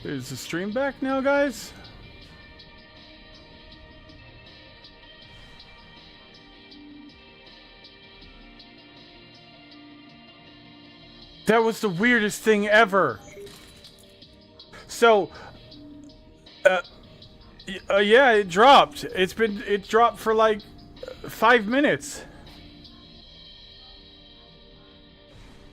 Is the stream back now, guys? That was the weirdest thing ever. So, yeah, it dropped. It dropped for like 5 minutes.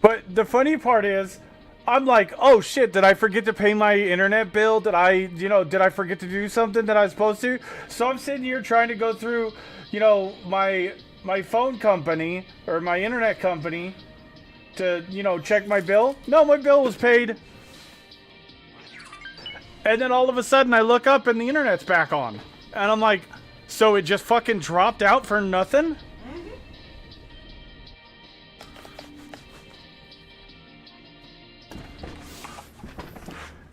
But the funny part is, I'm like, oh shit, did I forget to pay my internet bill? Did I forget to do something that I was supposed to? So I'm sitting here trying to go through, my phone company or my internet company to, check my bill. No, my bill was paid. And then all of a sudden I look up and the internet's back on. And I'm like, so it just fucking dropped out for nothing?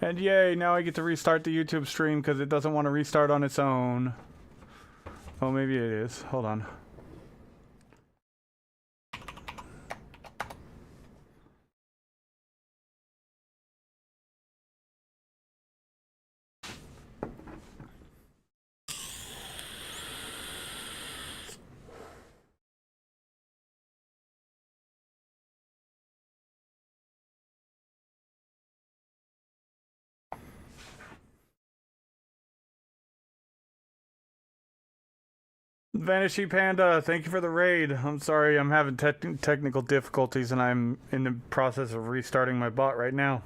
And yay, now I get to restart the YouTube stream because it doesn't want to restart on its own. Oh, maybe it is. Hold on. Vanishy Panda, thank you for the raid. I'm sorry, I'm having technical difficulties and I'm in the process of restarting my bot right now.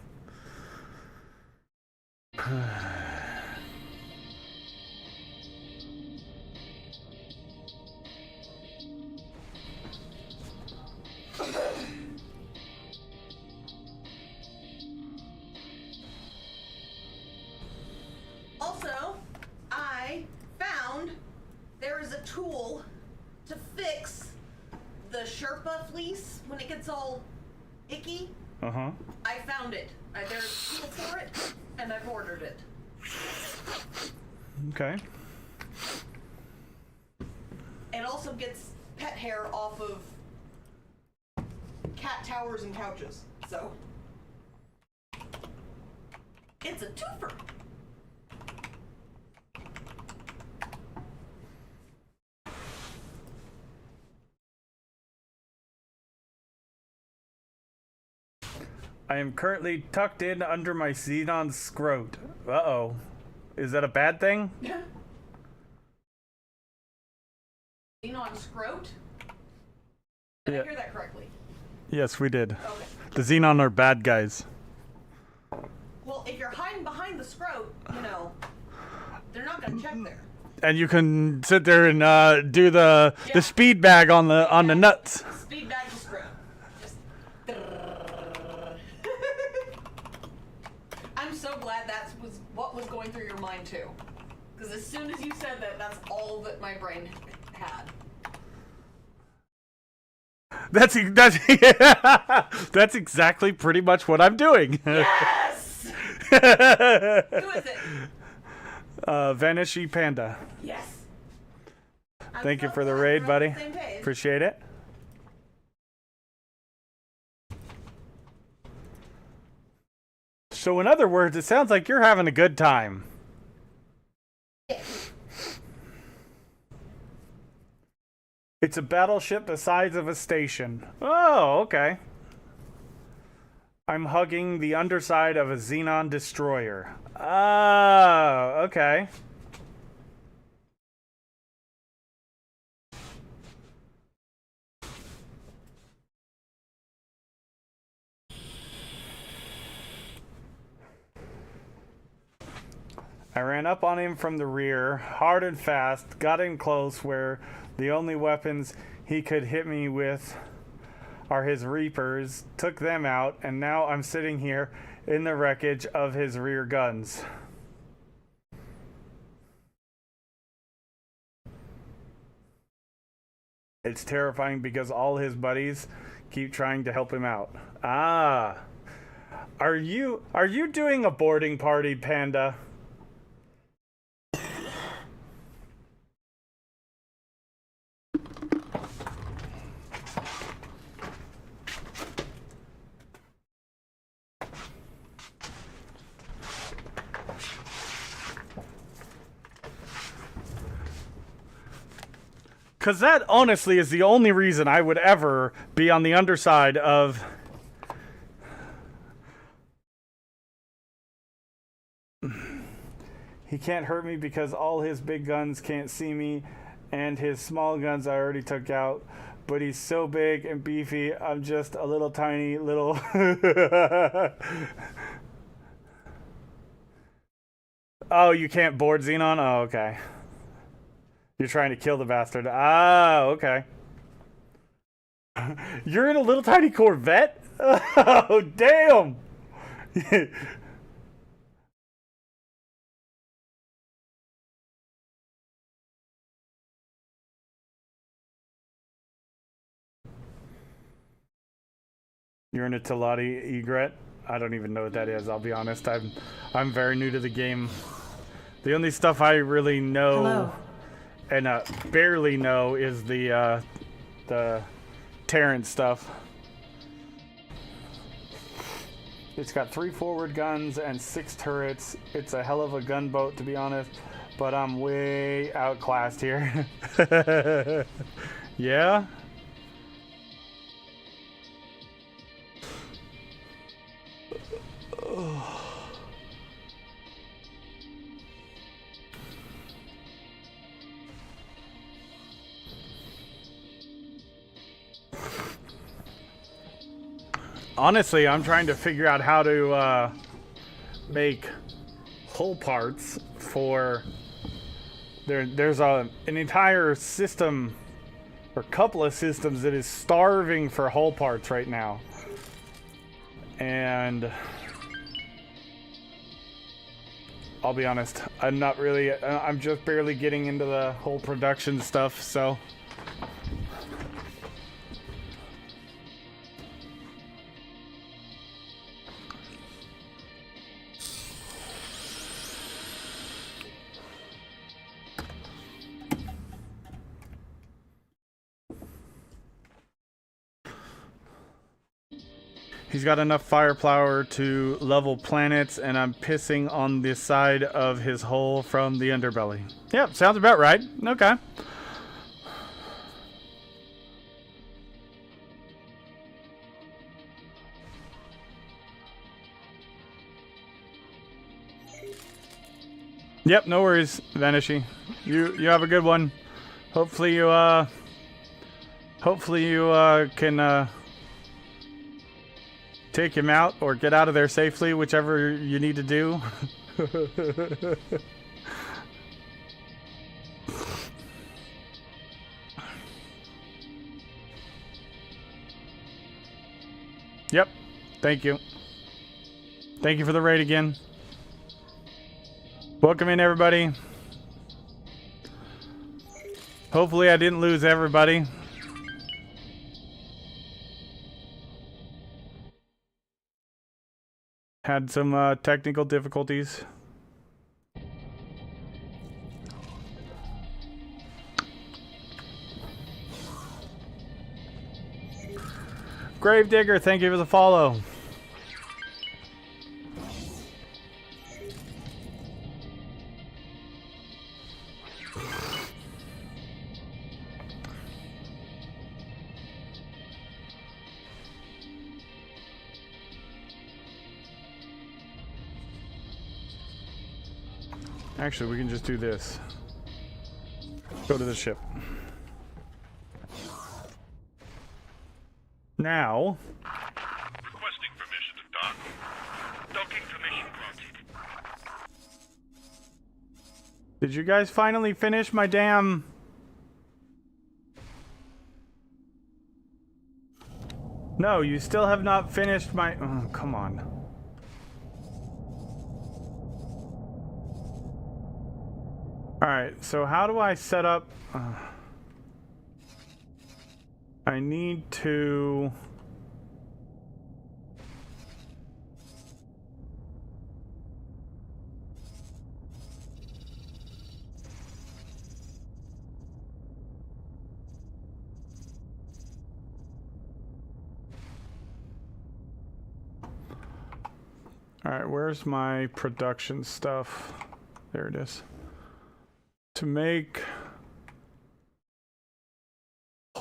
Also, I found there is a tool to fix the Sherpa fleece when it gets all icky. Uh-huh. I found it. There's a tool for it, and I've ordered it. Okay. It also gets pet hair off of cat towers and couches, so it's a twofer. I am currently tucked in under my Xenon scrote. Uh-oh. Is that a bad thing? Xenon scrote? Did I hear that correctly? Yes, we did. Okay. The Xenon are bad guys. Well, if you're hiding behind the scrote, they're not gonna check there. And you can sit there and do the speed bag on the nuts. Speed bag to scrote. Just. I'm so glad that was what was going through your mind too, because as soon as you said that, that's all that my brain had. That's exactly pretty much what I'm doing. Yes. Who is it? Vanishy Panda. Yes. Thank you for the raid, buddy. Appreciate it. So in other words, it sounds like you're having a good time. It's a battleship the size of a station. Oh, okay. I'm hugging the underside of a Xenon destroyer. Oh, okay. I ran up on him from the rear, hard and fast, got in close where the only weapons he could hit me with are his Reapers, took them out, and now I'm sitting here in the wreckage of his rear guns. It's terrifying because all his buddies keep trying to help him out. Ah. Are you doing a boarding party, Panda? Because that honestly is the only reason I would ever be on the underside of... He can't hurt me because all his big guns can't see me, and his small guns I already took out. But he's so big and beefy, I'm just a little tiny little... Oh, you can't board Xenon? Oh, okay. You're trying to kill the bastard. Ah, okay. You're in a little tiny Corvette? Oh, damn! You're in a Telati egret? I don't even know what that is, I'll be honest. I'm very new to the game. The only stuff I really know and barely know is the Terran stuff. It's got 3 forward guns and 6 turrets. It's a hell of a gunboat, to be honest, but I'm way outclassed here. Yeah? Honestly, I'm trying to figure out how to make hull parts for... There's an entire system, or couple of systems, that is starving for hull parts right now. And... I'll be honest, I'm not really... I'm just barely getting into the whole production stuff, so... He's got enough firepower to level planets, and I'm pissing on the side of his hull from the underbelly. Yep, sounds about right. Okay. Yep, no worries, Vanishy. You have a good one. Hopefully you can take him out or get out of there safely, whichever you need to do. Yep. Thank you. Thank you for the raid again. Welcome in, everybody. Hopefully I didn't lose everybody. Had some technical difficulties. Gravedigger, thank you for the follow. Actually, we can just do this. Go to the ship. Now... Requesting permission to dock. Docking permission granted. Did you guys finally finish my damn... No, you still have not finished my... Oh, come on. Alright, so how do I set up... I need to... Alright, where's my production stuff? There it is. To make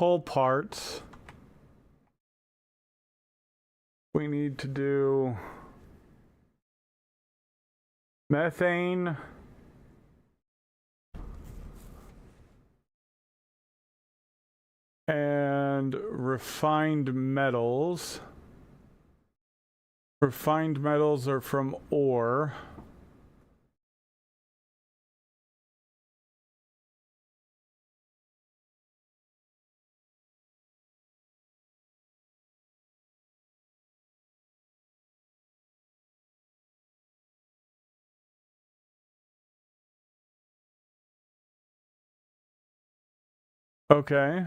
hull parts. We need to do methane. And refined metals. Refined metals are from ore. Okay.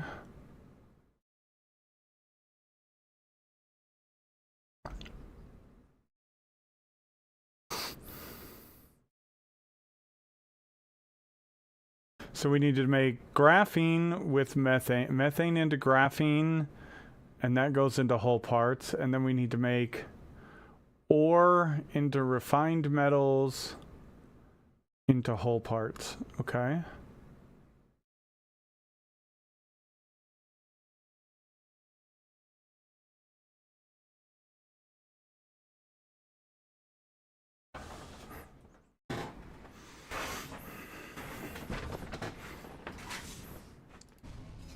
So we need to make graphene with methane, methane into graphene, and that goes into hull parts. And then we need to make ore into refined metals into hull parts. Okay.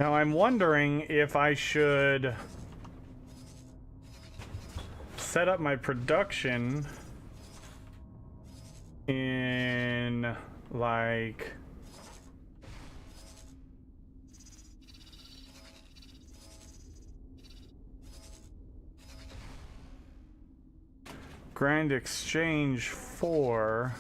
Now I'm wondering if I should set up my production in like Grand Exchange 4.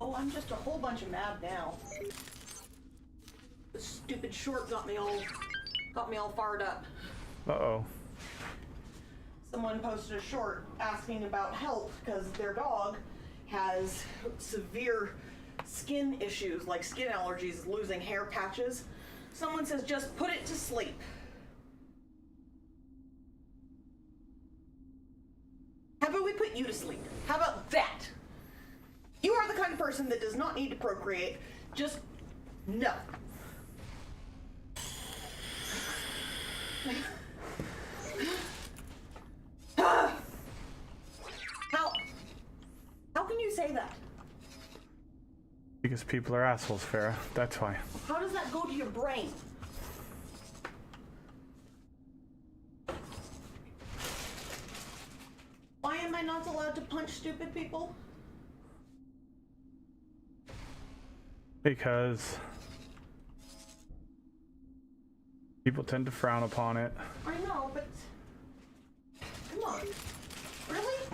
Oh, I'm just a whole bunch of mad now. The stupid short got me all fired up. Uh-oh. Someone posted a short asking about help because their dog has severe skin issues, like skin allergies, losing hair patches. Someone says just put it to sleep. How about we put you to sleep? How about that? You are the kind of person that does not need to procreate. Just no. How can you say that? Because people are assholes, Farah. That's why. How does that go to your brain? Why am I not allowed to punch stupid people? Because people tend to frown upon it. I know, but come on. Really?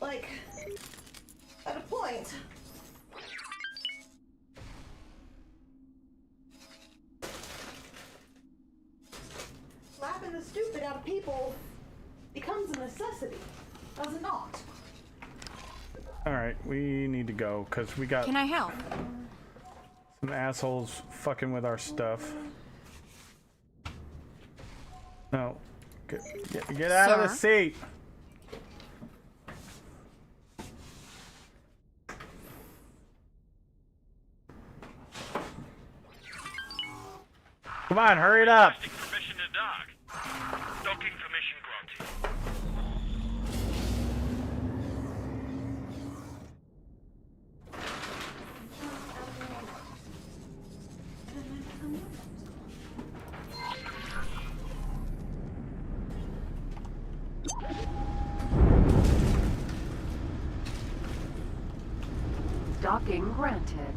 Like, at a point, slapping the stupid out of people becomes a necessity, does it not? All right, we need to go because we got Can I help? some assholes fucking with our stuff. No, get out of the Sir? seat. Come on, hurry it up. Requesting permission to dock. Docking permission granted. Docking granted.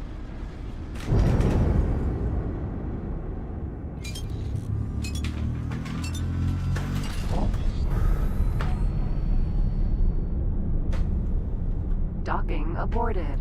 Docking aborted.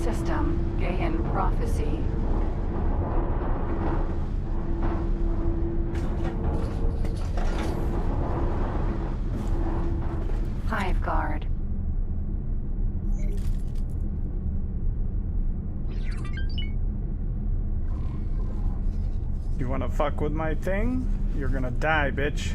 system, Gaian prophecy. Hive guard. You wanna fuck with my thing? You're gonna die, bitch.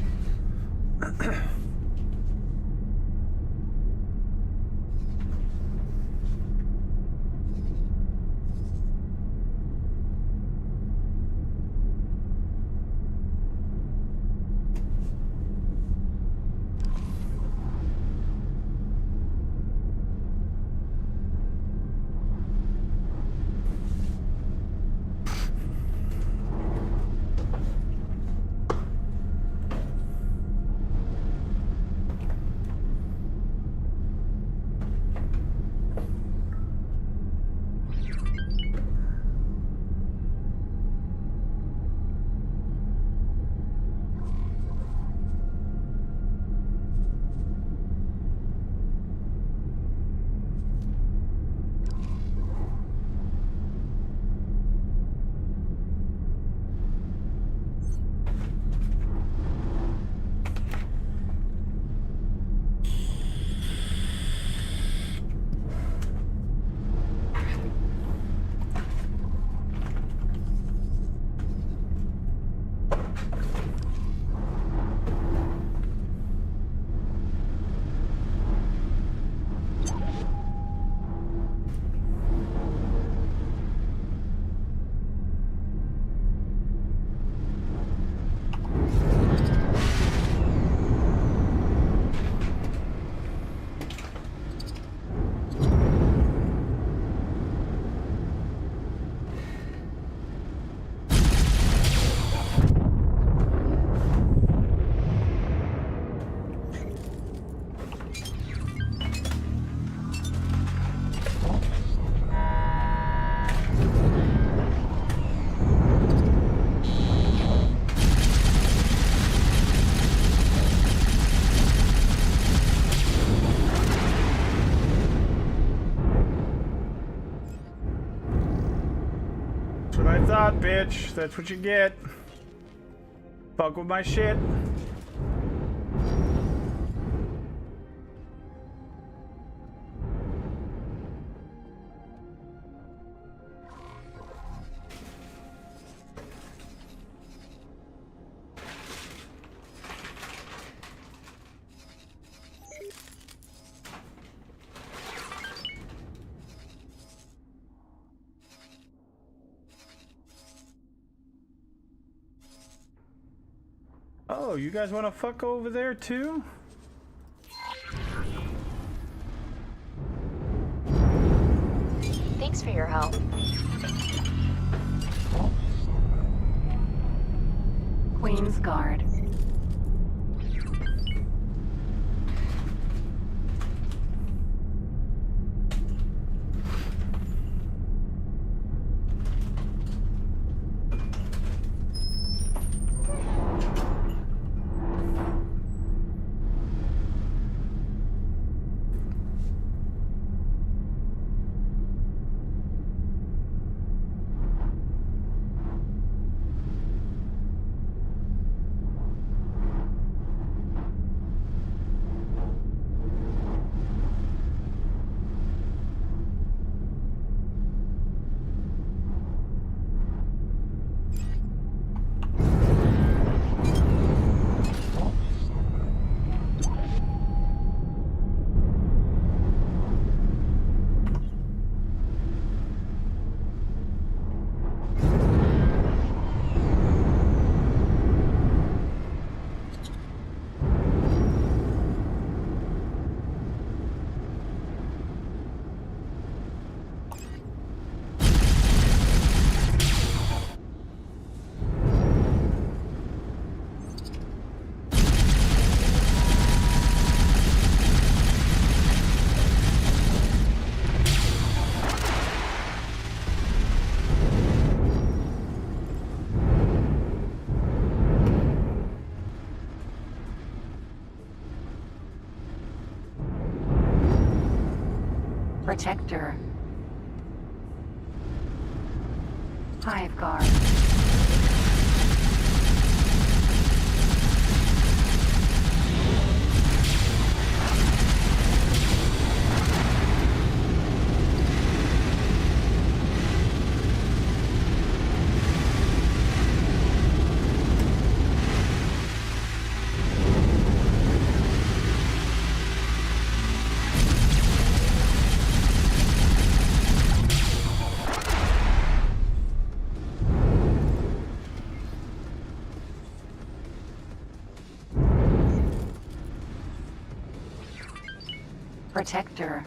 That's what I thought, bitch. That's what you get. Fuck with my shit. Oh, you guys want to fuck over there too? Thanks for your help. Queen's Guard. Protector. Hive Guard. Protector.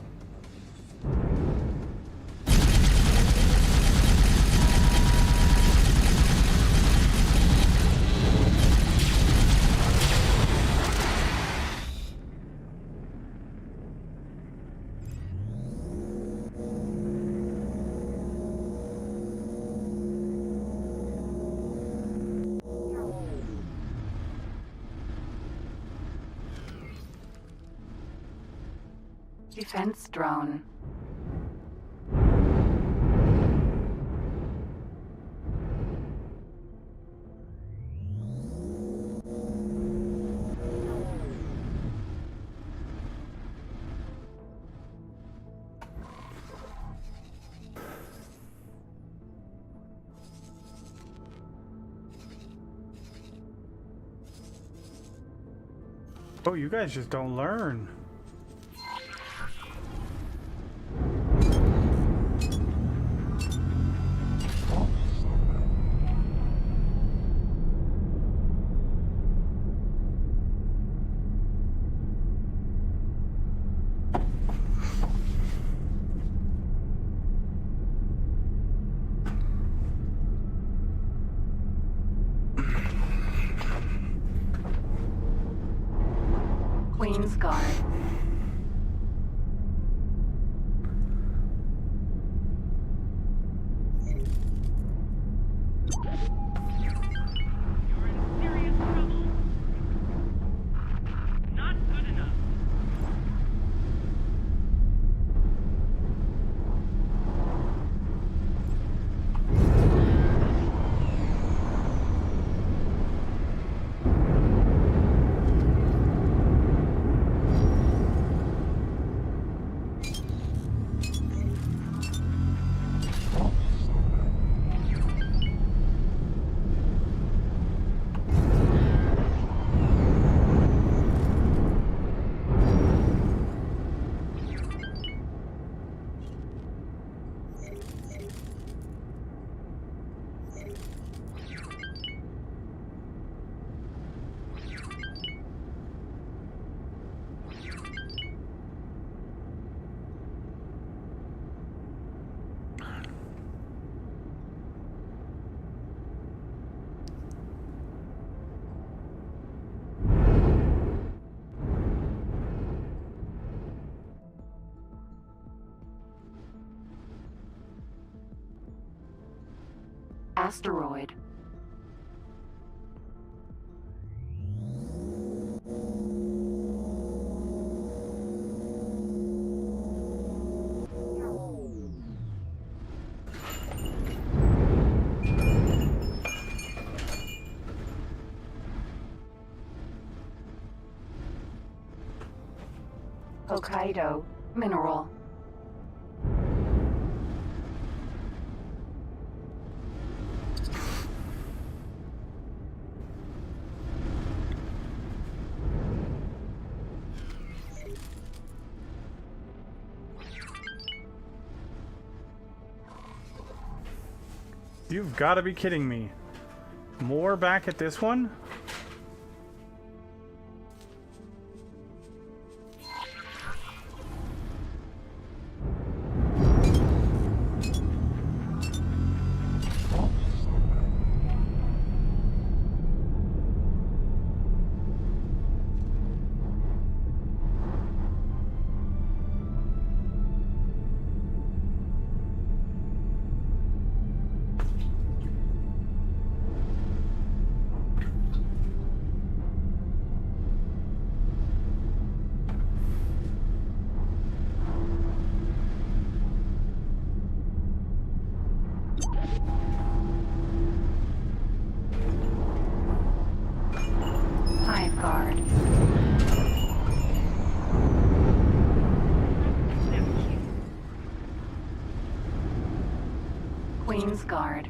Defense drone. Oh, you guys just don't learn. Queen's Guard. You're in serious trouble. Not good enough. Asteroid. Hokkaido. Mineral. You've got to be kidding me. More back at this one? Queen's Guard.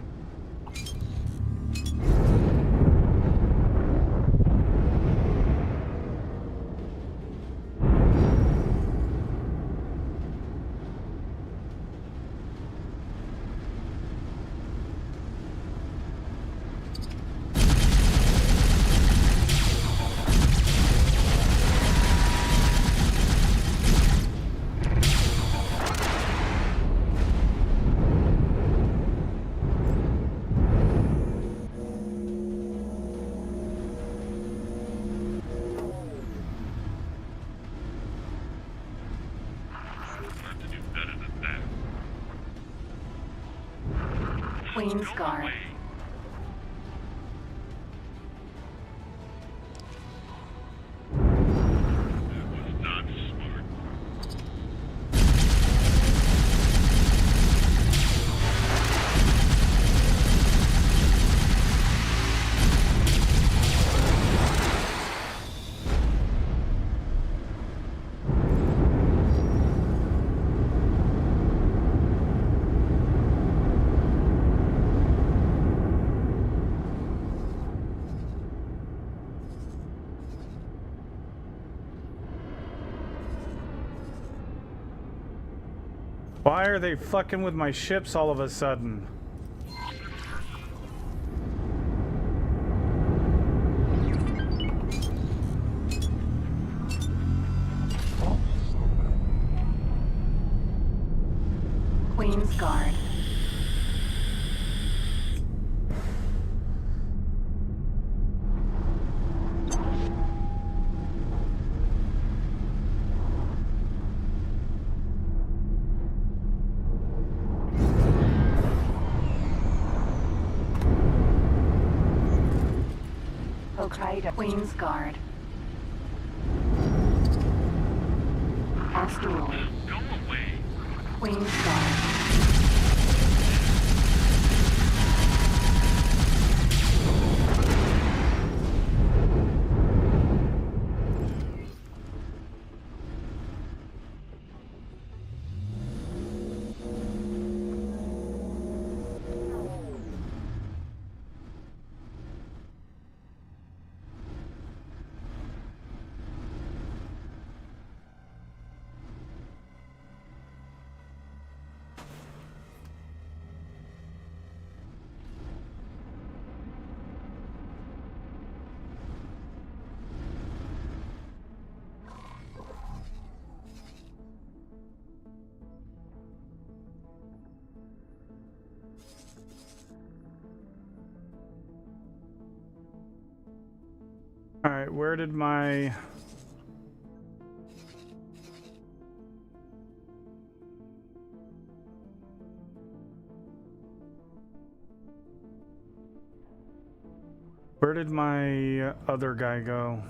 Queen's Guard. Why are they fucking with my ships all of a sudden? Queen's Guard. Hokkaido. Queen's Guard. Asteroid. Go away. Queen's Guard. Alright, where did my... Where did my other guy go?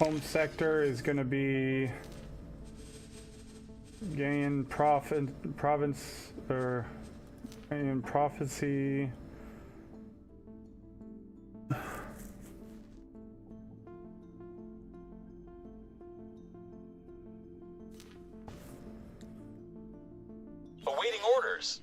Home sector is going to be gain province or in prophecy. awaiting orders.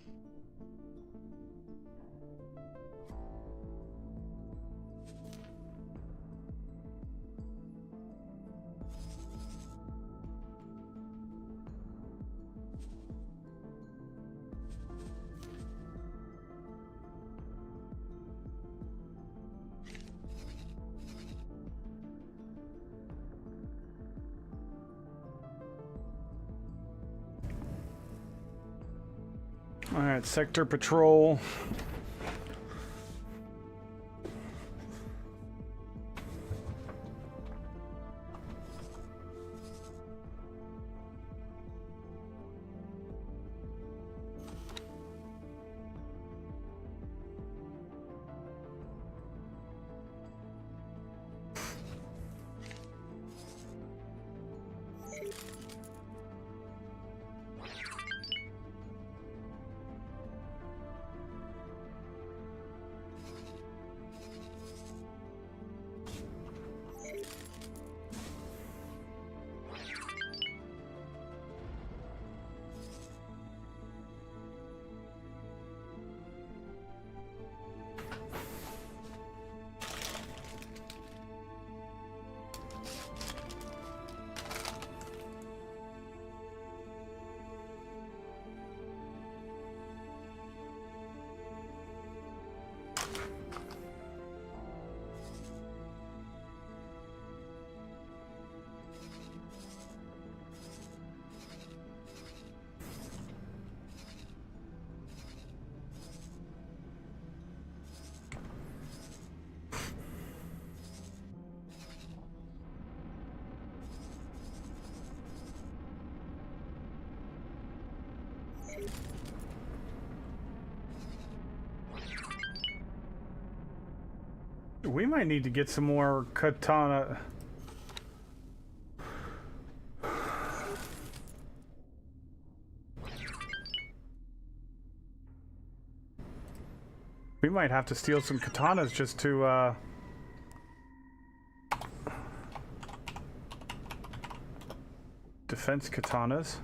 All right, sector patrol. We might need to get some more katana. We might have to steal some katanas just to defense katanas.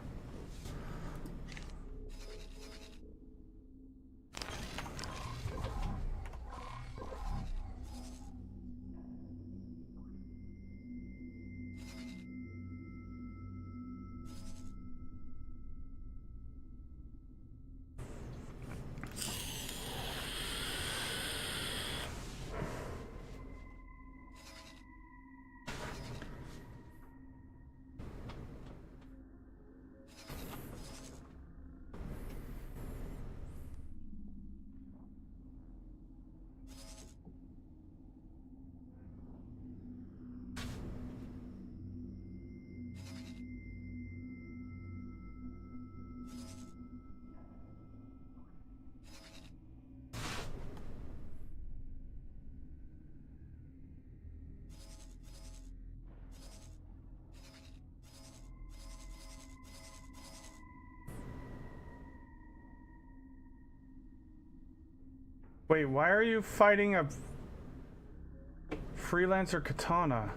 Wait, why are you fighting a freelancer katana?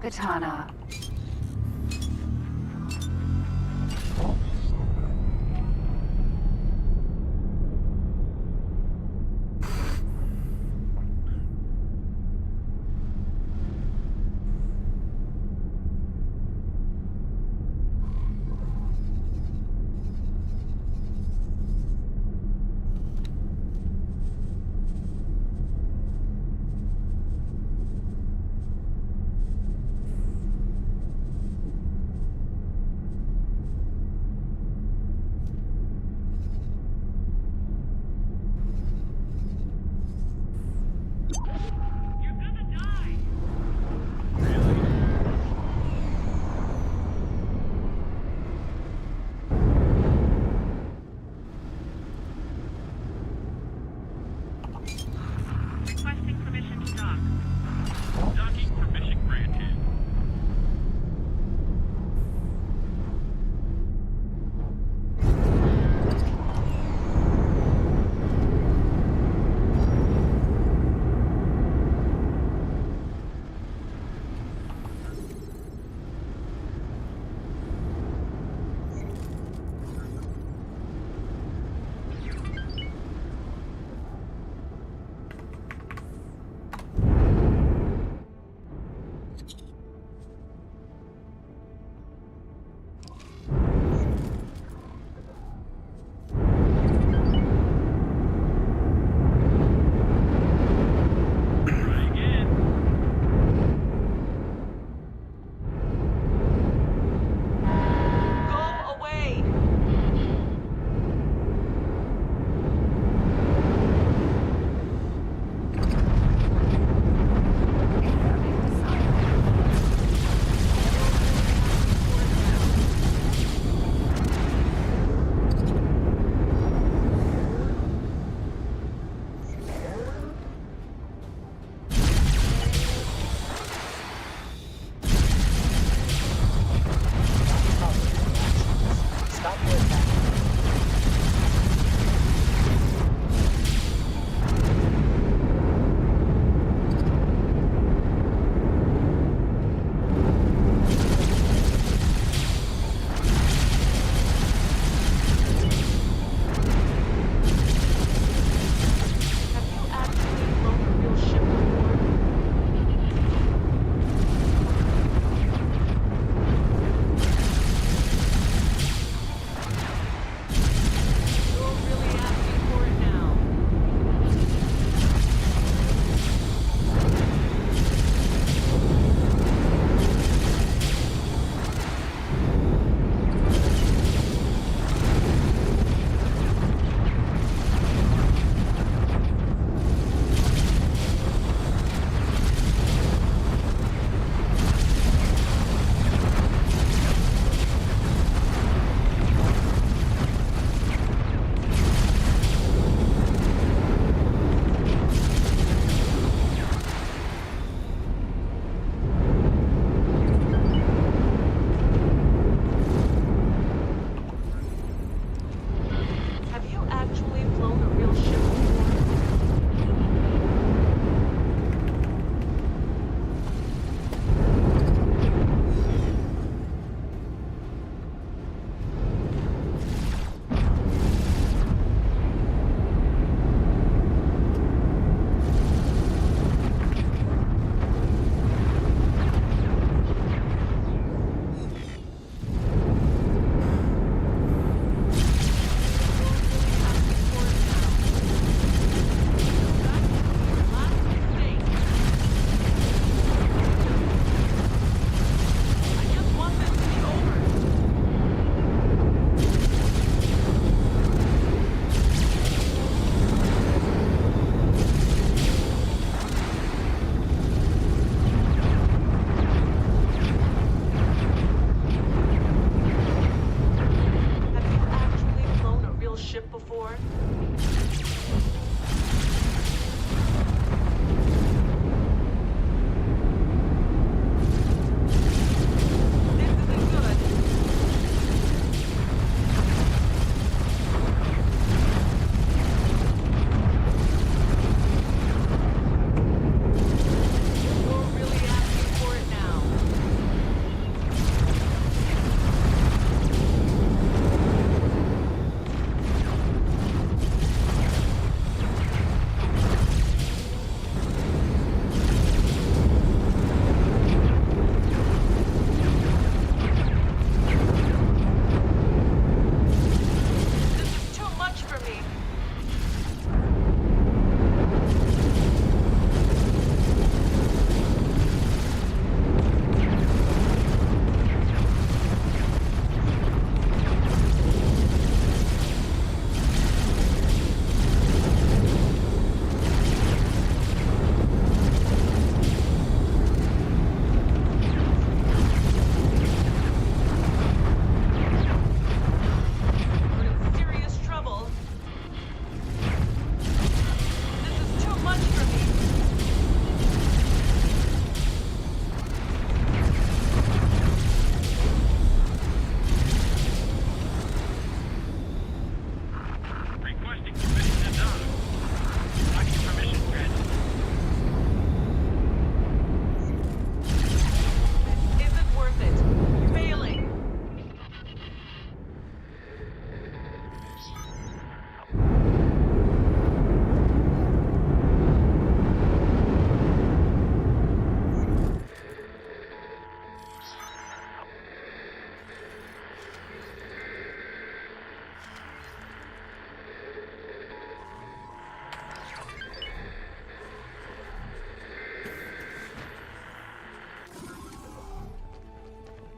Katana.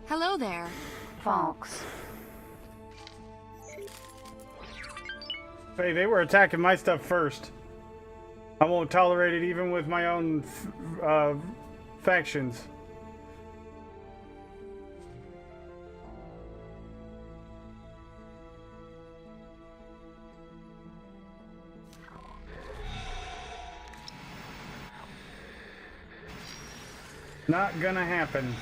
Hello there. Folks. Hey, they were attacking my stuff first. I won't tolerate it even with my own factions. Not gonna happen.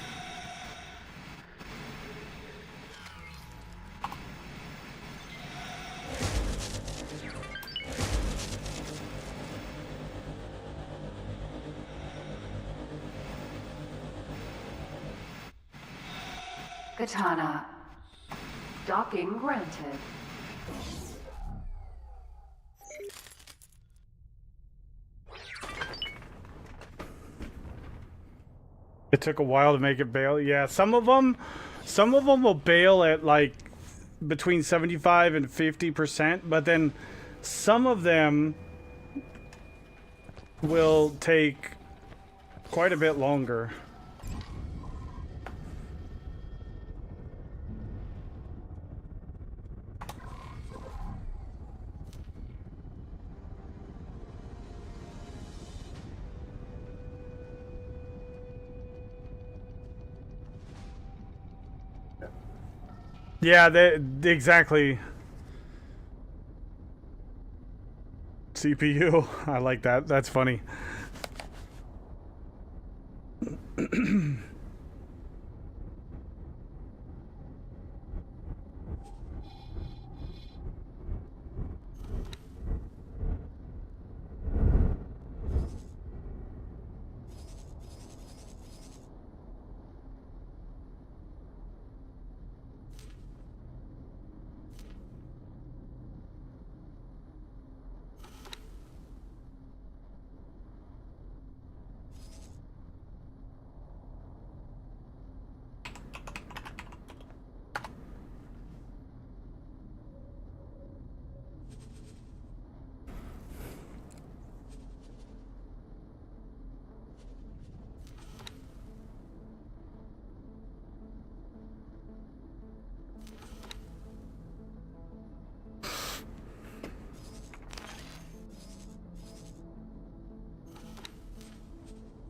Katana. Docking granted. It took a while to make it bail. Yeah, some of them will bail at like between 75 and 50%, but then some of them will take quite a bit longer. Yeah, exactly. CPU. I like that. That's funny.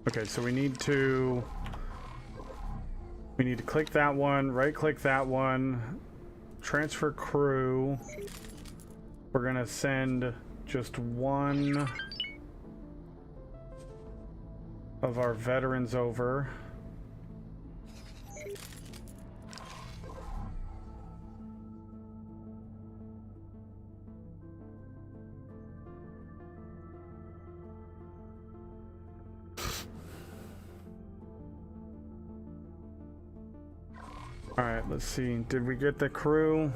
Okay, so we need to click that one, right click that one, transfer crew. We're gonna send just one of our veterans over. All right, let's see. Did we get the crew?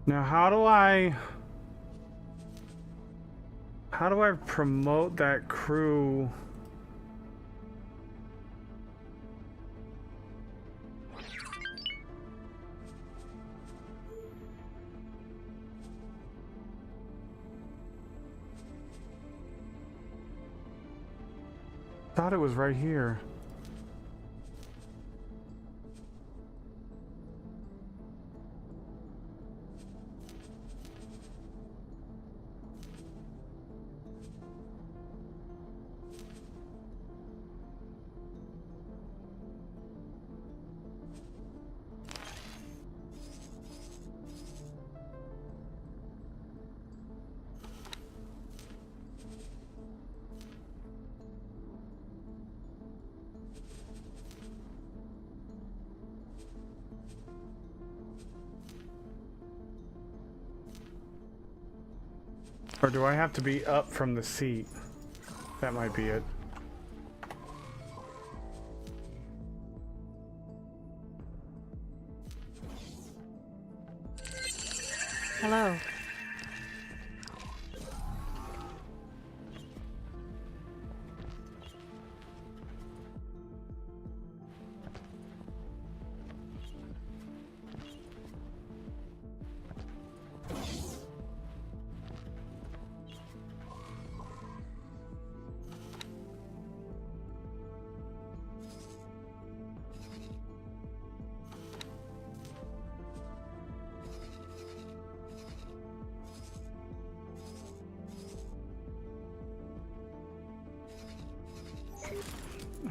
Now, how do I promote that crew? Thought it was right here. Or do I have to be up from the seat? That might be it. Hello.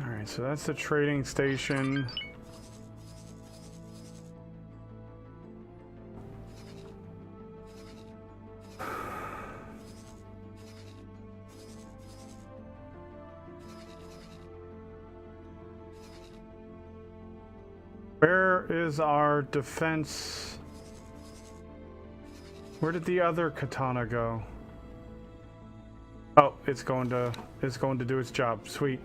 Alright, so that's the trading station. Where is our defense? Where did the other katana go? Oh, it's going to do its job. Sweet.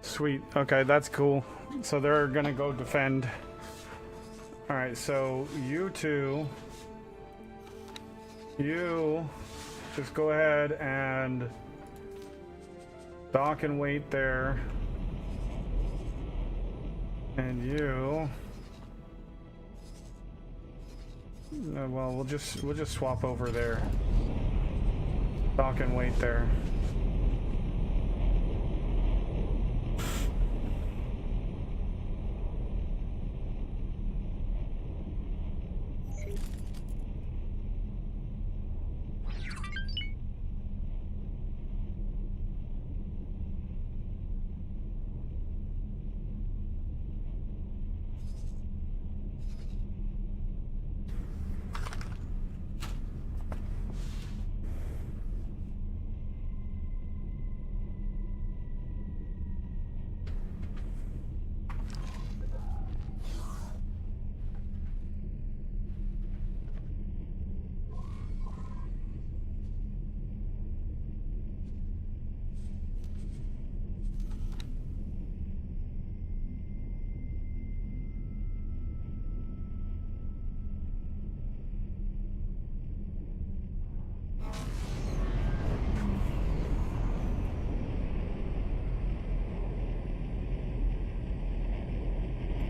Sweet. Okay, that's cool. So they're gonna go defend. Alright, so you two, you just go ahead and dock and wait there. And you, well, we'll just swap over there. Dock and wait there.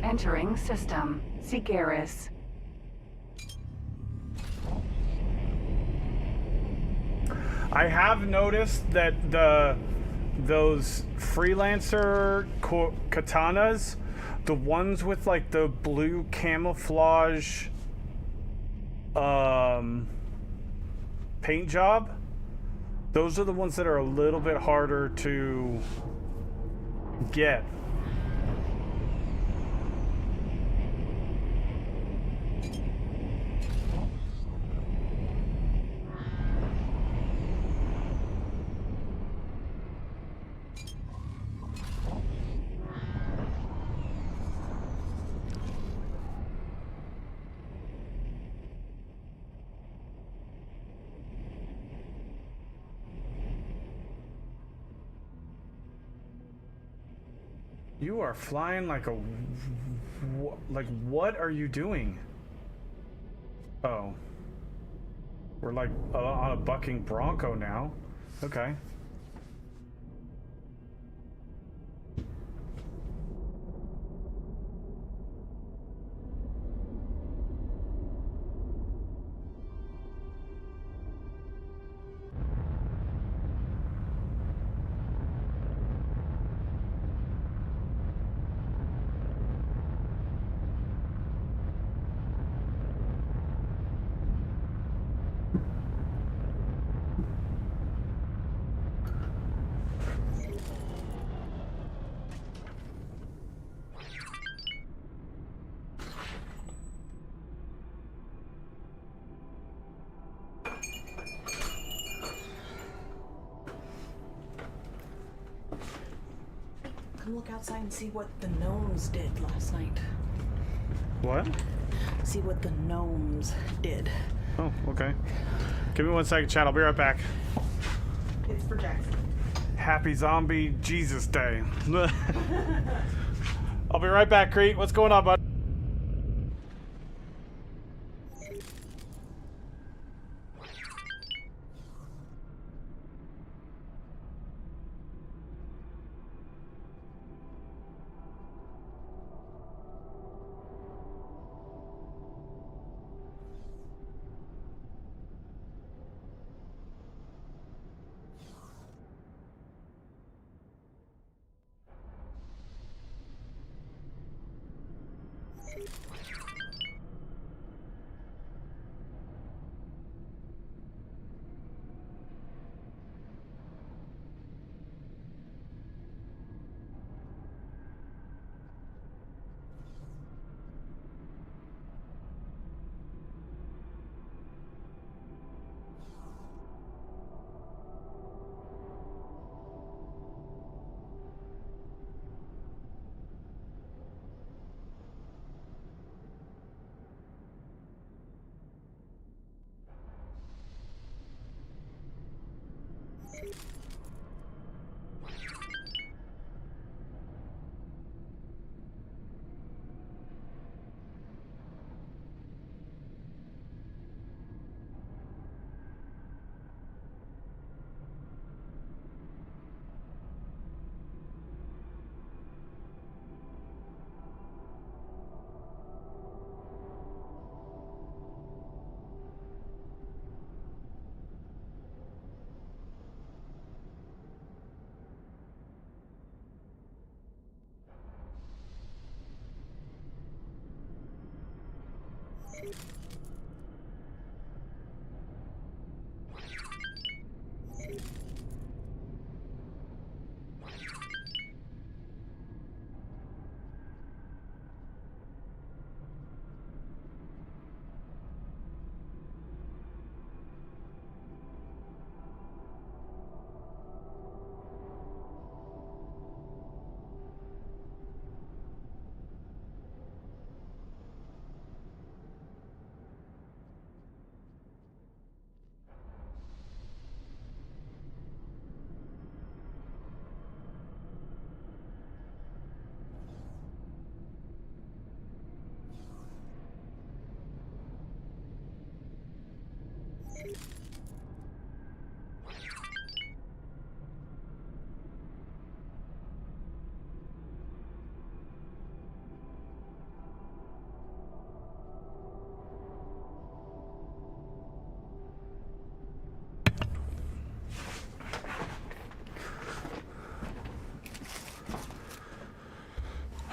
Entering system. Sikaris. I have noticed that those freelancer katanas, the ones with like the blue camouflage paint job, those are the ones that are a little bit harder to get. You are flying like a... Like, what are you doing? Oh. We're like on a bucking bronco now. Okay. Come look outside and see what the gnomes did last night. What? See what the gnomes did. Oh, okay. Give me 1 second, chat. I'll be right back. It's for Jackson. Happy Zombie Jesus Day. I'll be right back, Crete. What's going on, bud?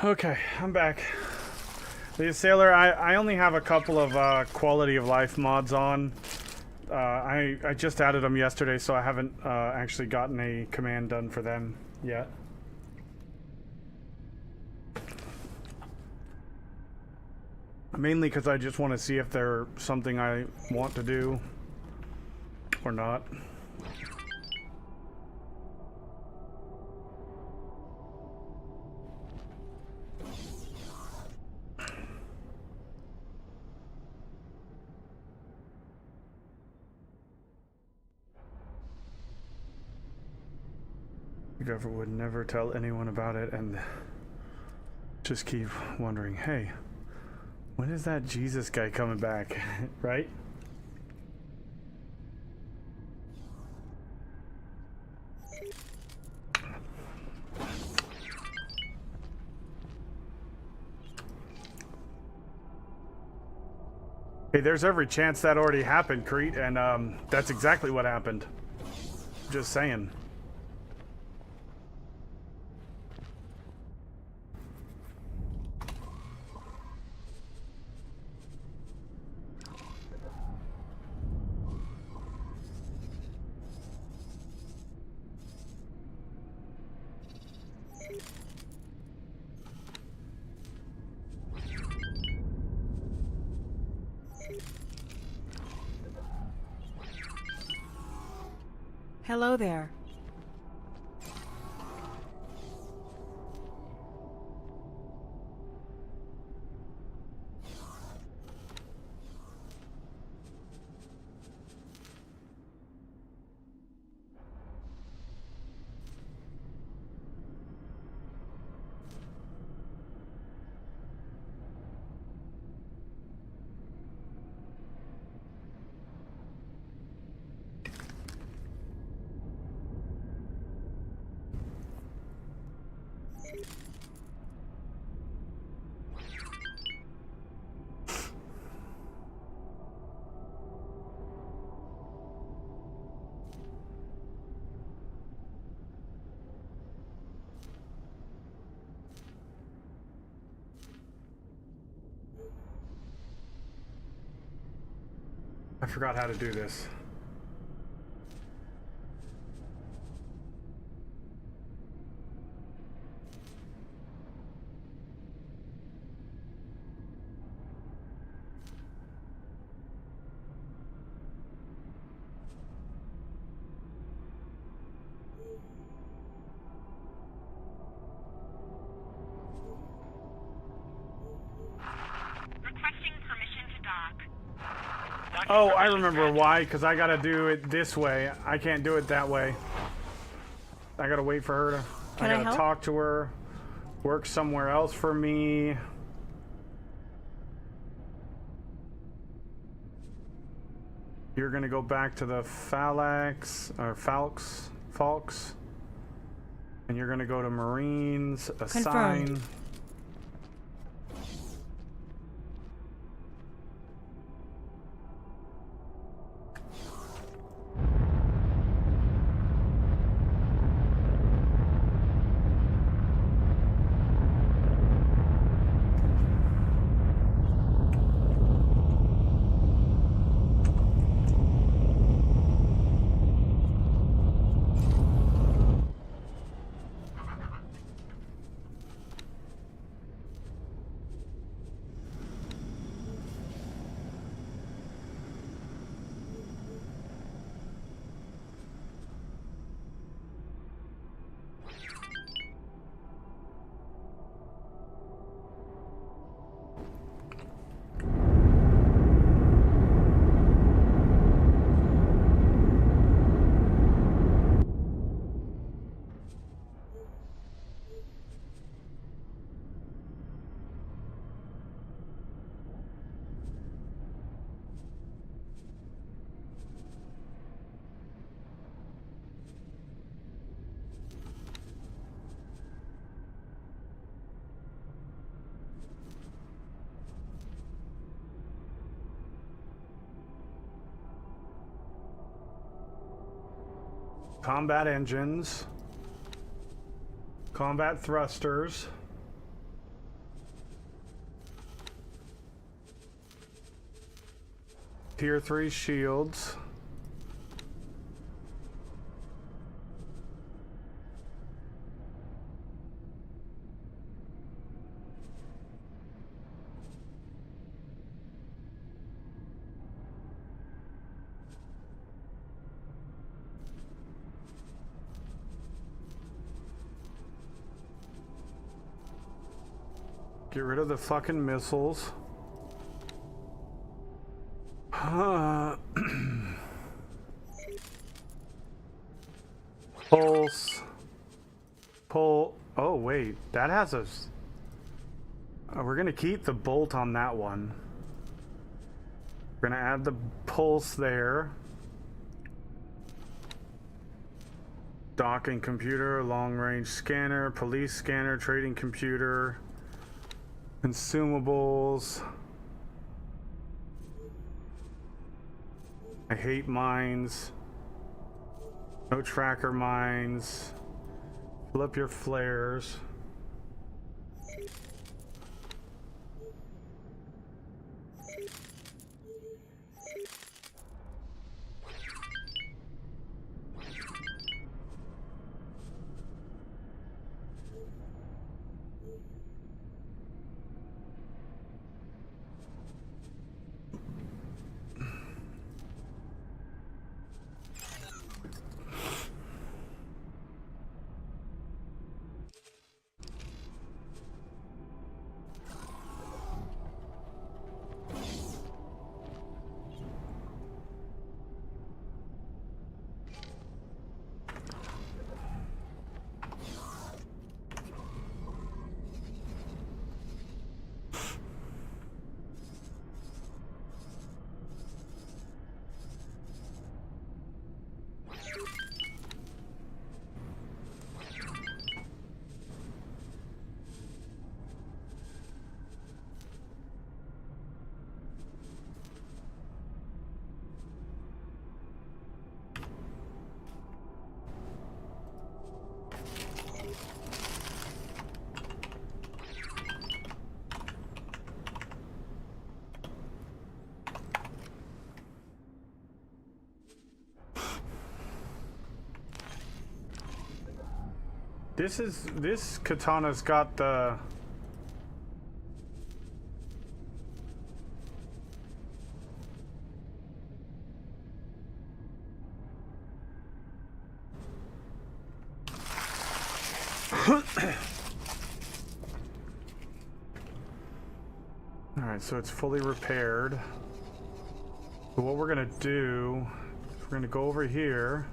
Okay, I'm back. The Sailor, I only have a couple of quality of life mods on. I just added them yesterday, so I haven't actually gotten a command done for them yet. Mainly because I just want to see if they're something I want to do or not. Whoever would never tell anyone about it and just keep wondering, hey, when is that Jesus guy coming back, right? Hey, there's every chance that already happened, Crete, and that's exactly what happened. Just saying. Hello there. I forgot how to do this. Oh, I remember why, because I gotta do it this way. I can't do it that way. I gotta wait for her to... Can I gotta help? talk to her. Work somewhere else for me. You're gonna go back to the Falx. And you're gonna go to Marines, assign... Confirmed. Combat engines. Combat thrusters. Tier 3 shields. Get rid of the fucking missiles. Pulse. Pull. Oh, wait. That has a... we're gonna keep the bolt on that one. We're gonna add the pulse there. Docking computer, long range scanner, police scanner, trading computer, consumables. I hate mines. No tracker mines. Fill up your flares. This katana's got the... Alright, so it's fully repaired. So what we're gonna do, we're gonna go over here.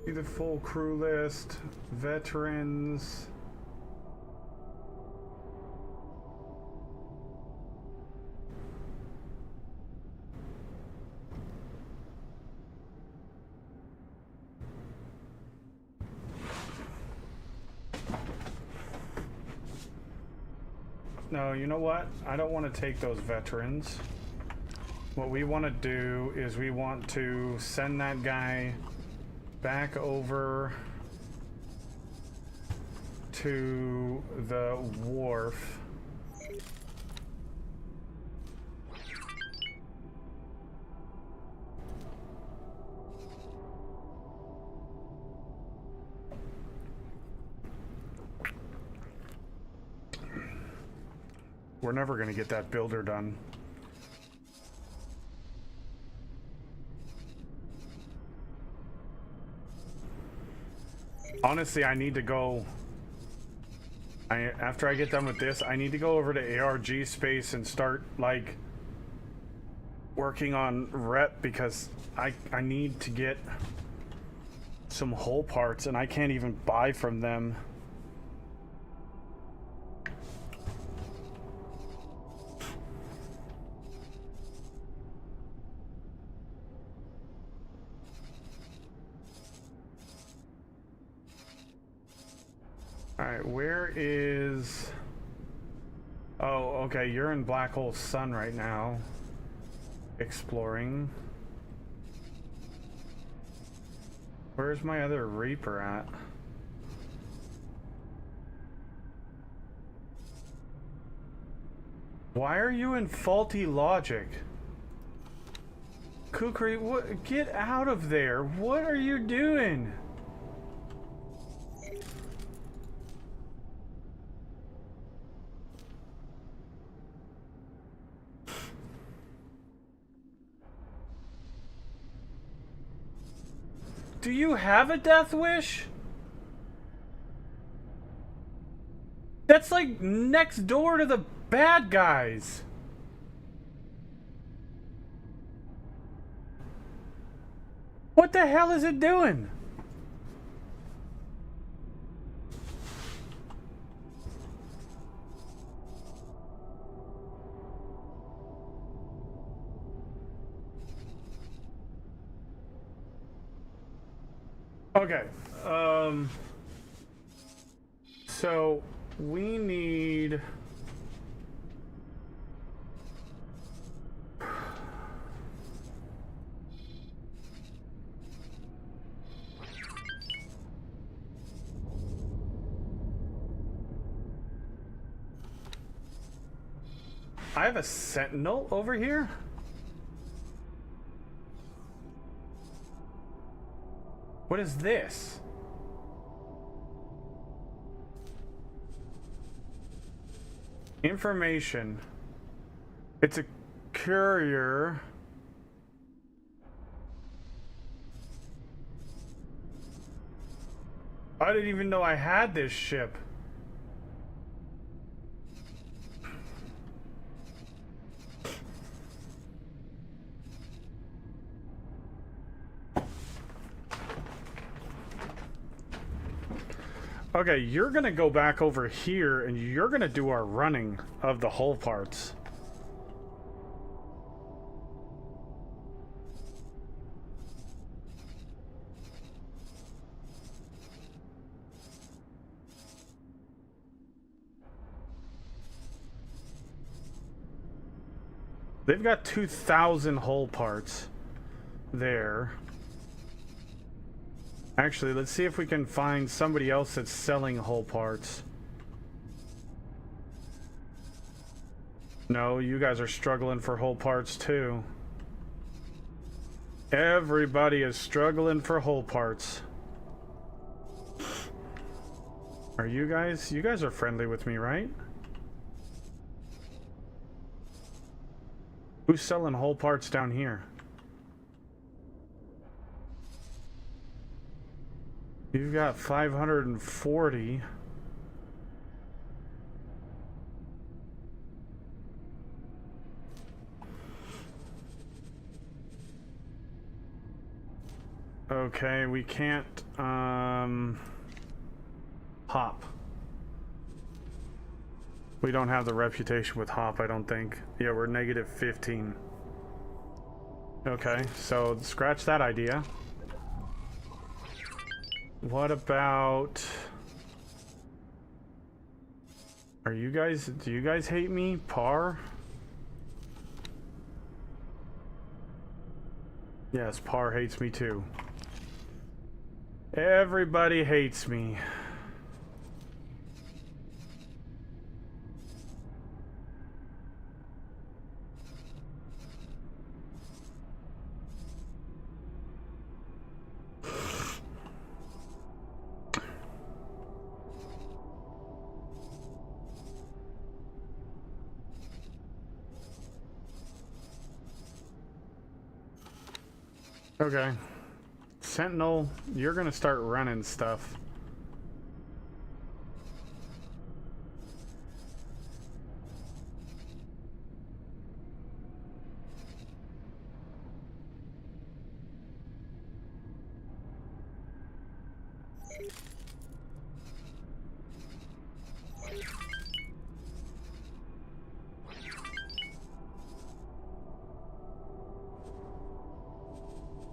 See the full crew list, veterans. No, you know what? I don't want to take those veterans. What we want to do is we want to send that guy back over to the wharf. We're never gonna get that builder done. Honestly, I need to go... after I get done with this, I need to go over to ARG space and start, like, working on rep, because I need to get some hull parts, and I can't even buy from them. Alright, where is... Oh, okay, you're in Black Hole Sun right now. Exploring. Where's my other Reaper at? Why are you in faulty logic? Kukri, what? Get out of there! What are you doing? Do you have a death wish? That's like next door to the bad guys. What the hell is it doing? Okay, so we need... I have a sentinel over here? What is this? Information. It's a courier. I didn't even know I had this ship. Okay, you're gonna go back over here and you're gonna do our running of the hull parts. They've got 2,000 hull parts there. Actually, let's see if we can find somebody else that's selling hull parts. No, you guys are struggling for hull parts too. Everybody is struggling for hull parts. Are you guys are friendly with me, right? Who's selling hull parts down here? You've got 540. Okay, we can't hop. We don't have the reputation with hop, I don't think. Yeah, we're negative 15. Okay, so scratch that idea. What about... do you guys hate me? Par? Yes, Par hates me too. Everybody hates me. Okay. Sentinel, you're gonna start running stuff.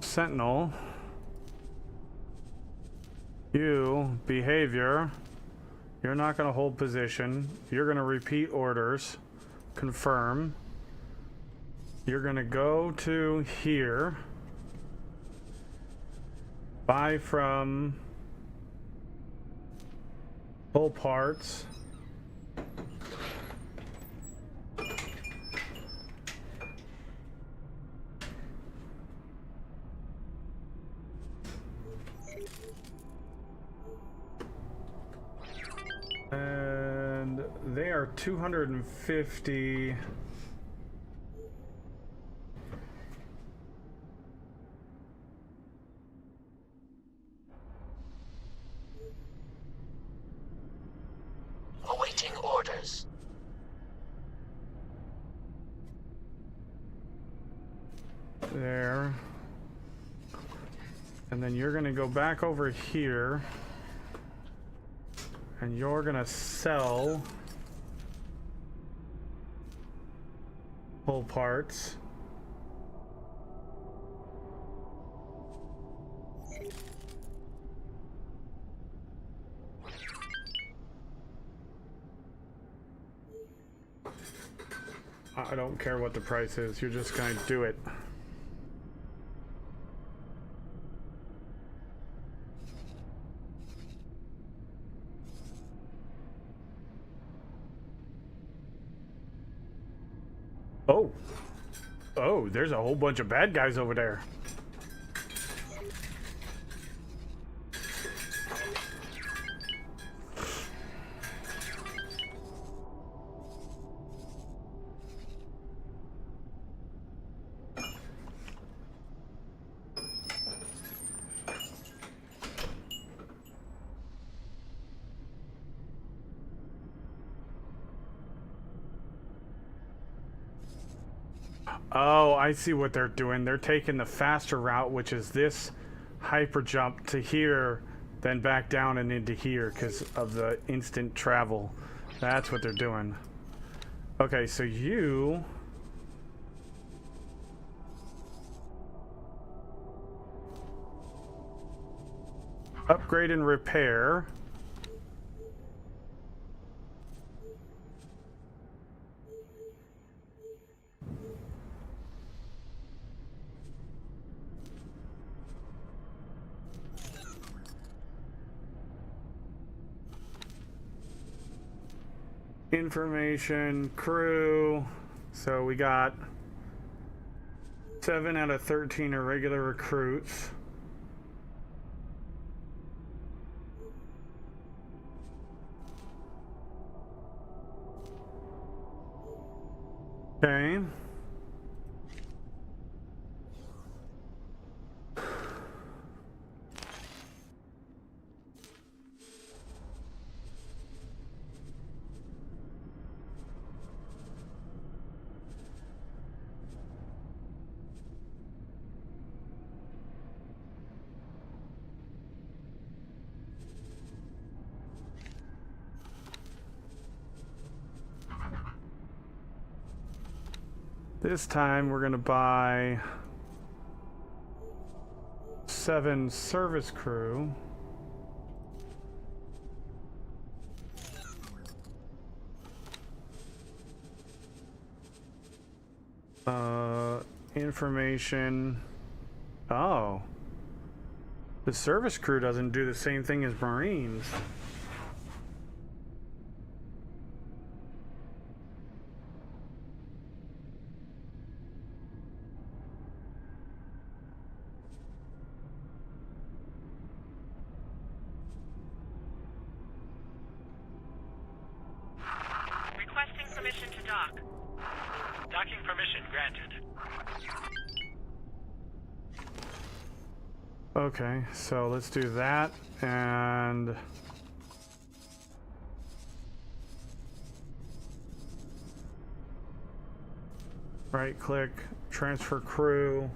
Sentinel, you, behavior, you're not going to hold position, you're going to repeat orders, confirm, you're going to go to here, buy from whole parts, and they are 250. Awaiting orders. There. And then you're gonna go back over here. And you're gonna sell whole parts. I don't care what the price is, you're just gonna do it. Oh, there's a whole bunch of bad guys over there. Oh, I see what they're doing. They're taking the faster route, which is this hyper jump to here, then back down and into here because of the instant travel. That's what they're doing. Okay, so you... upgrade and repair. Information, crew. So we got 7 out of 13 are regular recruits. Okay. This time we're gonna buy 7 service crew. Information. Oh. The service crew doesn't do the same thing as Marines. Requesting permission to dock. Docking permission granted. Okay, so let's do that, and right click, transfer crew.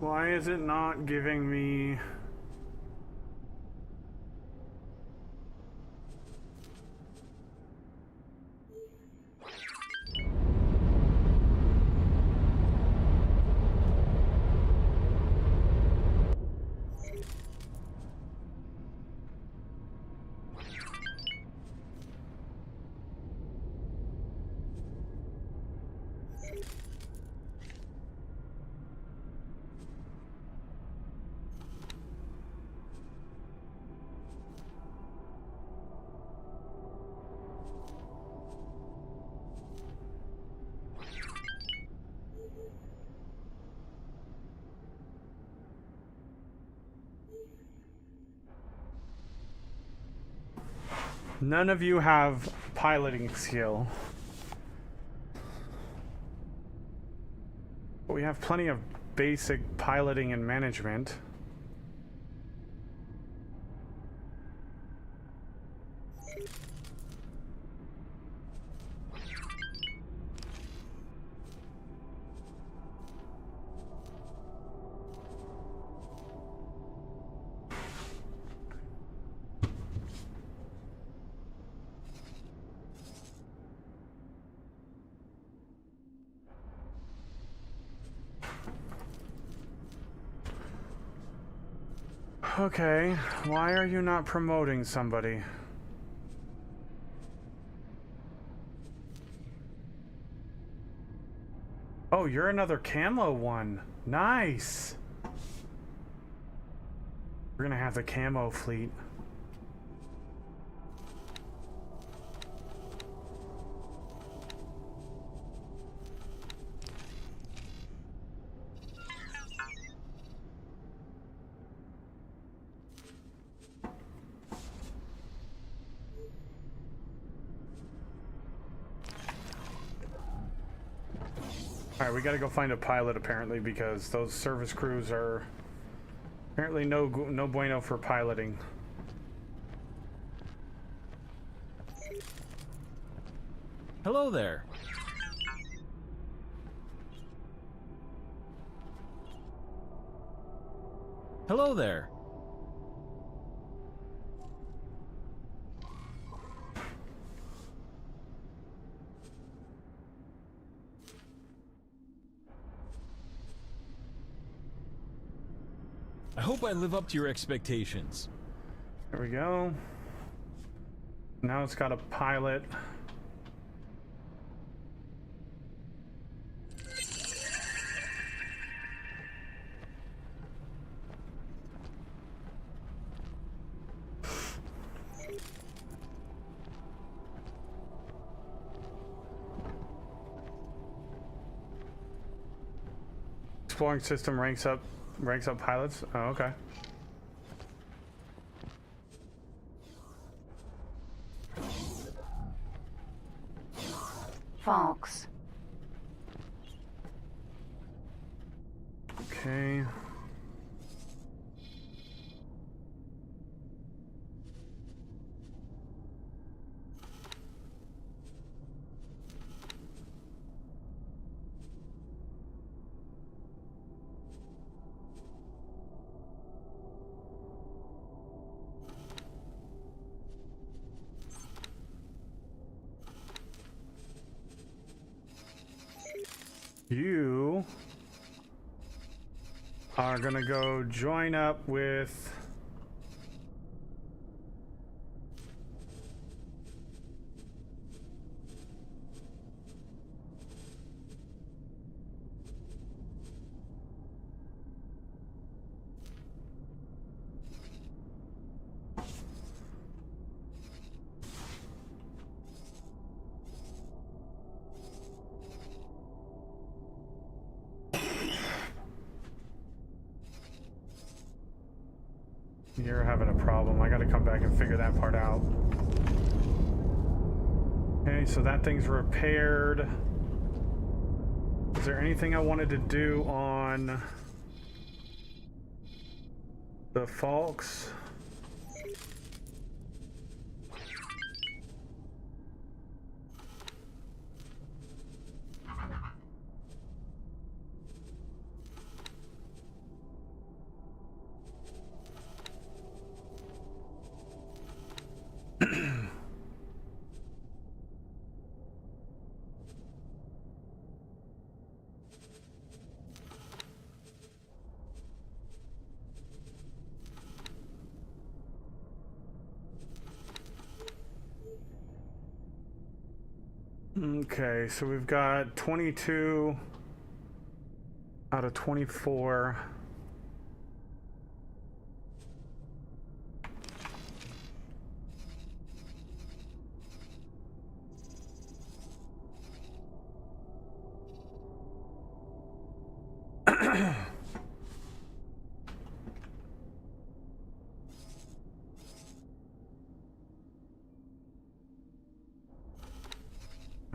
Why is it not giving me... None of you have piloting skill. But we have plenty of basic piloting and management. Okay, why are you not promoting somebody? Oh, you're another camo one. Nice! We're gonna have the camo fleet. Alright, we gotta go find a pilot apparently because those service crews are apparently no bueno for piloting. Hello there. Hello there. I hope I live up to your expectations. There we go. Now it's got a pilot. Exploring system ranks up pilots. Oh, okay. Fox. Okay. You are gonna go join up with You're having a problem. I gotta come back and figure that part out. Okay, so that thing's repaired. Is there anything I wanted to do on the Falks? Okay, so we've got 22 out of 24.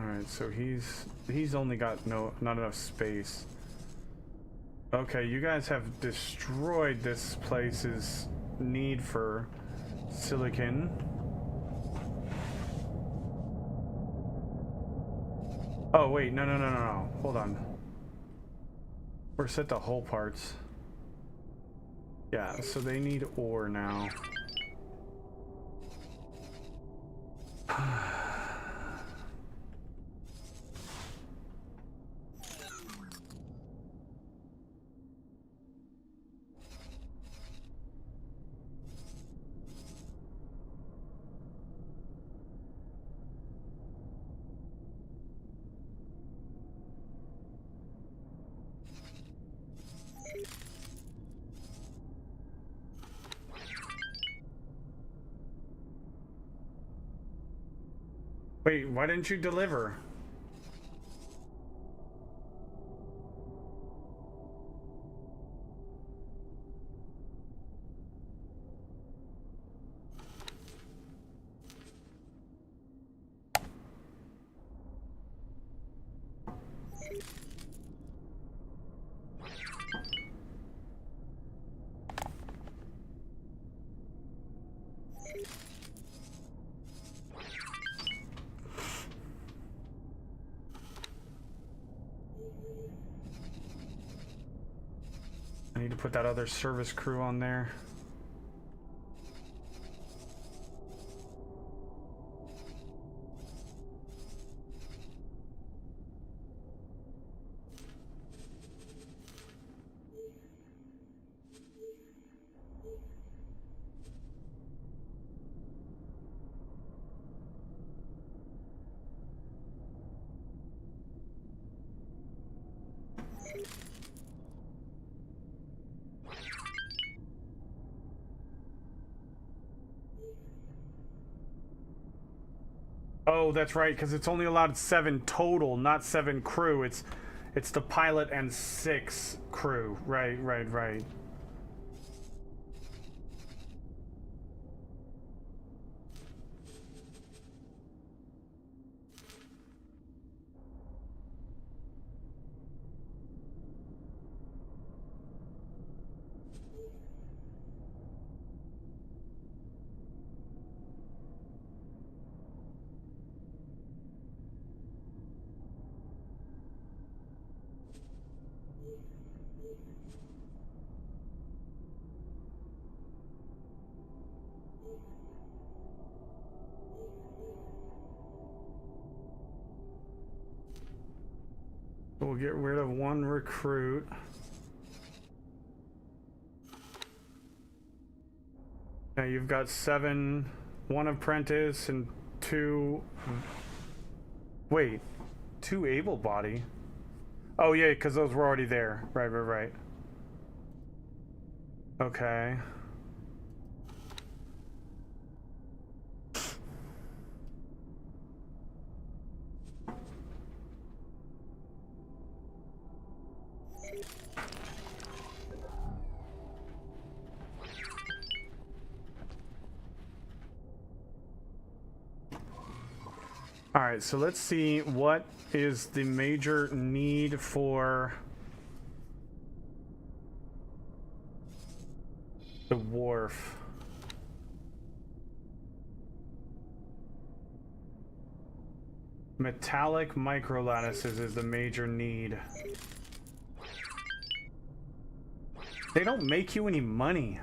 Alright, so he's only got not enough space. Okay, you guys have destroyed this place's need for silicon. Oh wait, no. Hold on. We're set to hull parts. Yeah, so they need ore now. Wait, why didn't you deliver? I need to put that other service crew on there. Oh, that's right, because it's only allowed 7 total, not 7 crew. It's It's the pilot and 6 crew. Right. We'll get rid of 1 recruit. Now you've got 7, 1 apprentice and 2. Wait, 2 able body. Oh yeah, because those were already there. Right. Okay. All right, so let's see what is the major need for the wharf. Metallic microlattices is the major need. They don't make you any money.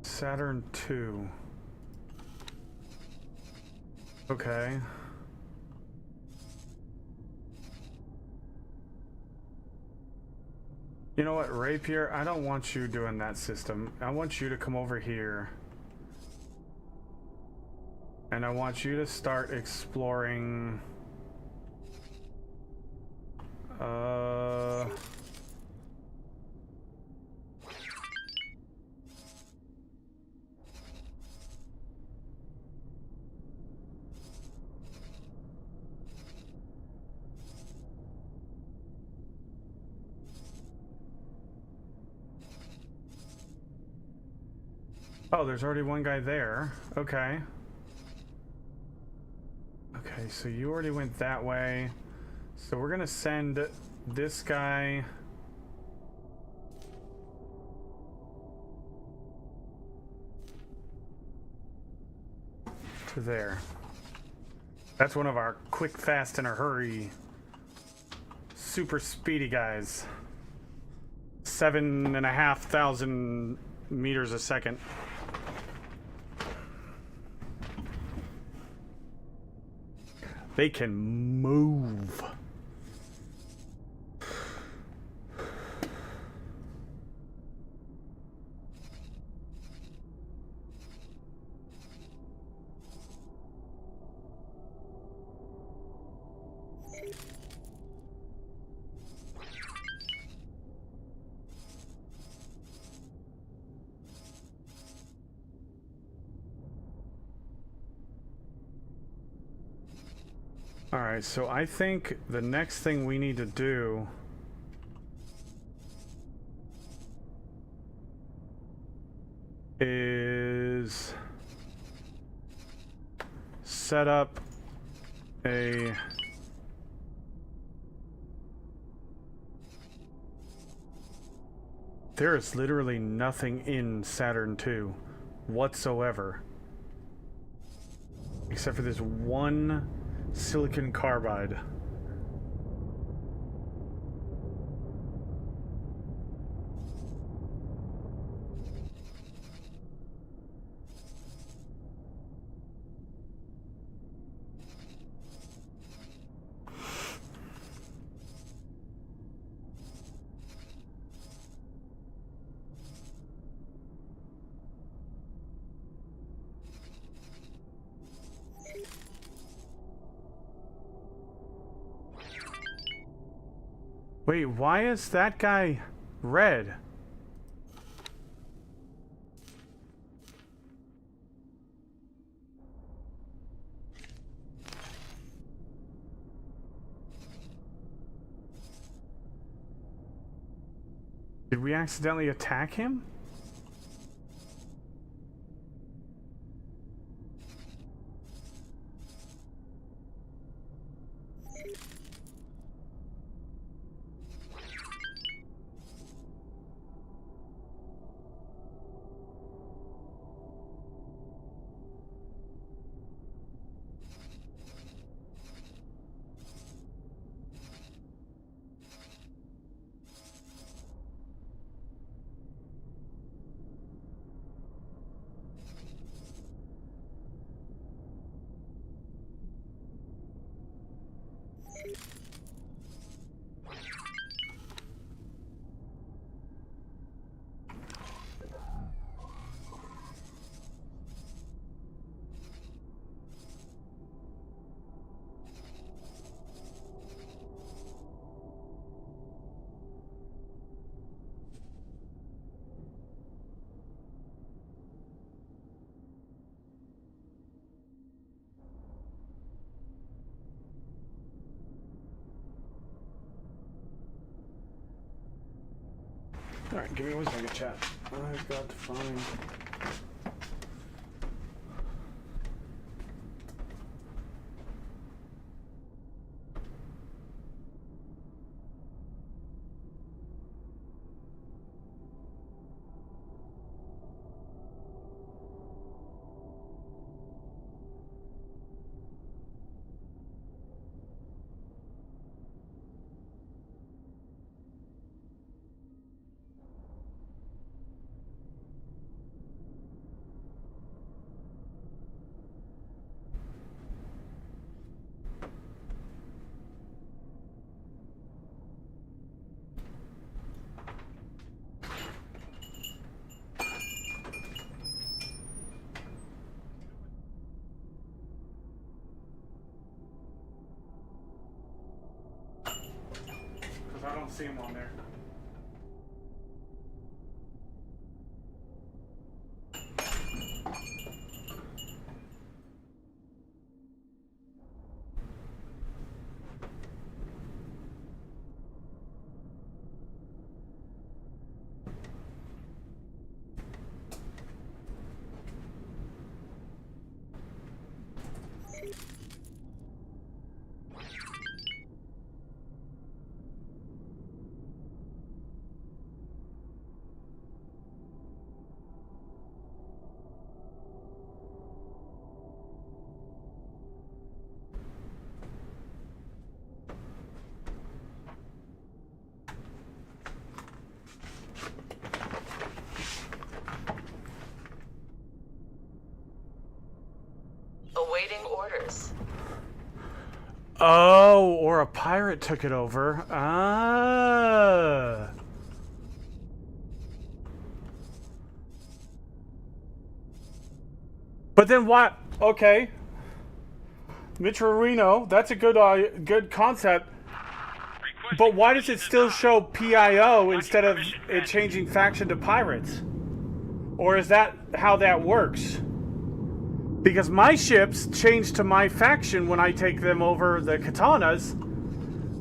Saturn 2. Okay. You know what, Rapier? I don't want you doing that system. I want you to come over here. And I want you to start exploring... Oh, there's already 1 guy there. Okay. Okay, so you already went that way. So we're gonna send this guy... to there. That's one of our quick, fast, in a hurry, super speedy guys. 7,500 meters a second. They can move. All right, so I think the next thing we need to do is set up a there is literally nothing in Saturn II whatsoever except for this 1 silicon carbide. Wait, why is that guy red? Did we accidentally attack him? Alright, give me 1 second, chat. I've got to find... I don't see him on there. Awaiting orders. Oh, or a pirate took it over. Ah. But then what? Okay. Mitrorino, that's a good concept. But why does it still show PIO instead of it changing faction to pirates? Or is that how that works? Because my ships change to my faction when I take them over the katanas.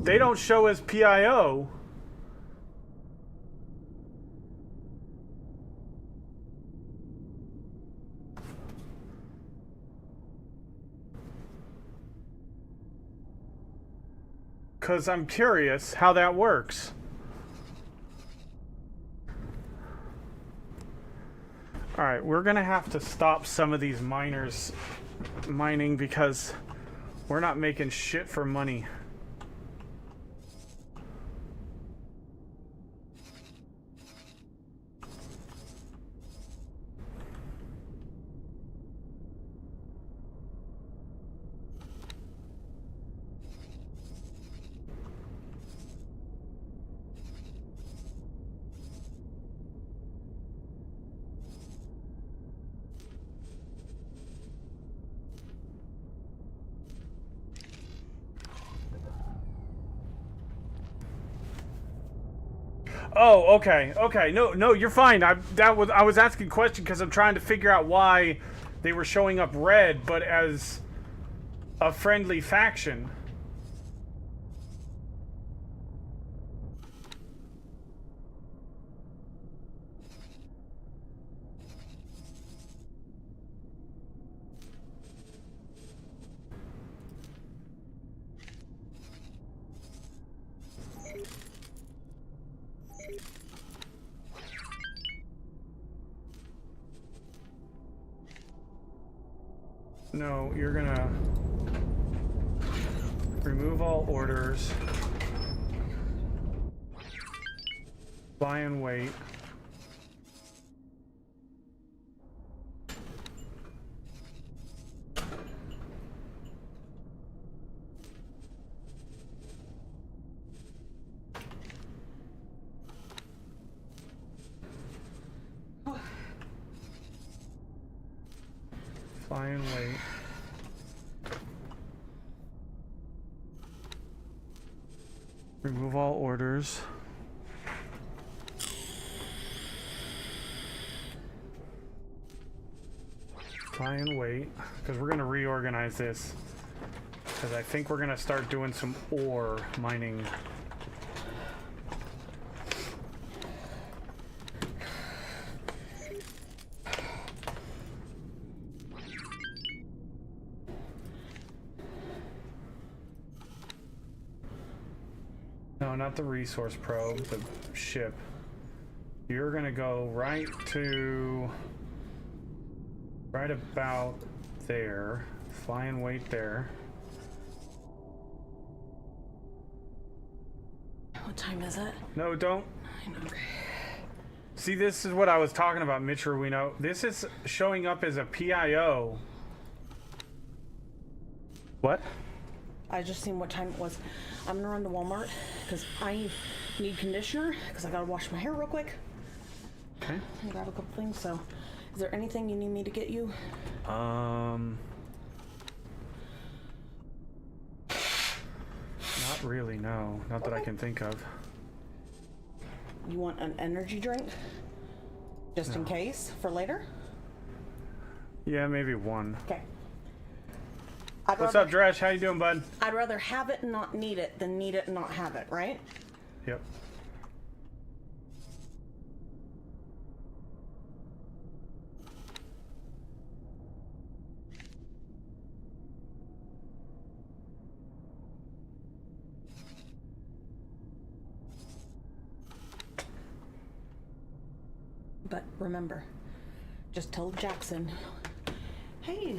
They don't show as PIO. Because I'm curious how that works. Alright, we're gonna have to stop some of these miners mining because we're not making shit for money. Oh, okay, okay. No, you're fine. I was asking a question because I'm trying to figure out why they were showing up red, but as a friendly faction. No, you're gonna remove all orders. Fly and wait. Fly and wait. Remove all orders. Fly and wait, because we're going to reorganize this. Because I think we're going to start doing some ore mining. No, not the resource probe, the ship. You're gonna go right about there. Fly and wait there. What time is it? No, don't. 9. Okay. See, this is what I was talking about, Mitch Ruino. This is showing up as a PIO. What? I just seen what time it was. I'm gonna run to Walmart because I need conditioner because I gotta wash my hair real quick. Okay. And grab a couple things. So, is there anything you need me to get you? Not really, no. Not that I can think of. You want an energy drink? Just in case for later? Yeah, maybe one. Okay. What's up, Dresh? How you doing, bud? I'd rather have it and not need it than need it and not have it, right? Yep. But remember, just tell Jackson, hey,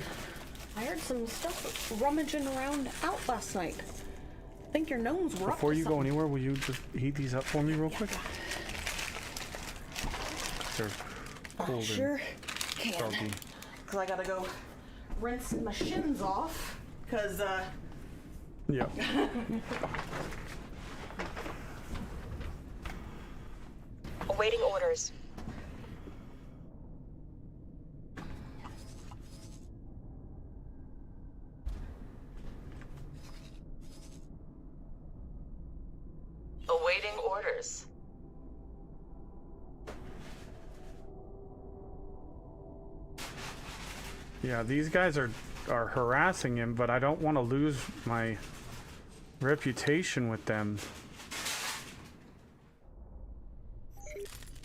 I heard some stuff rummaging around out last night. I think your gnomes were Before up to you go something. anywhere, will you just heat these up for me real quick? They're cold Sure can. and soggy. Because I gotta go rinse my shins off. Because, Yep. Awaiting orders. Awaiting orders. Yeah, these guys are harassing him, but I don't want to lose my reputation with them.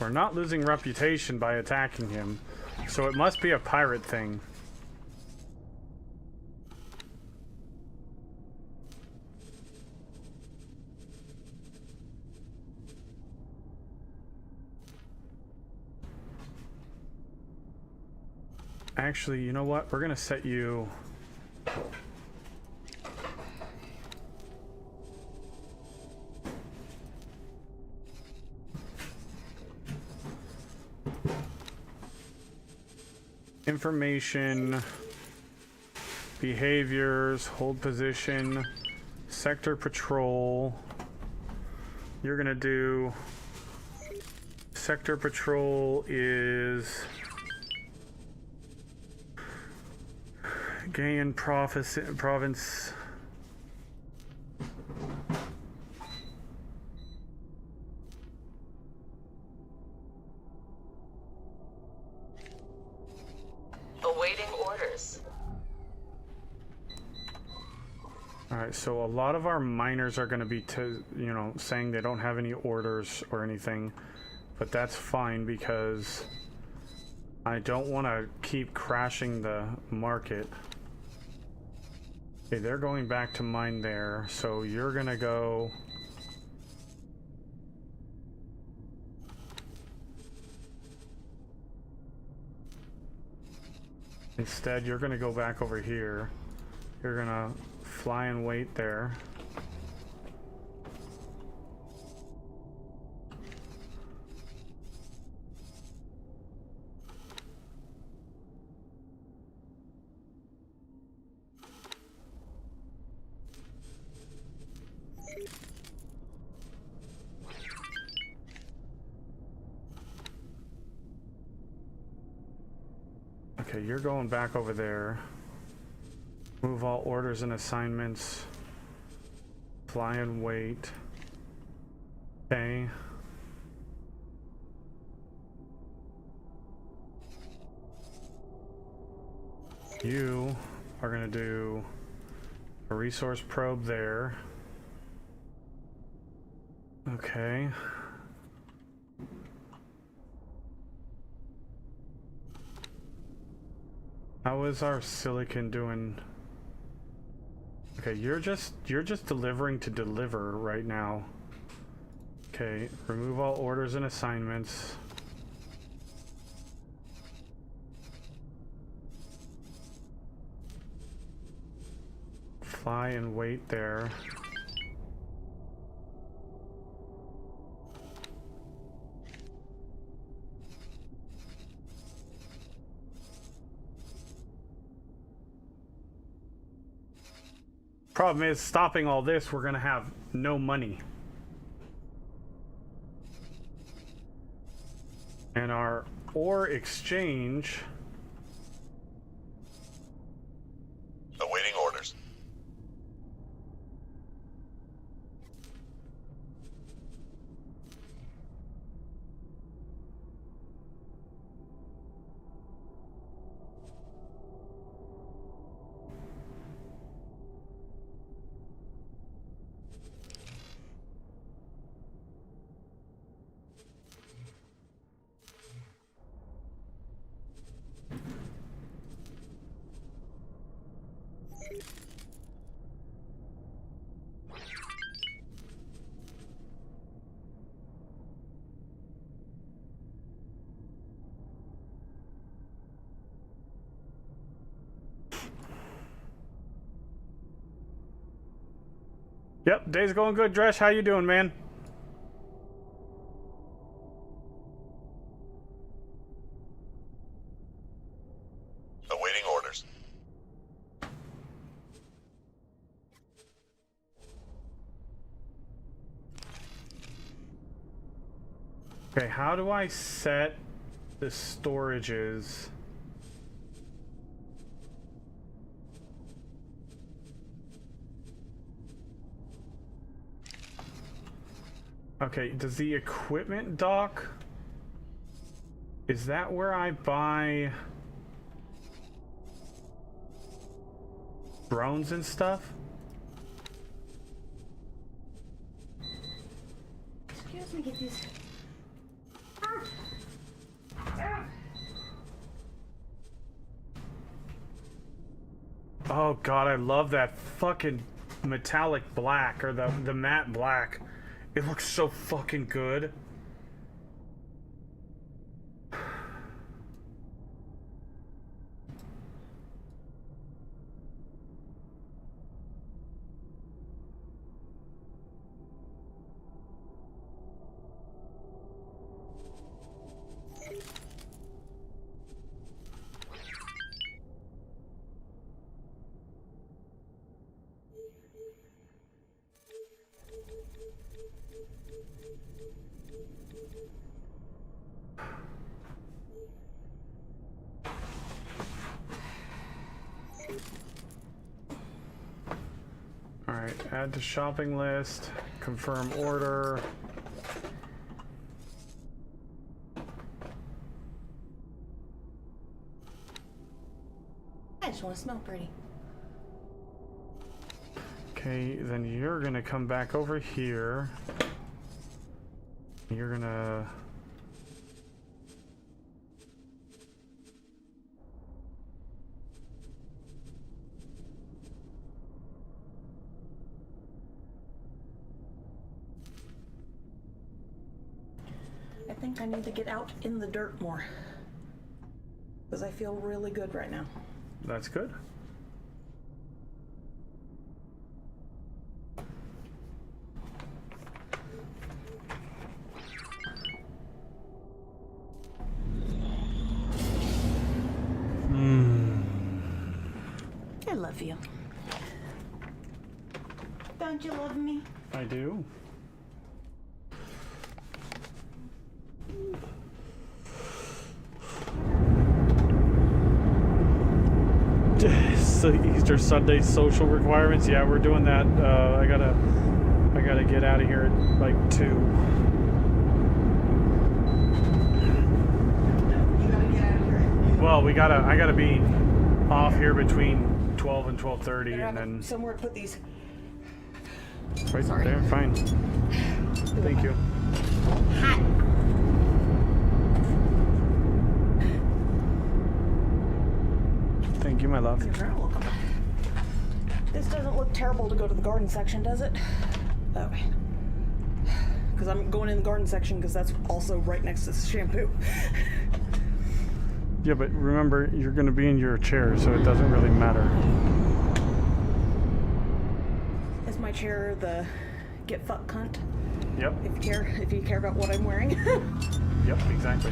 We're not losing reputation by attacking him, so it must be a pirate thing. Actually, you know what? We're gonna set you... Information, behaviors, hold position, sector patrol. You're gonna do... Sector patrol is... Gain province. Awaiting orders. Alright, so a lot of our miners are going to be, saying they don't have any orders or anything. But that's fine because I don't want to keep crashing the market. Okay, they're going back to mine there, so you're going to go... Instead, you're going to go back over here. You're going to fly and wait there. Okay, you're going back over there. Move all orders and assignments. Fly and wait. Okay. You are going to do a resource probe there. Okay. How is our silicon doing? Okay, you're just delivering to deliver right now. Okay, remove all orders and assignments. Fly and wait there. Problem is, stopping all this, we're gonna have no money. And our ore exchange... Awaiting orders. Yep, day's going good, Dresh. How you doing, man? Awaiting orders. Okay, how do I set the storages? Okay, does the equipment dock? Is that where I buy drones and stuff? Excuse me, get these. Oh god, I love that fucking metallic black, or the matte black. It looks so fucking good. Alright, add to shopping list, confirm order. just want to smell pretty. Okay, then you're gonna come back over here. You're gonna... I think I need to get out in the dirt more. Because I feel really good right now. That's good. I love you. Don't you love me? I do. So Easter Sunday social requirements. Yeah, we're doing that. I gotta get out of here at like 2. You gotta get out of here. Well, I gotta be off here between 12 and 12:30, and then somewhere to put these. right there. Fine. Thank you. Hot. Thank you, my love. You're very welcome. This doesn't look terrible to go to the garden section, does it? Okay. Because I'm going in the garden section because that's also right next to the shampoo. Yeah, but remember, you're gonna be in your chair, so it doesn't really matter. Is my chair the get fuck cunt? Yep. If you care about what I'm wearing. Yep. Exactly.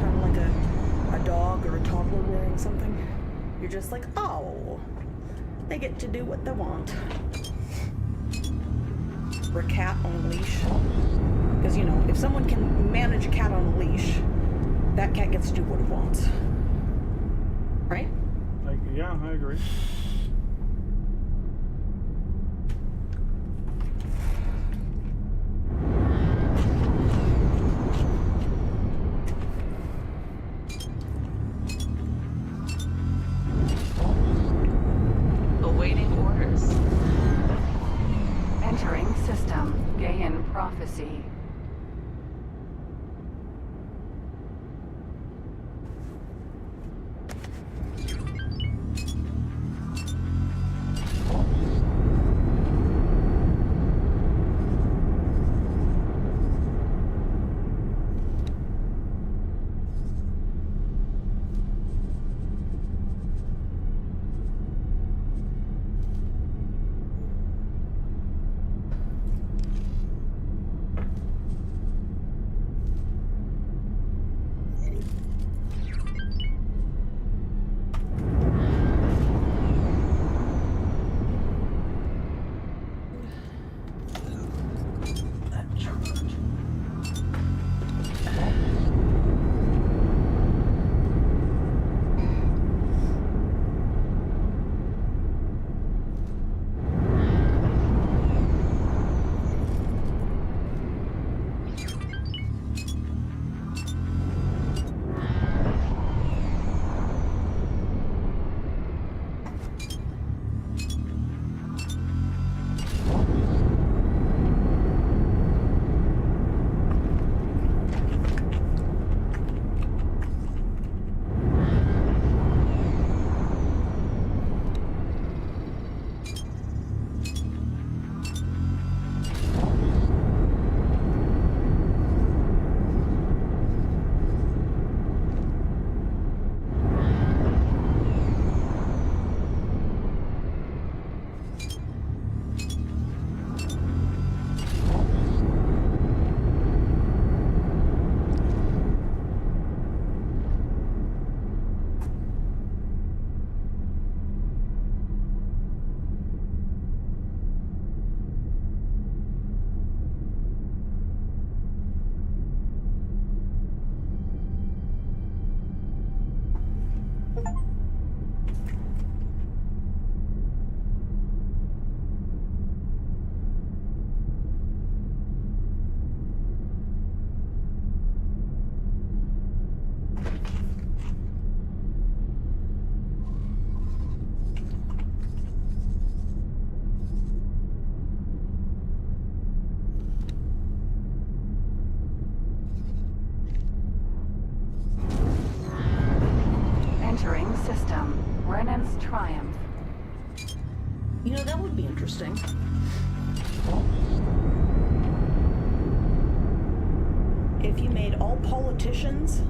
Kind of like a dog or a toddler wearing something. You're just like, oh, they get to do what they want. Or a cat on a leash. Because, you know, if someone can manage a cat on a leash, that cat gets to do what it wants. Right? Like, yeah, I agree. Awaiting orders. Entering system. Gaian prophecy. might be interesting. If you made all politicians,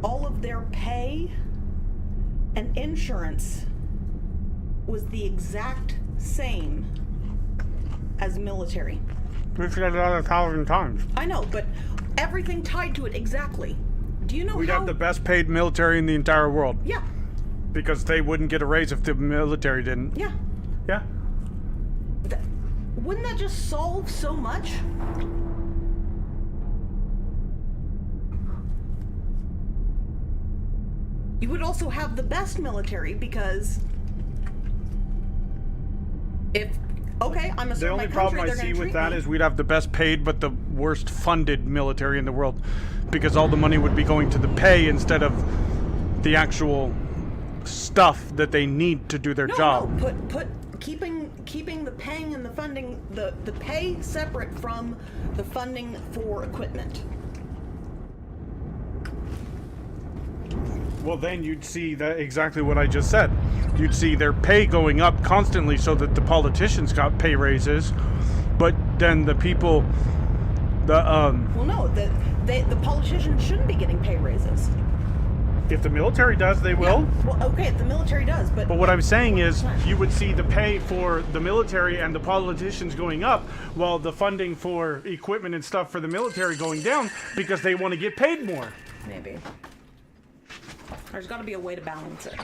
all of their pay and insurance was the exact same as military. We've said that 1,000 times. I know, but everything tied to it exactly. Do you know We'd how... have the best paid military in the entire world. Yeah, Because they wouldn't get a raise if the military didn't. yeah. Yeah. Wouldn't that just solve so much? You would also have the best military because if okay, I'm The assuming only my problem country, I they're see gonna with treat that me. is we'd have the best paid but the worst funded military in the world. Because all the money would be going to the pay instead of the actual stuff that they need to do their job. No, keeping the paying and the funding, the pay separate from the funding for equipment. Well, then you'd see that exactly what I just said. You'd see their pay going up constantly so that the politicians got pay raises, but then the people, Well, no, the politicians shouldn't be getting pay raises. if the military does, they will. Yeah, well, okay, if the military does, but... But what I'm saying is, you would see the pay for the military and the politicians going up, while the funding for equipment and stuff for the military going down because they want to get paid more. Maybe. There's got to be a way to balance it.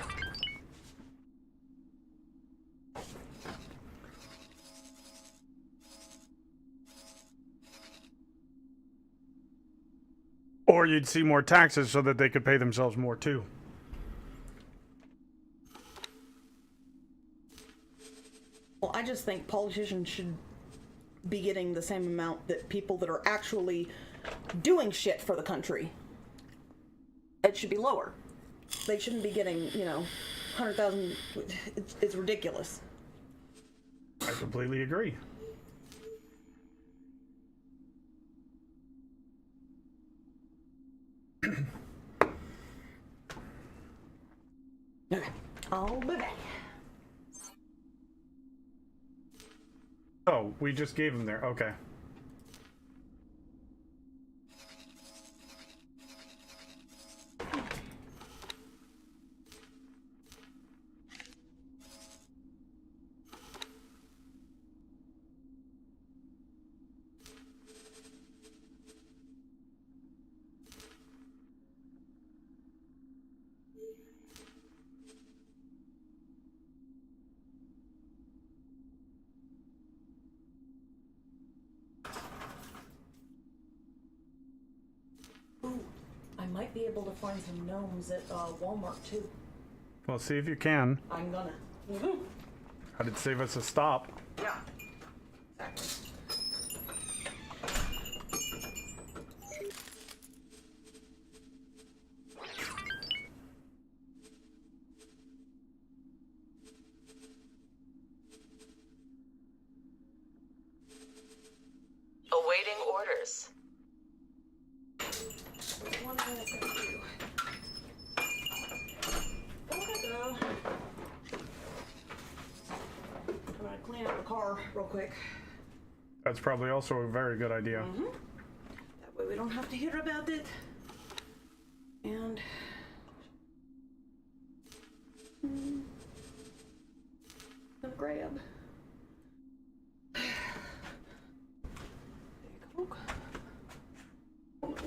Or you'd see more taxes so that they could pay themselves more too. Well, I just think politicians should be getting the same amount that people that are actually doing shit for the country. It should be lower. They shouldn't be getting, 100,000. It's ridiculous. I completely agree. Okay, I'll be back. Oh, we just gave him there. Okay. Ooh, I might be able to find some gnomes at Walmart too. Well, see if you can. I'm gonna. That'd save us a stop. Yeah. Exactly. Awaiting orders. One minute or two. Okay, go. I'm gonna clean out the car real quick. That's probably also a very good idea. That way we don't have to hear about it. And gonna grab. There you go. Okay.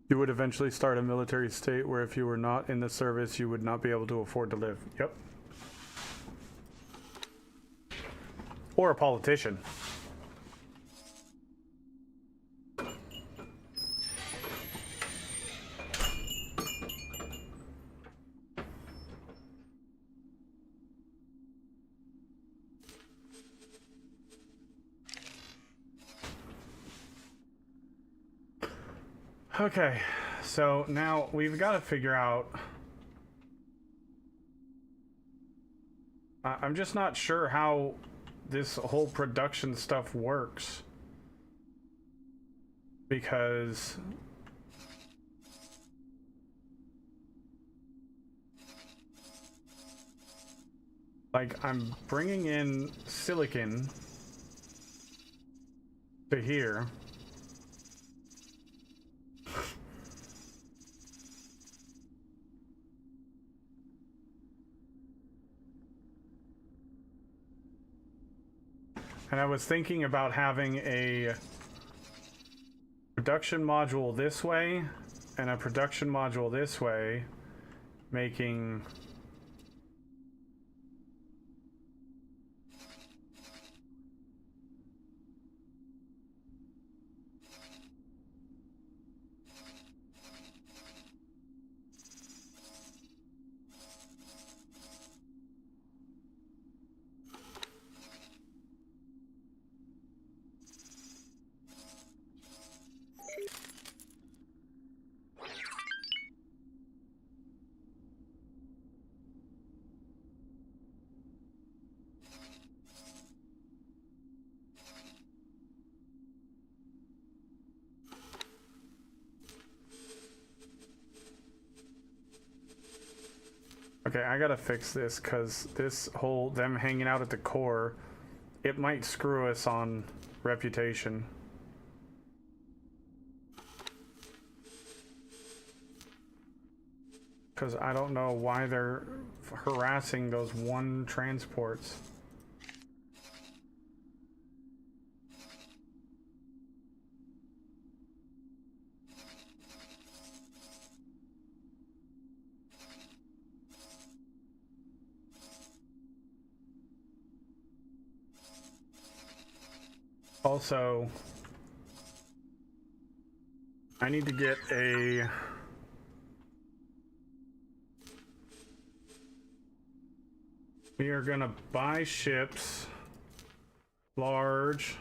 You would eventually start a military state where if you were not in the service, you would not be able to afford to live. Yep. Or a politician. Okay, so now we've got to figure out... I'm just not sure how this whole production stuff works. Because like I'm bringing in silicon to here. And I was thinking about having a production module this way and a production module this way, making okay, I gotta fix this because this whole them hanging out at the core, it might screw us on reputation. Because I don't know why they're harassing those one transports. Also, I need to get a we are gonna buy ships, large,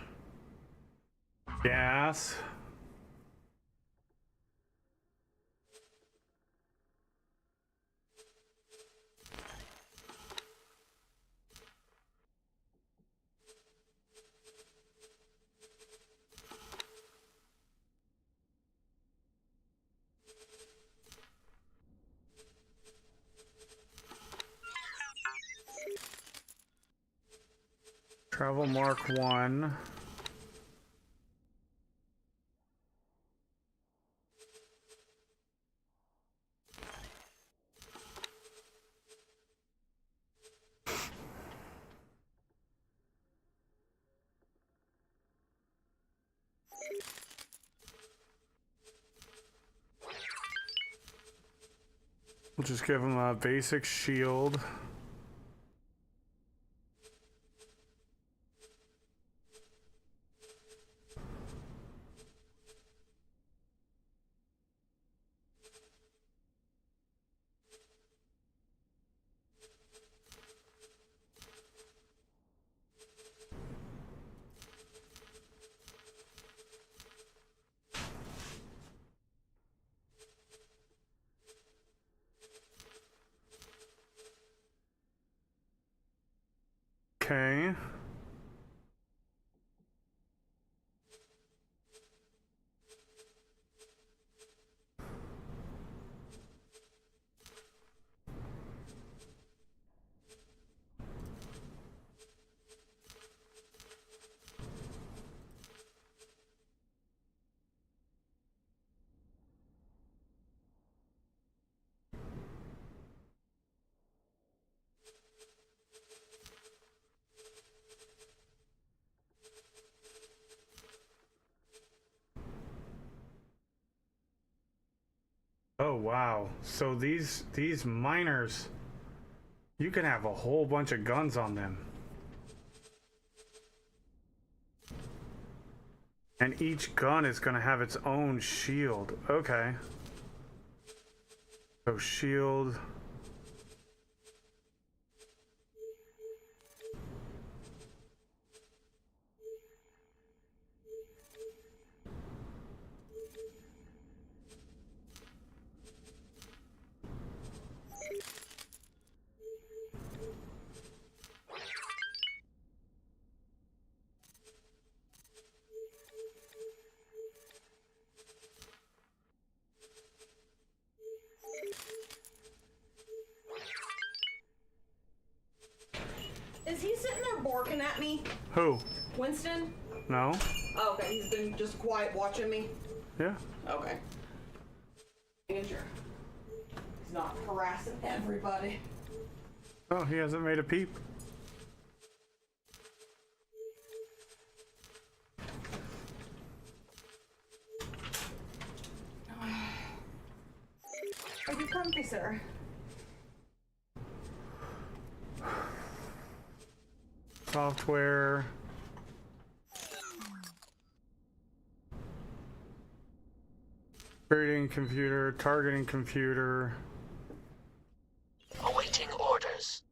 gas, travel Mark 1. We'll just give him a basic shield. Okay. Oh wow. So these miners, you can have a whole bunch of guns on them. And each gun is going to have its own shield. Okay. So shield. me? Who? Winston? No? Oh, okay, he's been just quiet watching me. Yeah. Okay. Making sure he's not harassing everybody. Oh, he hasn't made a peep. Are you comfy, sir? Software. Creating computer, targeting computer. Awaiting orders.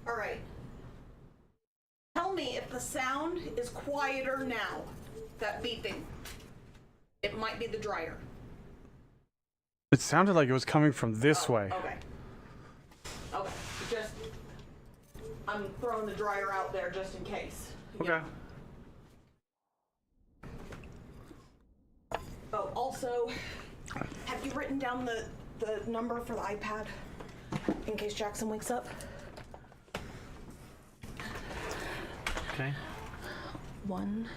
Alright. Tell me if the sound is quieter now. That beeping. It might be the dryer. It sounded like it was coming from this way. Okay. Okay. Just I'm throwing the dryer out there just in case. Okay. Oh, also, have you written down the number for the iPad in case Jackson wakes up? Okay. 1.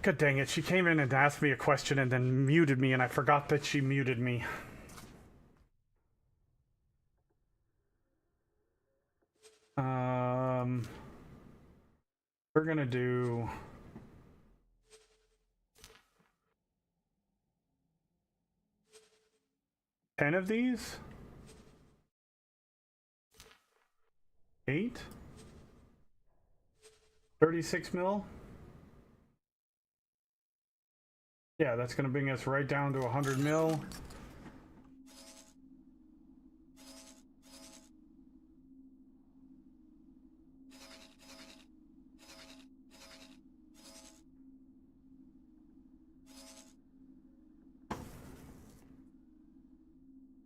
God dang it, she came in and asked me a question and then muted me, and I forgot that she muted me. We're gonna do... $10 of these? 8? 36 mil? Yeah, that's gonna bring us right down to 100 mil.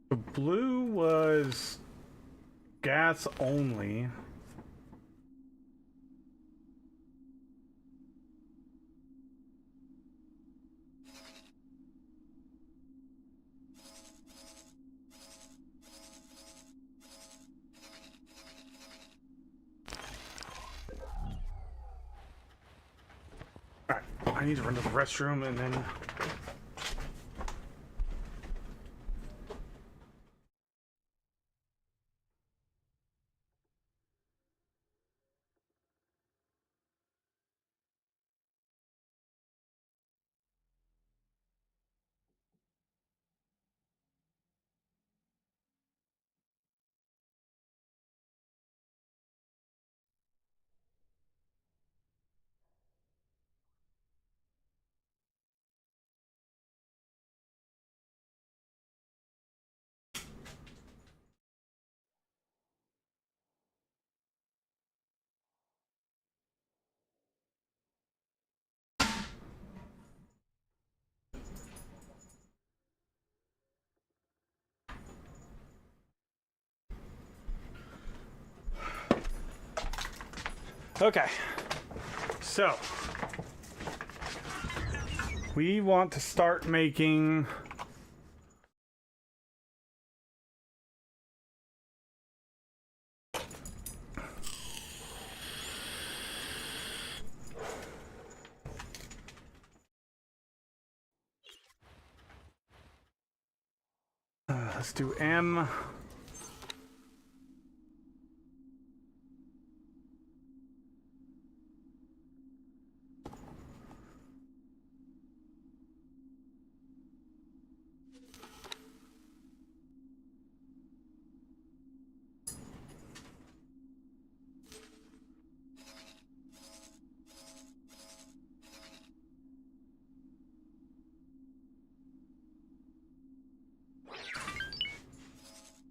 The blue was gas only. I need to run to the restroom and then... Okay, so we want to start making let's do M.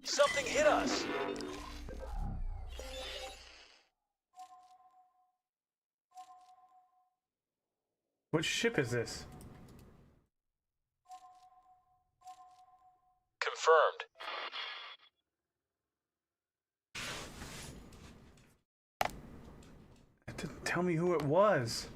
Something hit us. What ship is this? Confirmed. It didn't tell me who it was.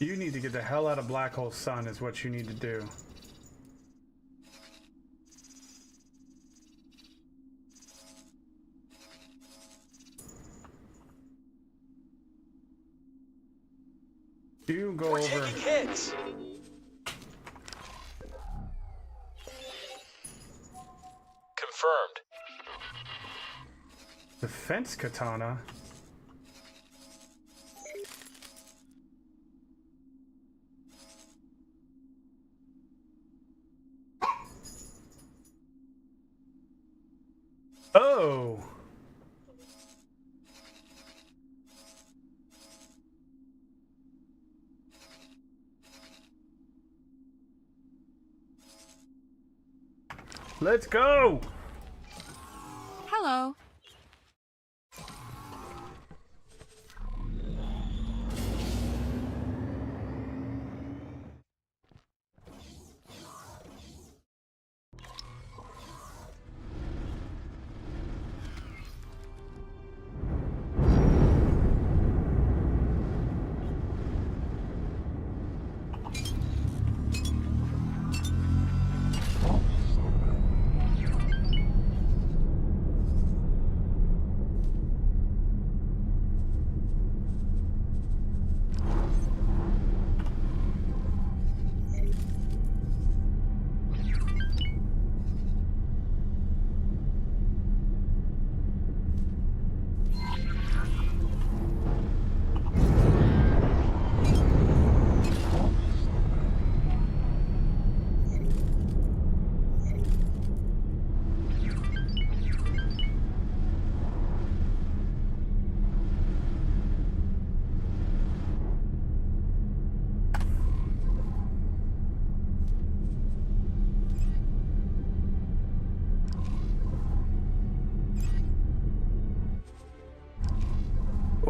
You need to get the hell out of Black Hole Sun is what you need to do. You go We're over. taking hits. Confirmed. Defense katana. Oh. Let's go. Hello.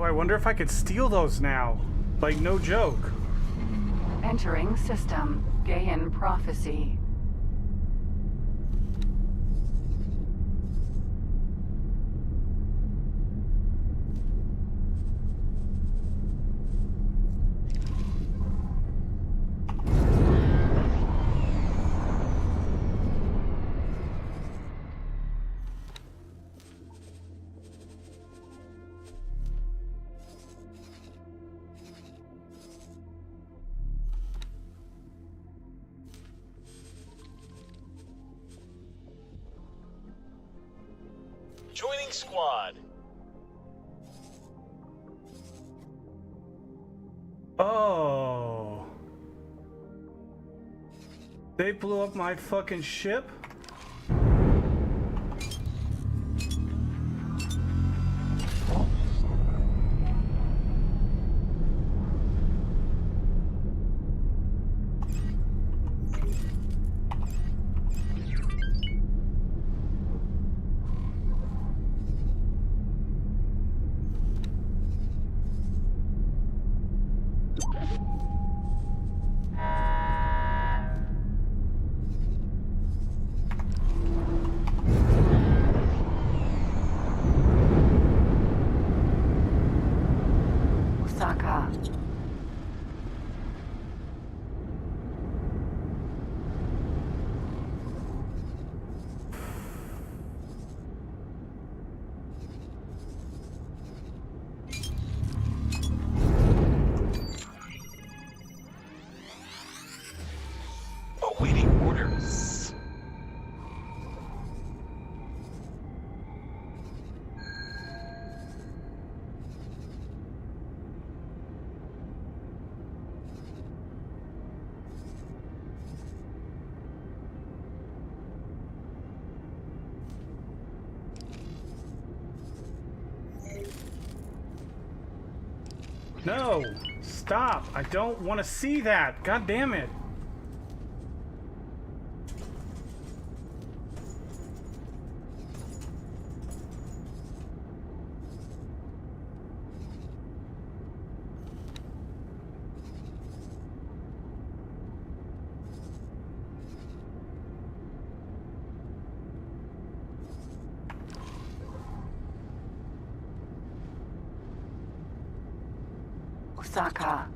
Oh, I wonder if I could steal those now. Like, no joke. Entering system. Gaian prophecy. Joining squad. Oh. They blew up my fucking ship? Osaka. Awaiting orders. No! Stop! I don't want to see that! God damn it! Osaka.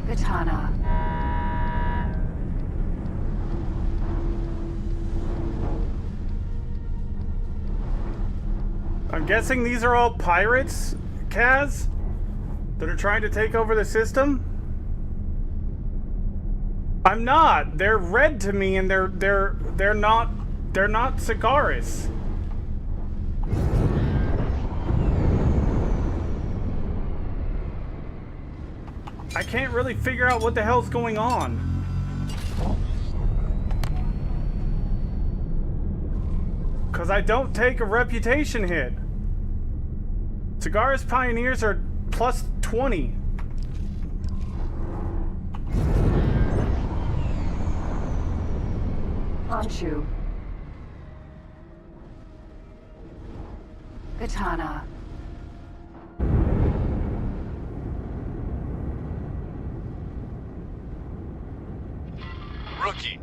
Katana. I'm guessing these are all pirates, Kaz? That are trying to take over the system? I'm not. They're red to me, and they're not Sagaris. I can't really figure out what the hell's going on. Cause I don't take a reputation hit. Sagaris Pioneers are plus 20. Honshu. Katana. Rookie.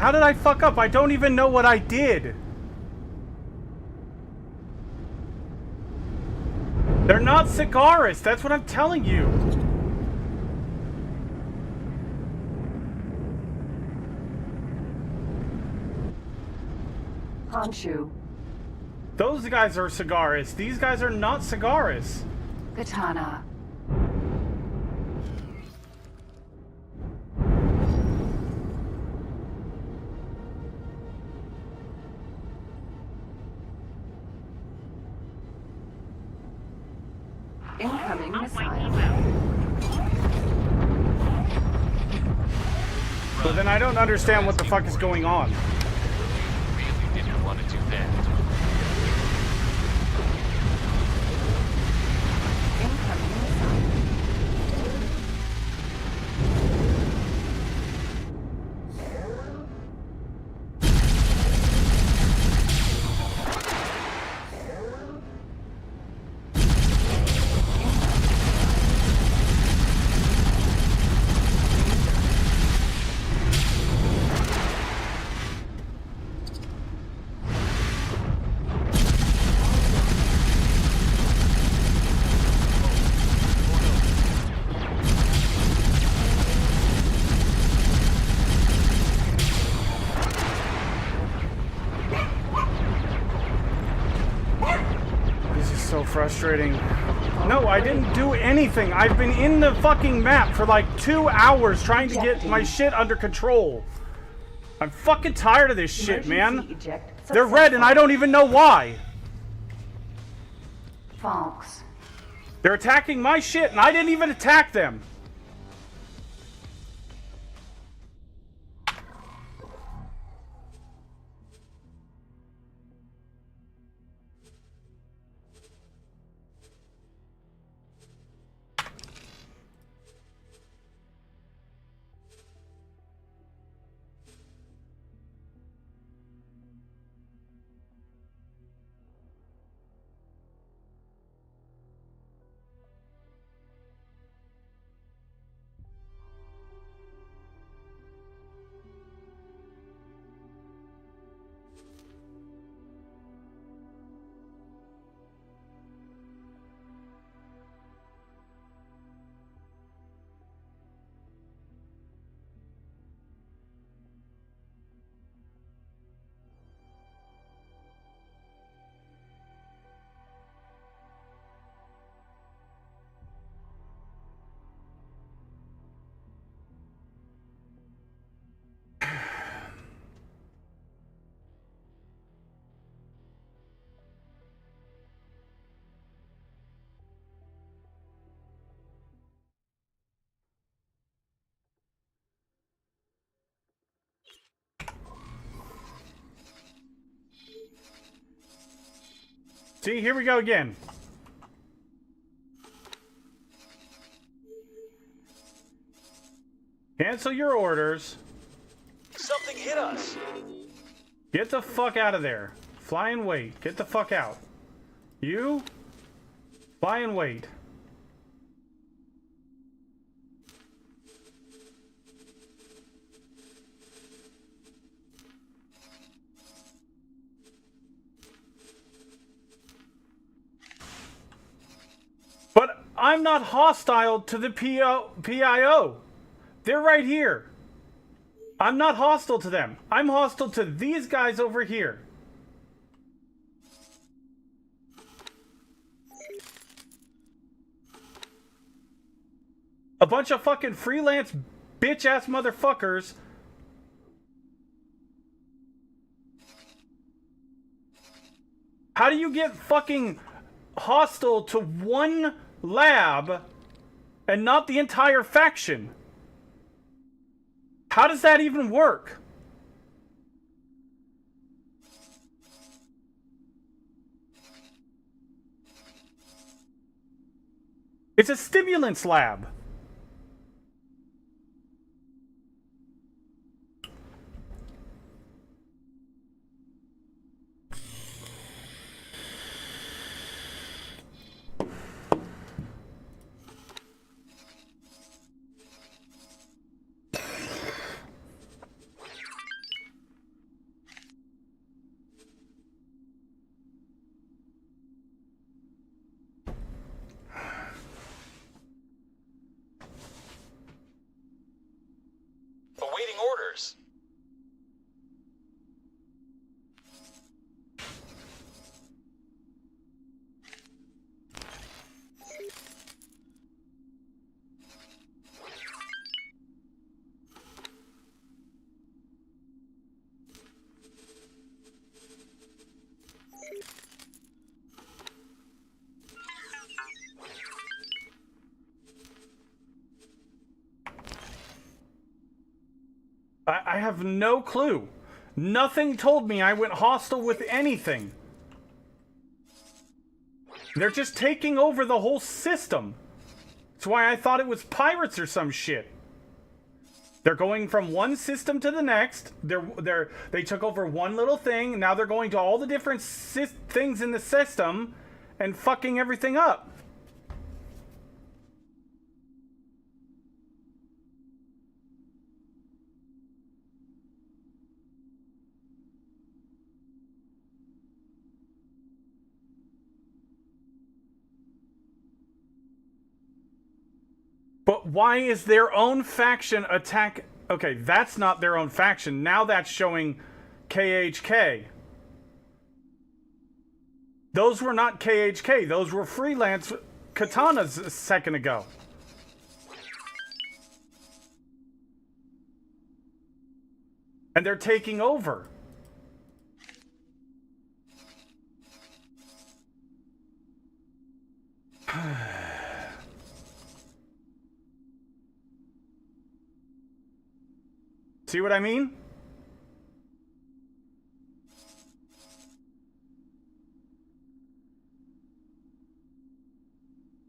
How did I fuck up? I don't even know what I did. They're not cigarists. That's what I'm telling you. Honshu. Those guys are cigarists. These guys are not cigarists. Katana. Incoming missile. So then I don't understand what the fuck is going on. Really didn't want to do that. Incoming missile. This is so frustrating. No, I didn't do anything. I've been in the fucking map for like 2 hours trying to get my shit under control. I'm fucking tired of this shit, man. They're red and I don't even know why. Fonks. They're attacking my shit and I didn't even attack them. See, here we go again. Cancel your orders. Something hit us. Get the fuck out of there. Fly and wait. Get the fuck out. You? Fly and wait. But I'm not hostile to the PIO. They're right here. I'm not hostile to them. I'm hostile to these guys over here. A bunch of fucking freelance bitch-ass motherfuckers. How do you get fucking hostile to one lab and not the entire faction? How does that even work? It's a stimulants lab. I have no clue. Nothing told me I went hostile with anything. They're just taking over the whole system. That's why I thought it was pirates or some shit. They're going from one system to the next. They took over one little thing. Now they're going to all the different things in the system and fucking everything up. But why is their own faction attack? Okay, that's not their own faction. Now that's showing KHK. Those were not KHK. Those were freelance katanas a second ago. And they're taking over. See what I mean?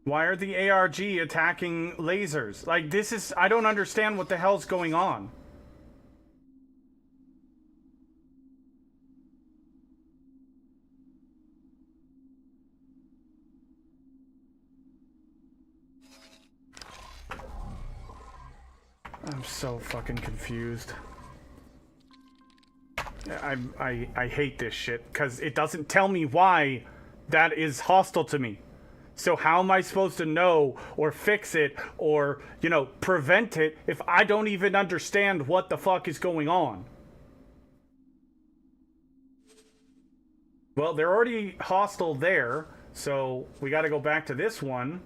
Why are the ARG attacking lasers? Like, this is... I don't understand what the hell's going on. I'm so fucking confused. I hate this shit, because it doesn't tell me why that is hostile to me. So how am I supposed to know or fix it or, you know, prevent it if I don't even understand what the fuck is going on? Well, they're already hostile there, so we got to go back to this one.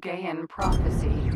Gaian prophecy.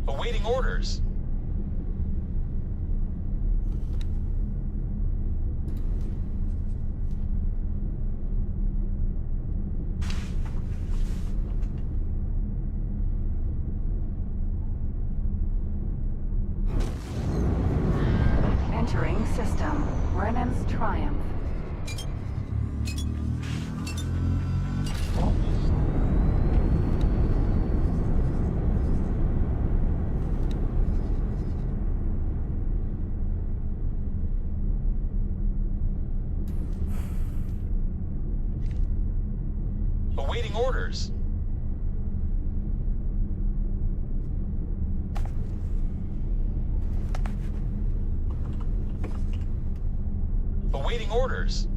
Awaiting orders. Awaiting orders. Awaiting orders.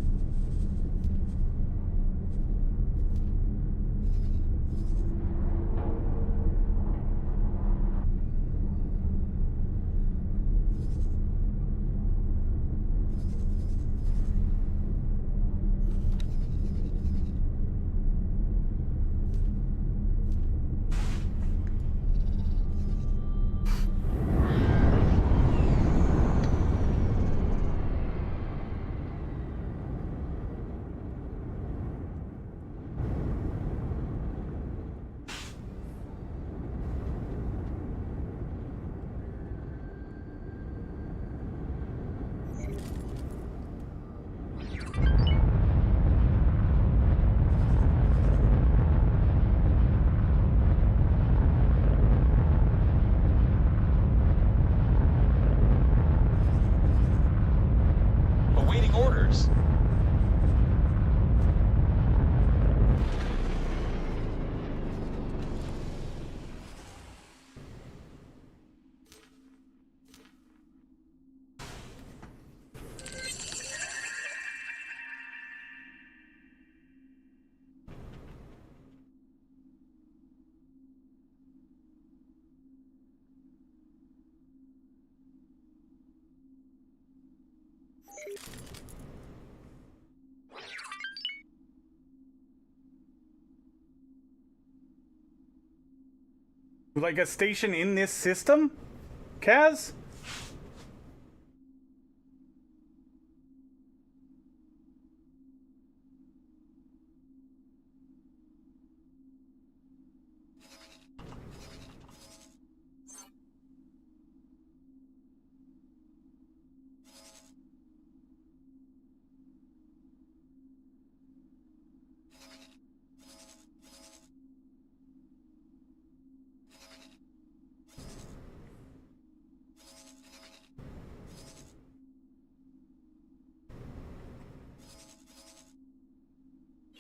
Awaiting orders. Like a station in this system, Kaz?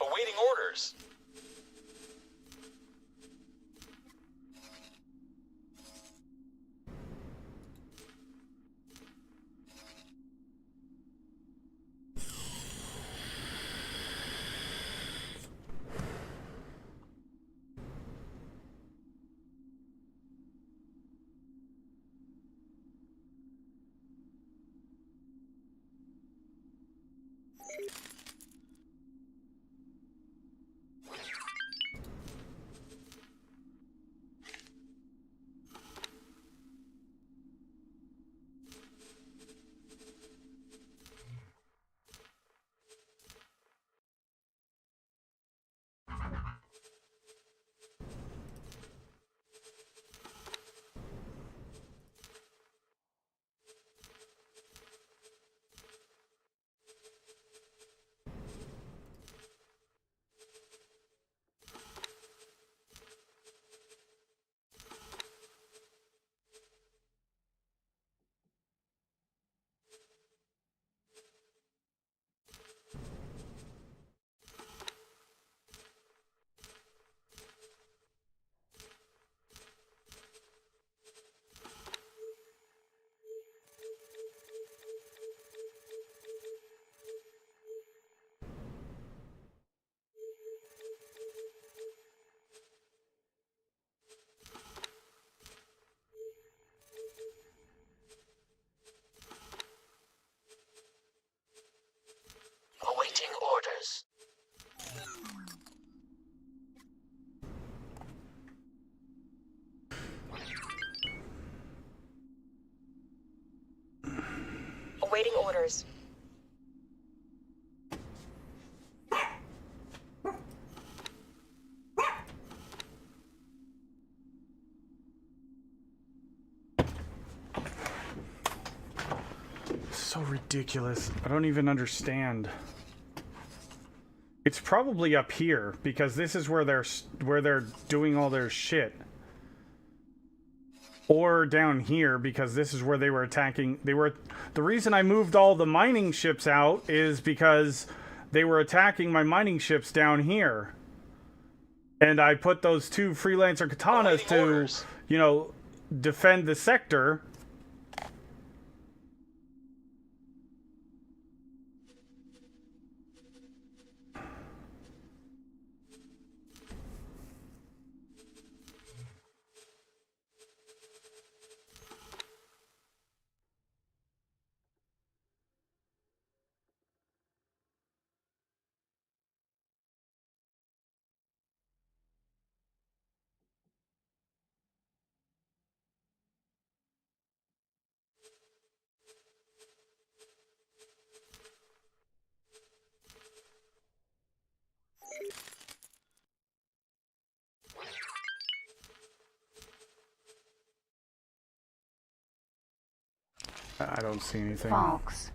Awaiting orders. Awaiting orders. Awaiting orders. So ridiculous. I don't even understand. It's probably up here because this is where they're doing all their shit. Or down here because this is where they were attacking. The reason I moved all the mining ships out is because they were attacking my mining ships down here. And I put those 2 freelancer katanas Awaiting to, orders. you know, defend the sector. I don't see anything. Fox.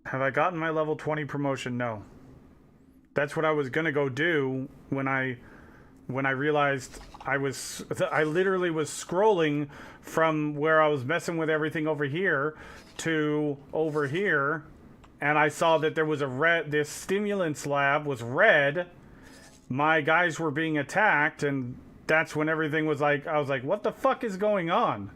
Have I gotten my level 20 promotion? No. That's what I was gonna go do when I realized I literally was scrolling from where I was messing with everything over here to over here, and I saw that there was this stimulants lab was red. My guys were being attacked, and that's when everything was like, I was like, what the fuck is going on?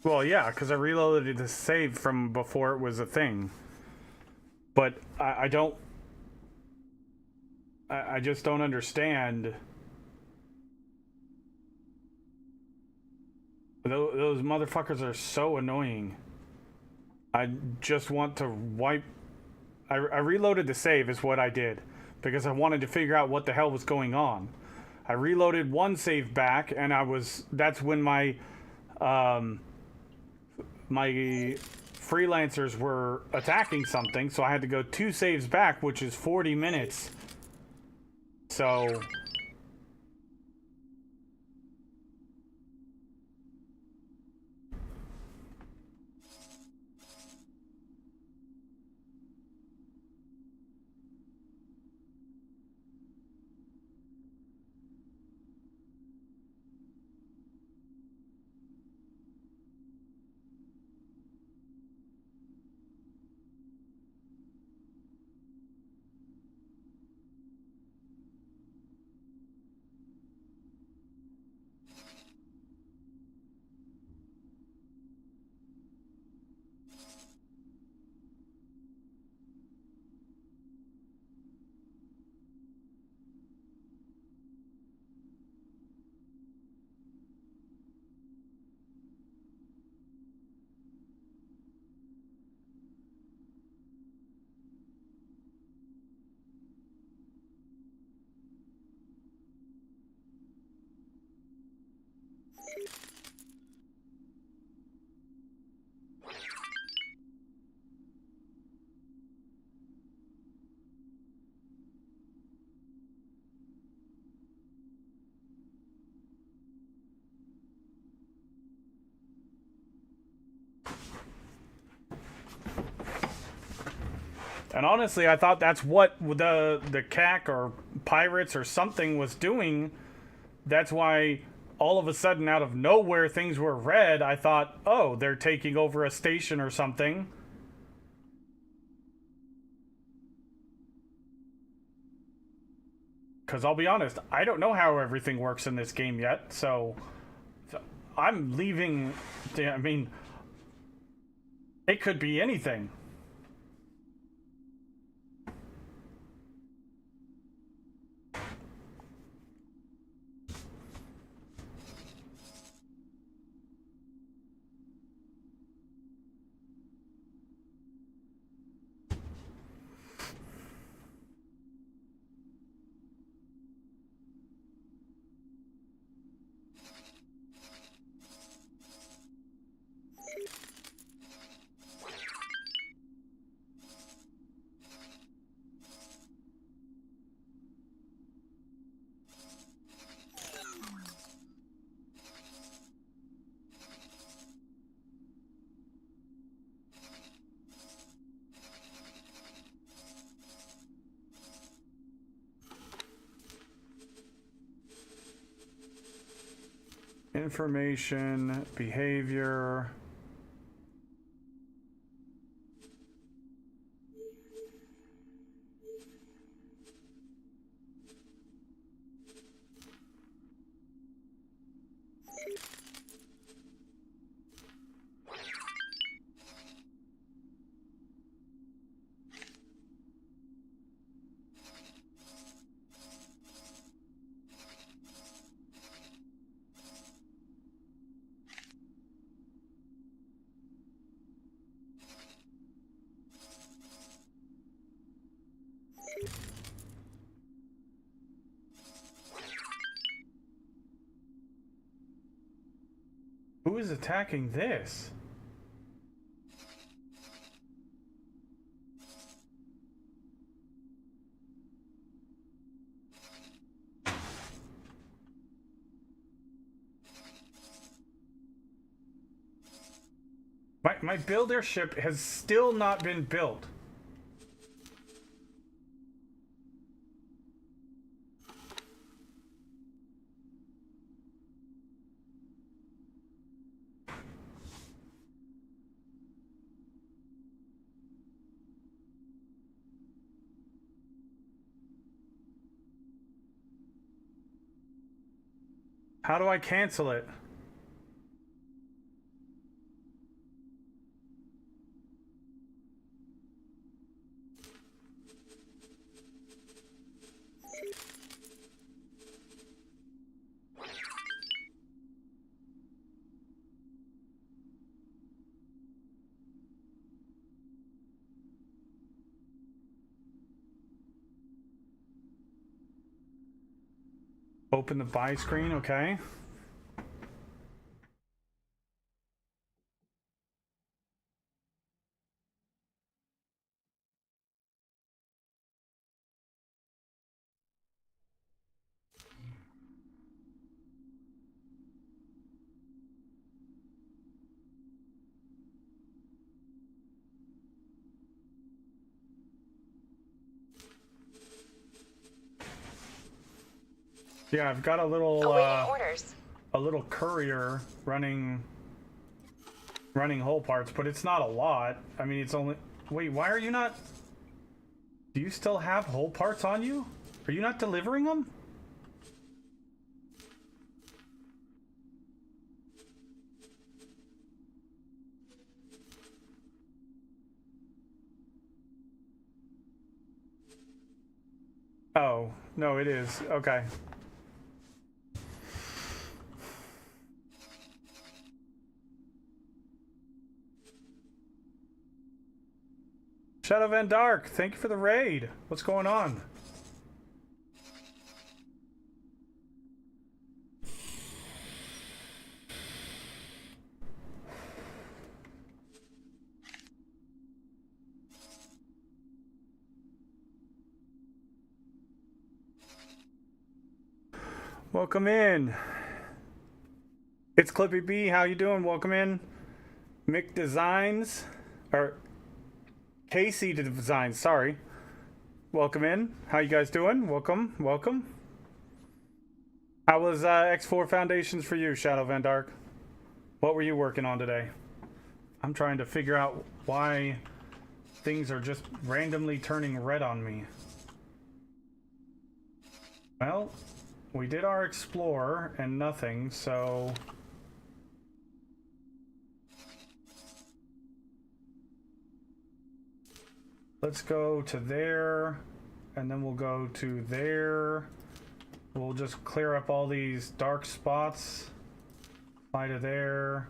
Well, yeah, because I reloaded the save from before it was a thing. But I don't... I just don't understand. Those motherfuckers are so annoying. I just want to wipe... I reloaded the save is what I did. Because I wanted to figure out what the hell was going on. I reloaded one save back, and that's when my... my freelancers were attacking something, so I had to go 2 saves back, which is 40 minutes. So... And honestly, I thought that's what the CAC or pirates or something was doing. That's why all of a sudden, out of nowhere, things were red. I thought, oh, they're taking over a station or something. Because I'll be honest, I don't know how everything works in this game yet, so I'm leaving. I mean, it could be anything. Information, behavior. Who is attacking this? My builder ship has still not been built. How do I cancel it? Open the buy screen, okay. Yeah, I've got a little orders. a little courier running hull parts, but it's not a lot. I mean, it's only. Wait, why are you not? Do you still have hull parts on you? Are you not delivering them? Oh, no, it is. Okay. Shadow Van Dark, thank you for the raid. What's going on? Welcome in. It's Clippy B. How you doing? Welcome in. Mick Designs, or Casey Designs. Sorry. Welcome in. How you guys doing? Welcome. Welcome. How was X4 Foundations for you, Shadow Van Dark? What were you working on today? I'm trying to figure out why things are just randomly turning red on me. Well, we did our explore and nothing, so... Let's go to there, and then we'll go to there. We'll just clear up all these dark spots. Fly to there.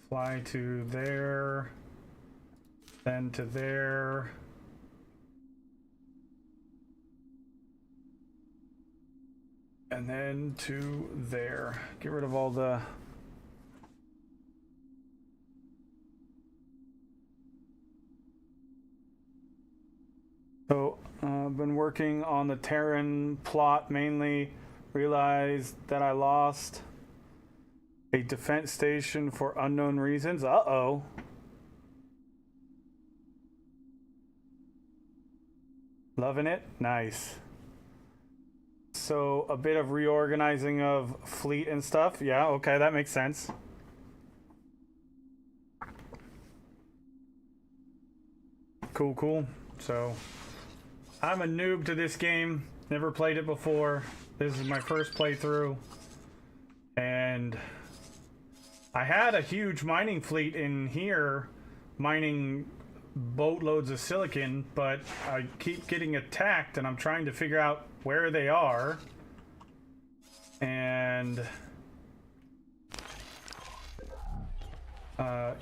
Fly to there. Then to there. And then to there. Get rid of all the... So, I've been working on the Terran plot mainly. Realized that I lost a defense station for unknown reasons. Uh-oh. Loving it? Nice. So, a bit of reorganizing of fleet and stuff. Yeah, okay, that makes sense. Cool, cool. So... I'm a noob to this game, never played it before. This is my first playthrough. And I had a huge mining fleet in here, mining boatloads of silicon, but I keep getting attacked and I'm trying to figure out where they are. And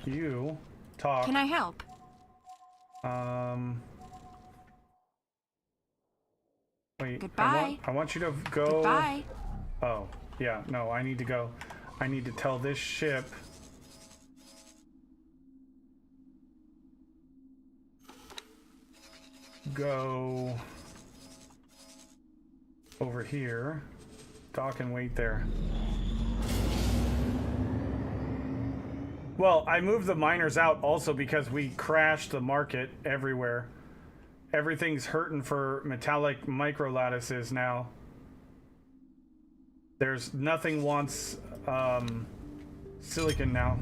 you talk. Can I help? Wait, Goodbye. I want you to go... Goodbye. Oh, yeah, no, I need to go. I need to tell this ship... Go... over here. Dock and wait there. Well, I moved the miners out also because we crashed the market everywhere. Everything's hurting for metallic micro lattices now. There's nothing wants silicon now.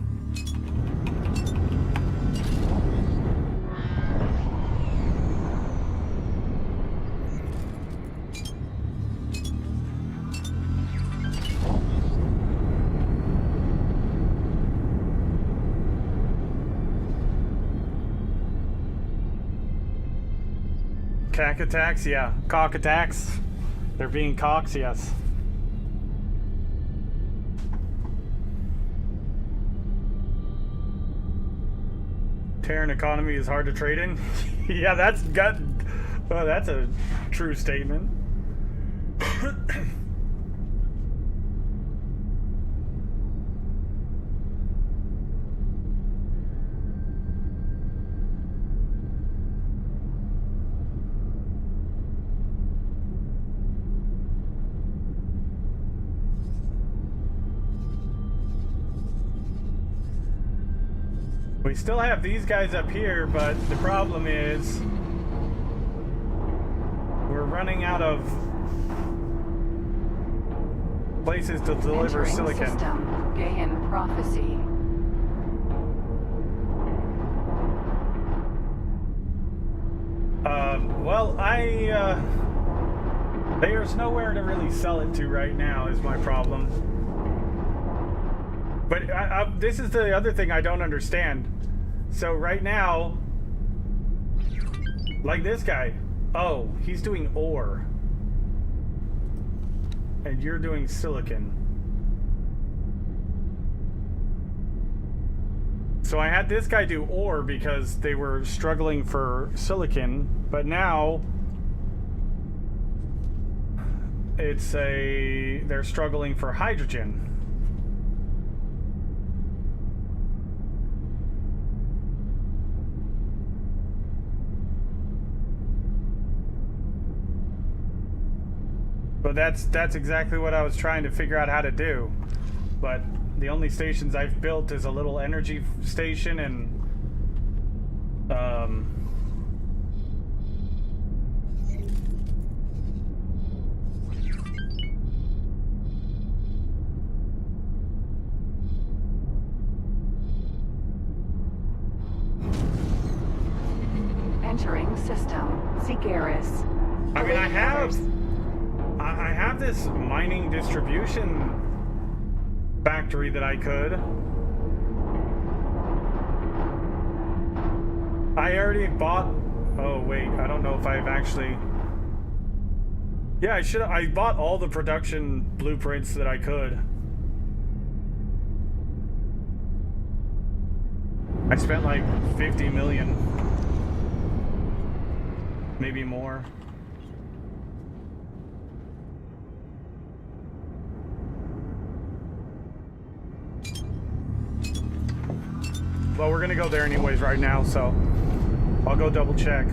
Cack attacks, yeah. Cock attacks. They're being cocks, yes. Terran economy is hard to trade in. Yeah, that's a true statement. We still have these guys up here, but the problem is we're running out of places to deliver Entering silicon. System. Gaian prophecy. Well, there's nowhere to really sell it to right now is my problem. But this is the other thing I don't understand. So right now, like this guy, oh, he's doing ore. And you're doing silicon. So I had this guy do ore because they were struggling for silicon, but now they're struggling for hydrogen. But that's exactly what I was trying to figure out how to do. But the only stations I've built is a little energy station and entering system. Sigaris. I mean, I have this mining distribution factory that I could. I already bought... Oh, wait. I don't know if I've actually... Yeah, I bought all the production blueprints that I could. I spent like 50 million. Maybe more. Well, we're gonna go there anyways right now, so I'll go double check.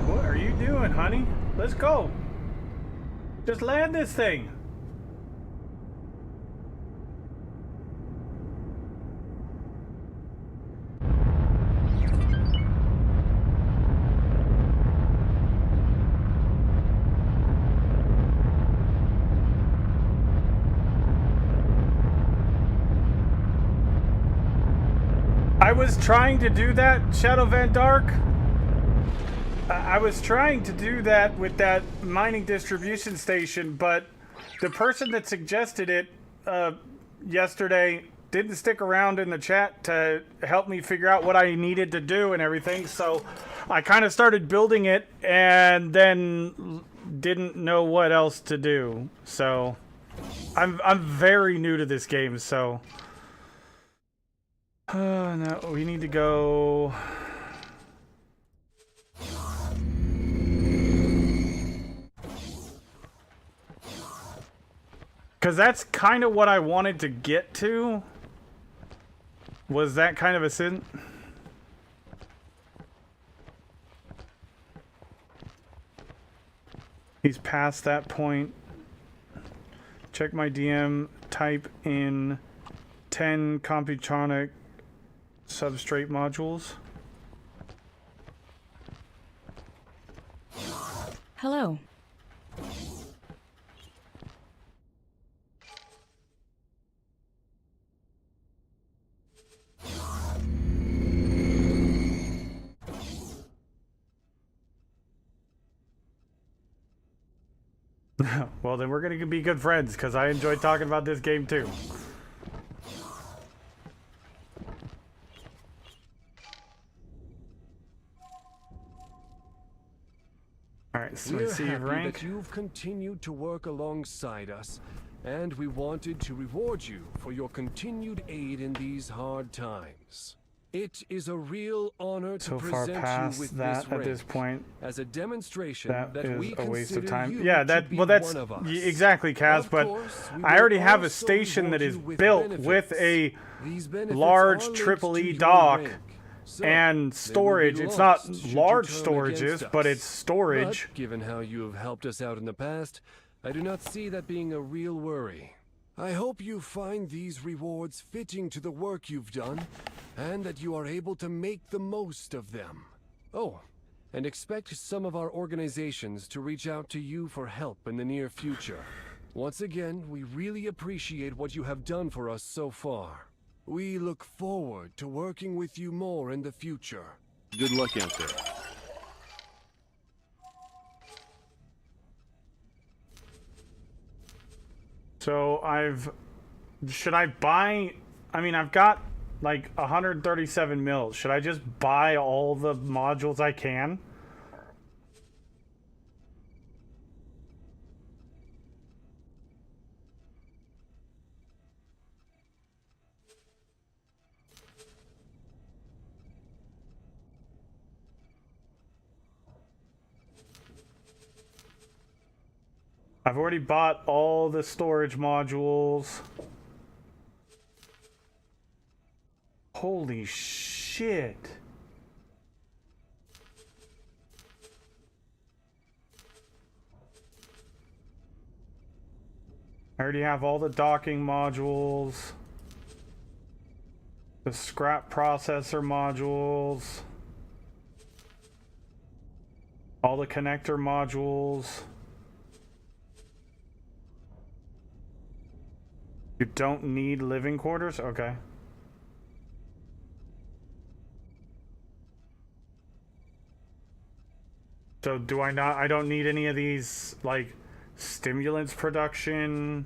What are you doing, honey? Let's go. Just land this thing. I was trying to do that, Shadow Van Dark. I was trying to do that with that mining distribution station, but the person that suggested it yesterday didn't stick around in the chat to help me figure out what I needed to do and everything, so I kind of started building it and then didn't know what else to do. So I'm very new to this game, so no, we need to go. Because that's kind of what I wanted to get to. Was that kind of a sin? He's past that point. Check my DM. Type in 10 Computronic substrate modules. Hello. Well, then we're going to be good friends, because I enjoyed talking about this game too. Alright, so We're receive happy rank. that you've continued to work alongside us, and we wanted to reward you for your continued aid in these hard times. It is a real honor to So far present you past with that this at rank this point. as a demonstration That that is we a waste of consider time. you Yeah, to that be well, that's one of us. exactly, Kaz. Of But course, we I already will have a also station that reward is you with built benefits. with a These benefits large are linked triple to E your dock rank, so and they will be storage. It's not lost should you large turn storages, against but us. it's storage. But given how you have helped us out in the past, I do not see that being a real worry. I hope you find these rewards fitting to the work you've done, and that you are able to make the most of them. Oh, and expect some of our organizations to reach out to you for help in the near future. Once again, we really appreciate what you have done for us so far. We look forward to working with you more in the future. Good luck out there. So should I buy, I mean, I've got like 137 mils. Should I just buy all the modules I can? I've already bought all the storage modules. Holy shit. I already have all the docking modules, the scrap processor modules, all the connector modules. You don't need living quarters? Okay. So do I not, I don't need any of these, like, stimulants production?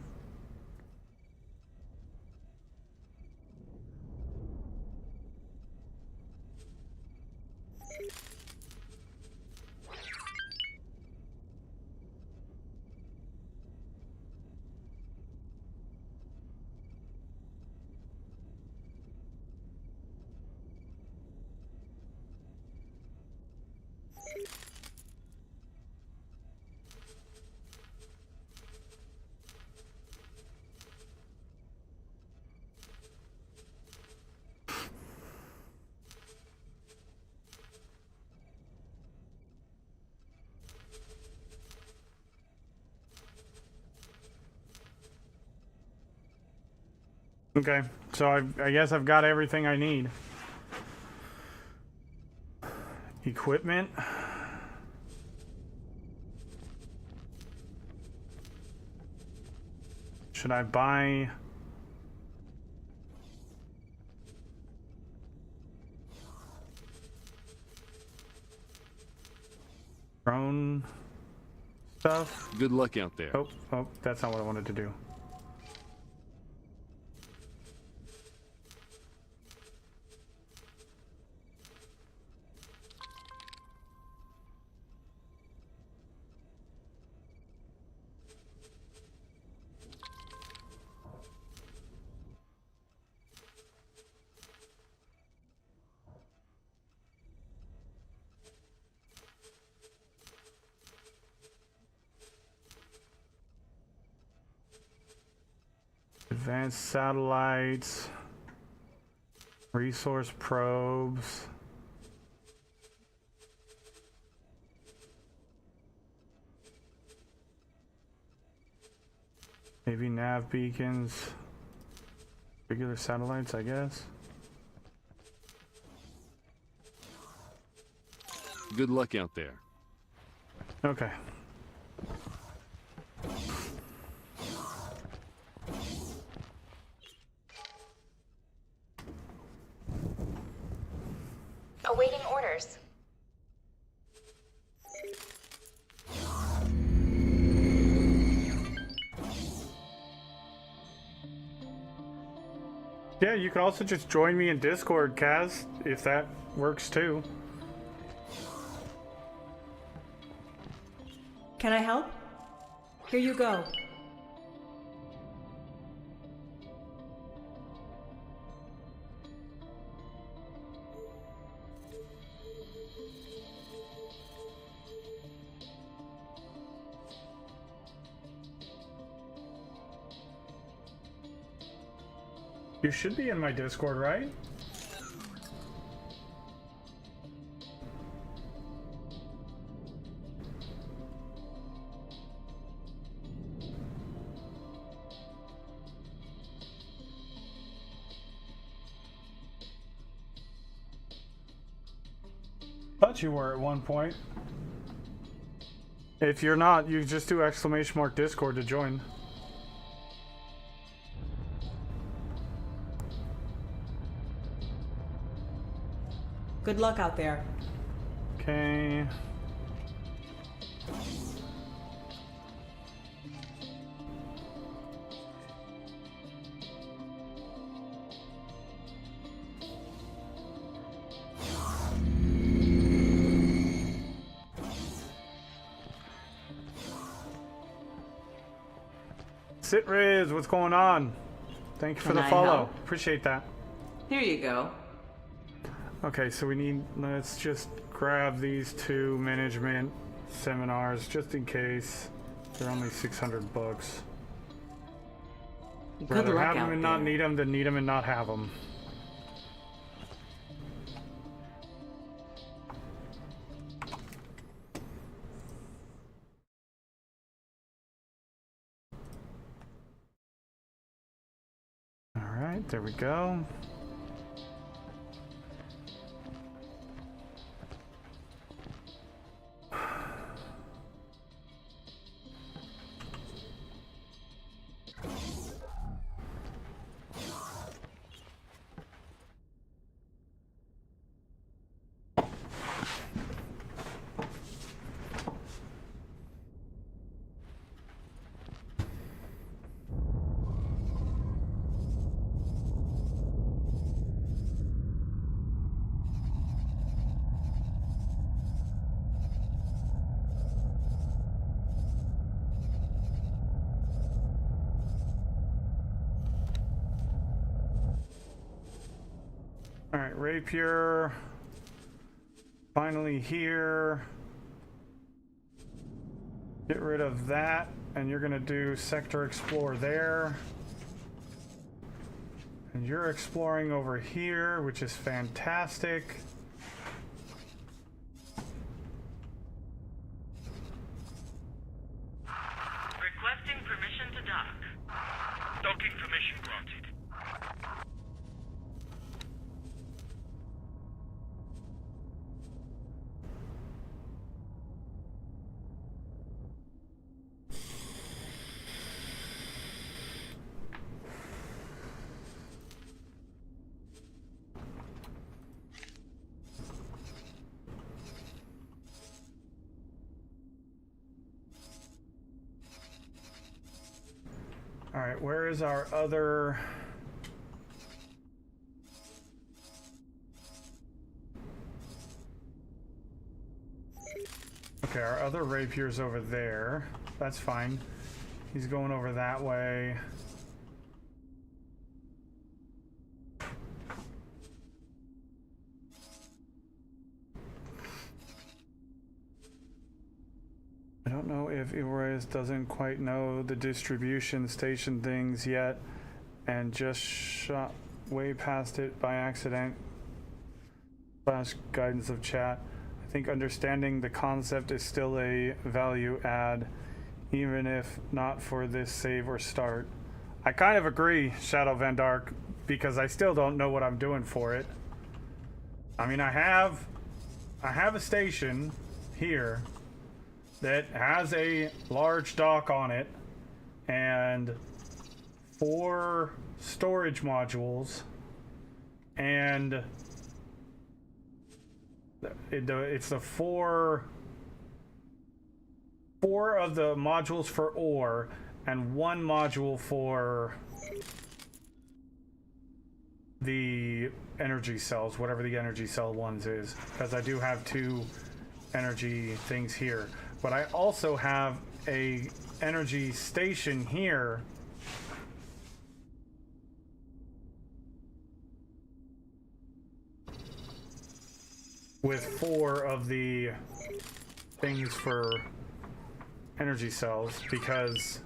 Okay, so I guess I've got everything I need. Equipment. Should I buy... drone stuff? Good luck out there. Oh, that's not what I wanted to do. Advanced satellites, resource probes, maybe nav beacons, regular satellites, I guess. Good luck out there. Okay. Awaiting orders. Yeah, you can also just join me in Discord, Kaz, if that works too. Can I help? Here you go. You should be in my Discord, right? Thought you were at one point. If you're not, you just do ! Discord to join. Good luck out there. Okay. Sit Riz, what's going on? Thank you for Can the I follow. help? Appreciate that. Here you go. Okay, so let's just grab these 2 management seminars just in case. They're only $600 bucks. Good Rather luck have them out and there. not need them than need them and not have them. All right, there we go. All right, rapier. Finally here. Get rid of that, and you're gonna do sector explore there. And you're exploring over here, which is fantastic. Requesting permission to dock. Docking permission granted. All right, where is our other... Okay, our other rapier's over there. That's fine. He's going over that way. I don't know if Ilrez doesn't quite know the distribution station things yet and just shot way past it by accident. / guidance of chat. I think understanding the concept is still a value add, even if not for this save or start. I kind of agree, Shadow Van Dark, because I still don't know what I'm doing for it. I mean, I have a station here that has a large dock on it and 4 storage modules, and it's the four of the modules for ore and 1 module for the energy cells, whatever the energy cell ones is, because I do have 2 energy things here. But I also have a energy station here with 4 of the things for energy cells, because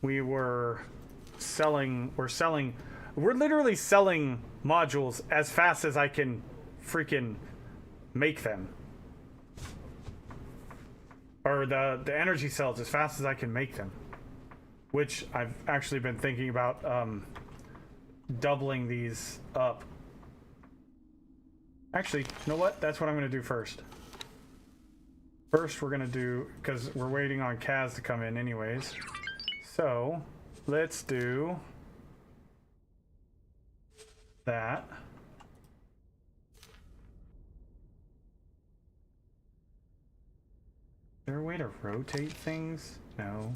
we're literally selling modules as fast as I can freaking make them. Or the energy cells as fast as I can make them, which I've actually been thinking about doubling these up. Actually, you know what? That's what I'm going to do first. First, we're going to do, because we're waiting on Kaz to come in anyways. So, let's do that. Is there a way to rotate things? No.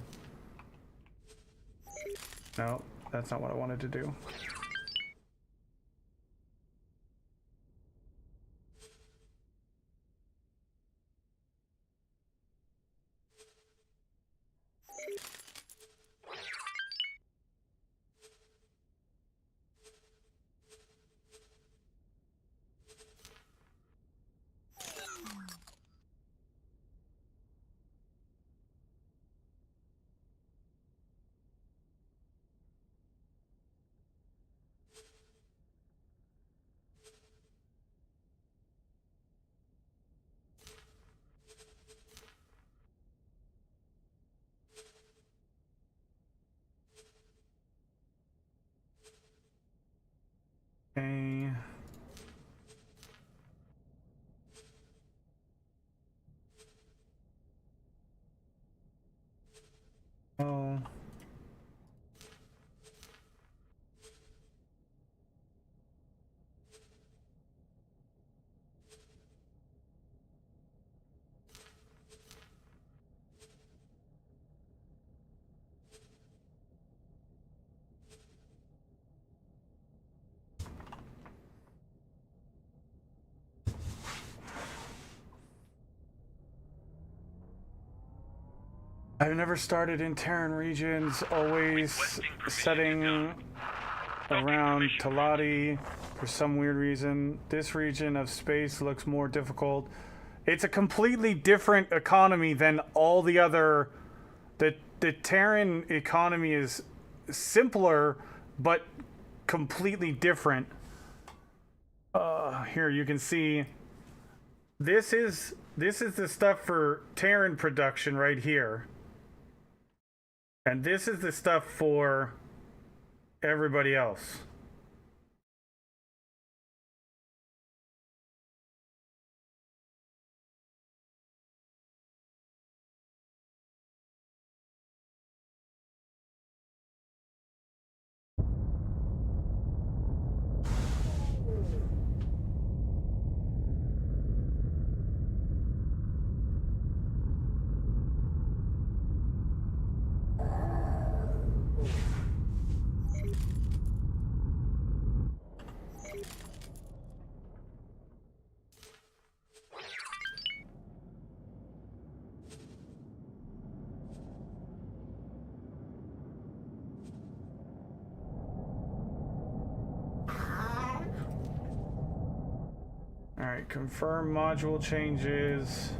No, that's not what I wanted to do. I've never started in Terran regions, always setting around Talati for some weird reason. This region of space looks more difficult. It's a completely different economy than all the other... The Terran economy is simpler, but completely different. Here you can see... This is the stuff for Terran production right here. And this is the stuff for everybody else. Alright, confirm module changes.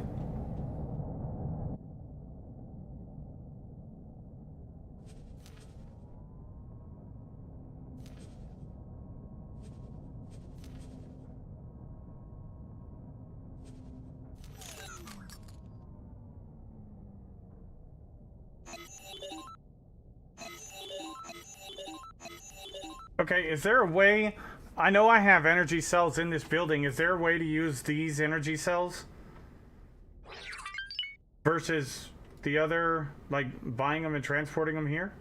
Okay, is there a way... I know I have energy cells in this building. Is there a way to use these energy cells versus the other, like buying them and transporting them here?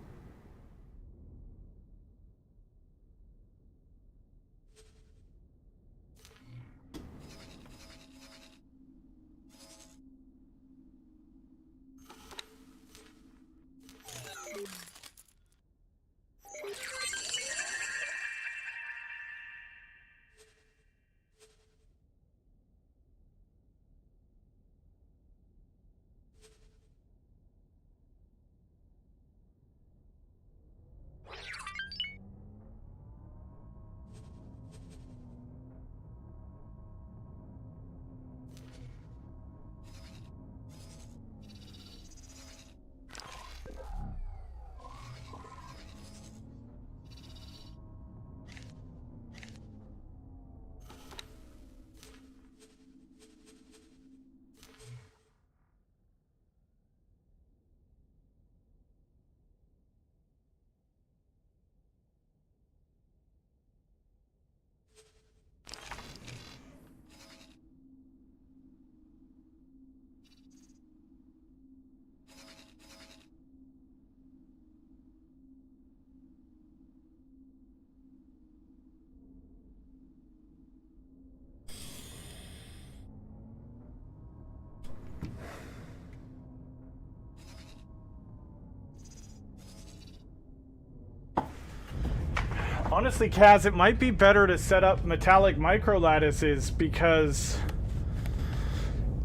Honestly, Kaz, it might be better to set up metallic microlattices because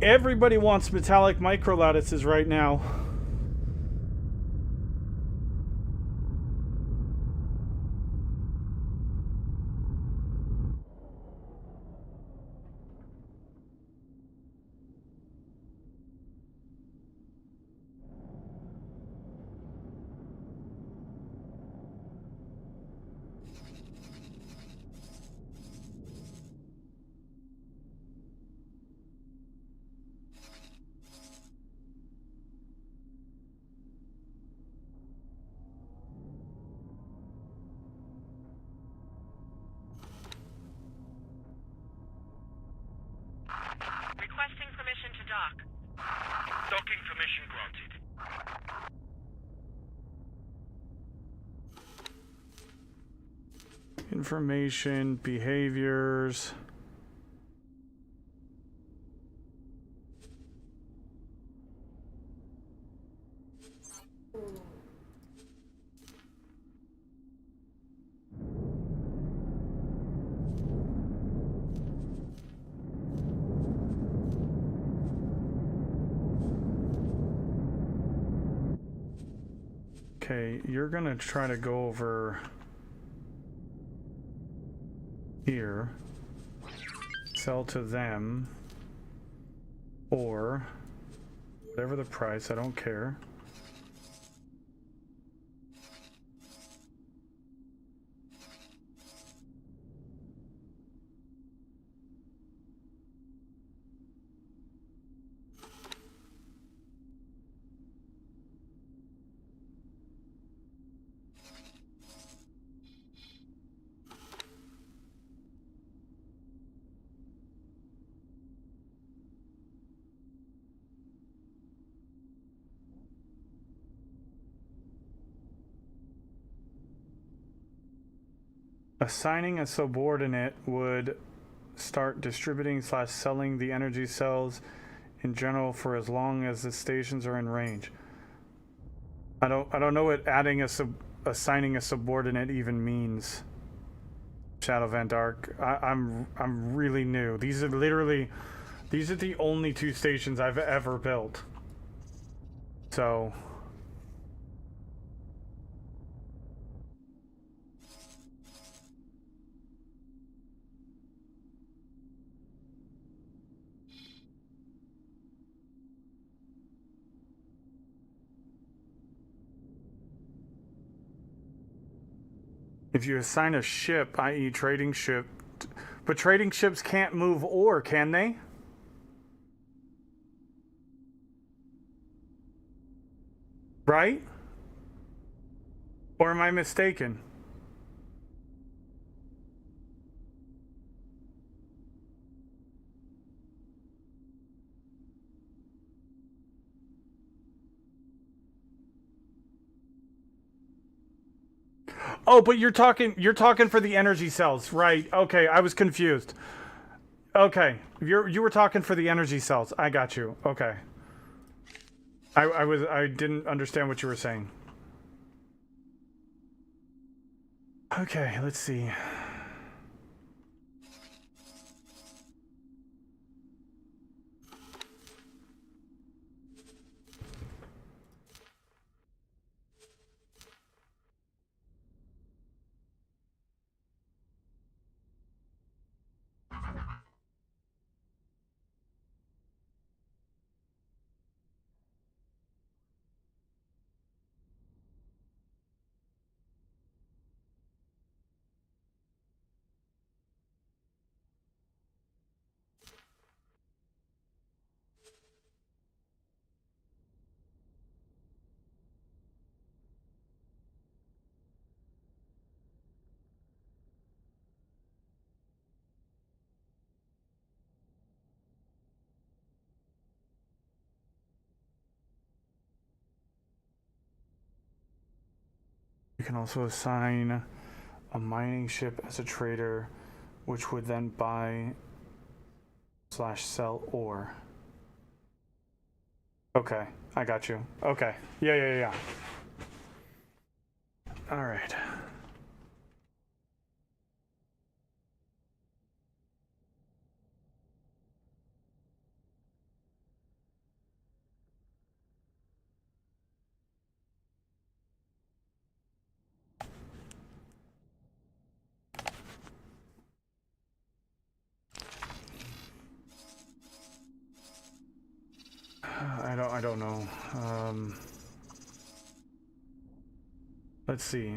everybody wants metallic microlattices right now. Requesting permission to dock. Docking permission granted. Information, behaviors. Okay, you're gonna try to go over here, sell to them, or whatever the price, I don't care. Assigning a subordinate would start distributing / selling the energy cells in general for as long as the stations are in range. I don't know what assigning a subordinate even means. Shadow Van Dark. I'm really new. These are the only 2 stations I've ever built. So if you assign a ship, i.e. trading ship, but trading ships can't move ore, can they? Right? Or am I mistaken? Oh, but you're talking for the energy cells, right? Okay, I was confused. Okay, you were talking for the energy cells. I got you. Okay. I didn't understand what you were saying. Okay, let's see. You can also assign a mining ship as a trader, which would then buy / sell ore. Okay, I got you. Okay. Yeah. All right. I don't know. Let's see.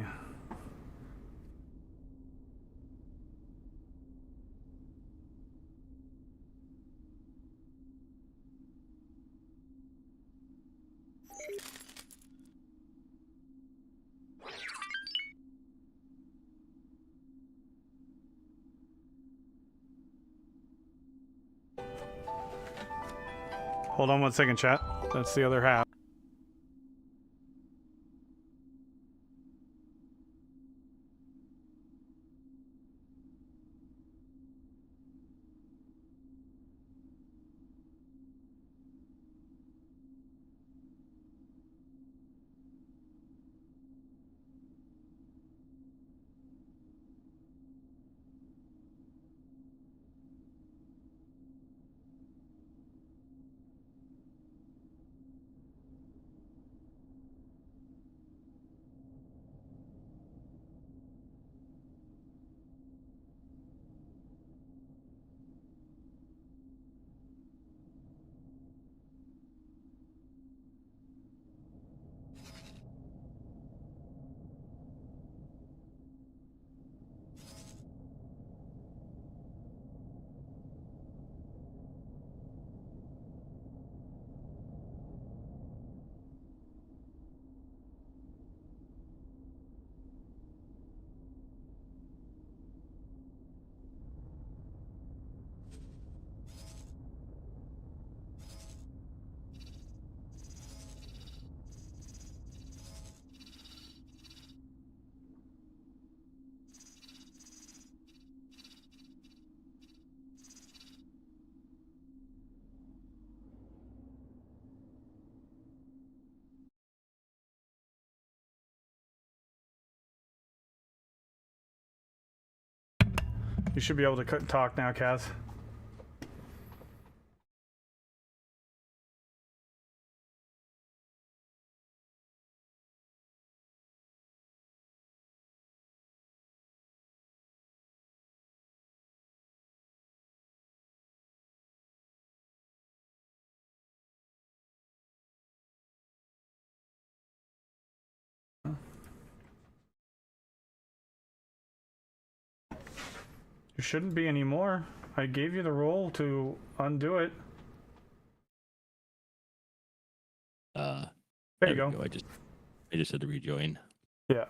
Hold on one second, chat. That's the other half. You should be able to talk now, Kaz. There shouldn't be any more. I gave you the roll to undo it. There you go. I just had to rejoin. Yeah.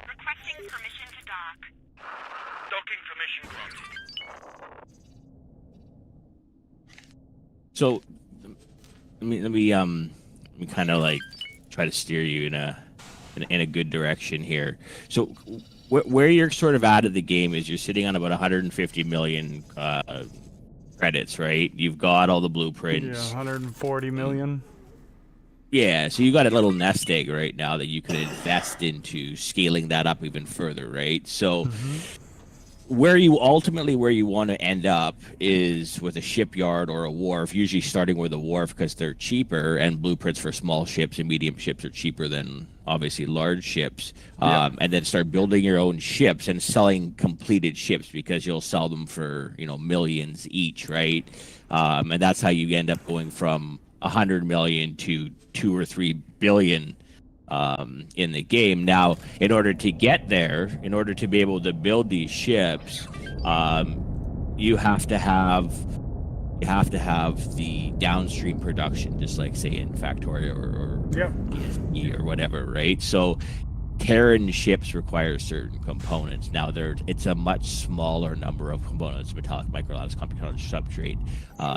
Requesting permission to dock. Docking permission granted. So, let me kind of like try to steer you in a good direction here. So, where you're sort of out of the game is you're sitting on about 150 million credits, right? You've got all the blueprints. Yeah, 140 million. Yeah, so you got a little nest egg right now that you could invest into scaling that up even further, right? So. Where you want to end up is with a shipyard or a wharf, usually starting with a wharf because they're cheaper, and blueprints for small ships and medium ships are cheaper than obviously large ships. And then start building your own ships and selling completed ships because you'll sell them for, millions each, right? And that's how you end up going from 100 million to 2 or 3 billion in the game. Now, in order to get there, in order to be able to build these ships, you have to have the downstream production, just like say in Factorio or DSP or whatever, right? So Terran ships require certain components. Now, it's a much smaller number of components: metallic microalloys, computational substrate,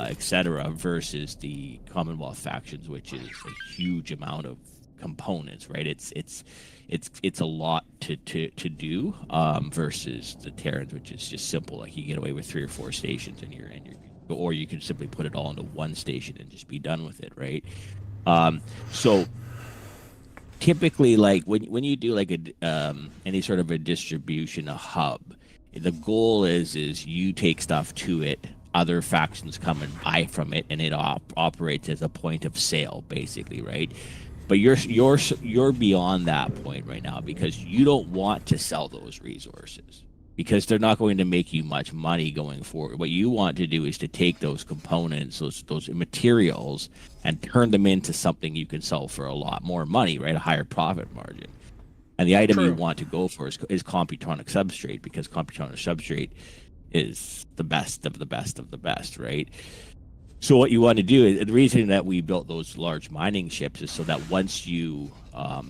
etc., versus the Commonwealth factions, which is a huge amount of components, right? It's a lot to do versus the Terrans, which is just simple. Like you get away with 3 or 4 stations, and you're or you can simply put it all into one station and just be done with it, right? So typically, like when you do like any sort of a distribution, a hub, the goal is you take stuff to it, other factions come and buy from it, and it operates as a point of sale, basically, right? But you're beyond that point right now because you don't want to sell those resources because they're not going to make you much money going forward. What you want to do is to take those components, those materials, and turn them into something you can sell for a lot more money, right? A higher profit margin. And the item you want to go for is computonic substrate, because computonic substrate is the best of the best of the best, right? So what you want to do is, the reason that we built those large mining ships is so that once you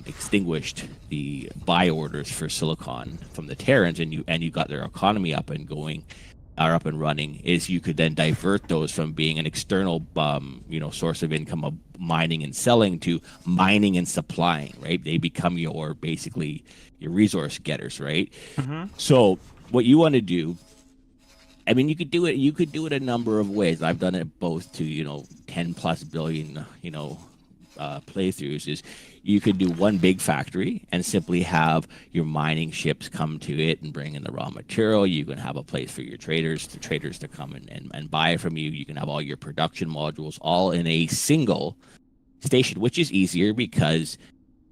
extinguished the buy orders for silicon from the Terrans and you got their economy up and running, is you could then divert those from being an external source of income of mining and selling to mining and supplying, right? They become basically your resource getters, right? So what you want to do, I mean, you could do it a number of ways. I've done it both to 10 plus billion playthroughs. Is you could do one big factory and simply have your mining ships come to it and bring in the raw material. You can have a place for your traders to come and buy from you. You can have all your production modules all in a single station, which is easier because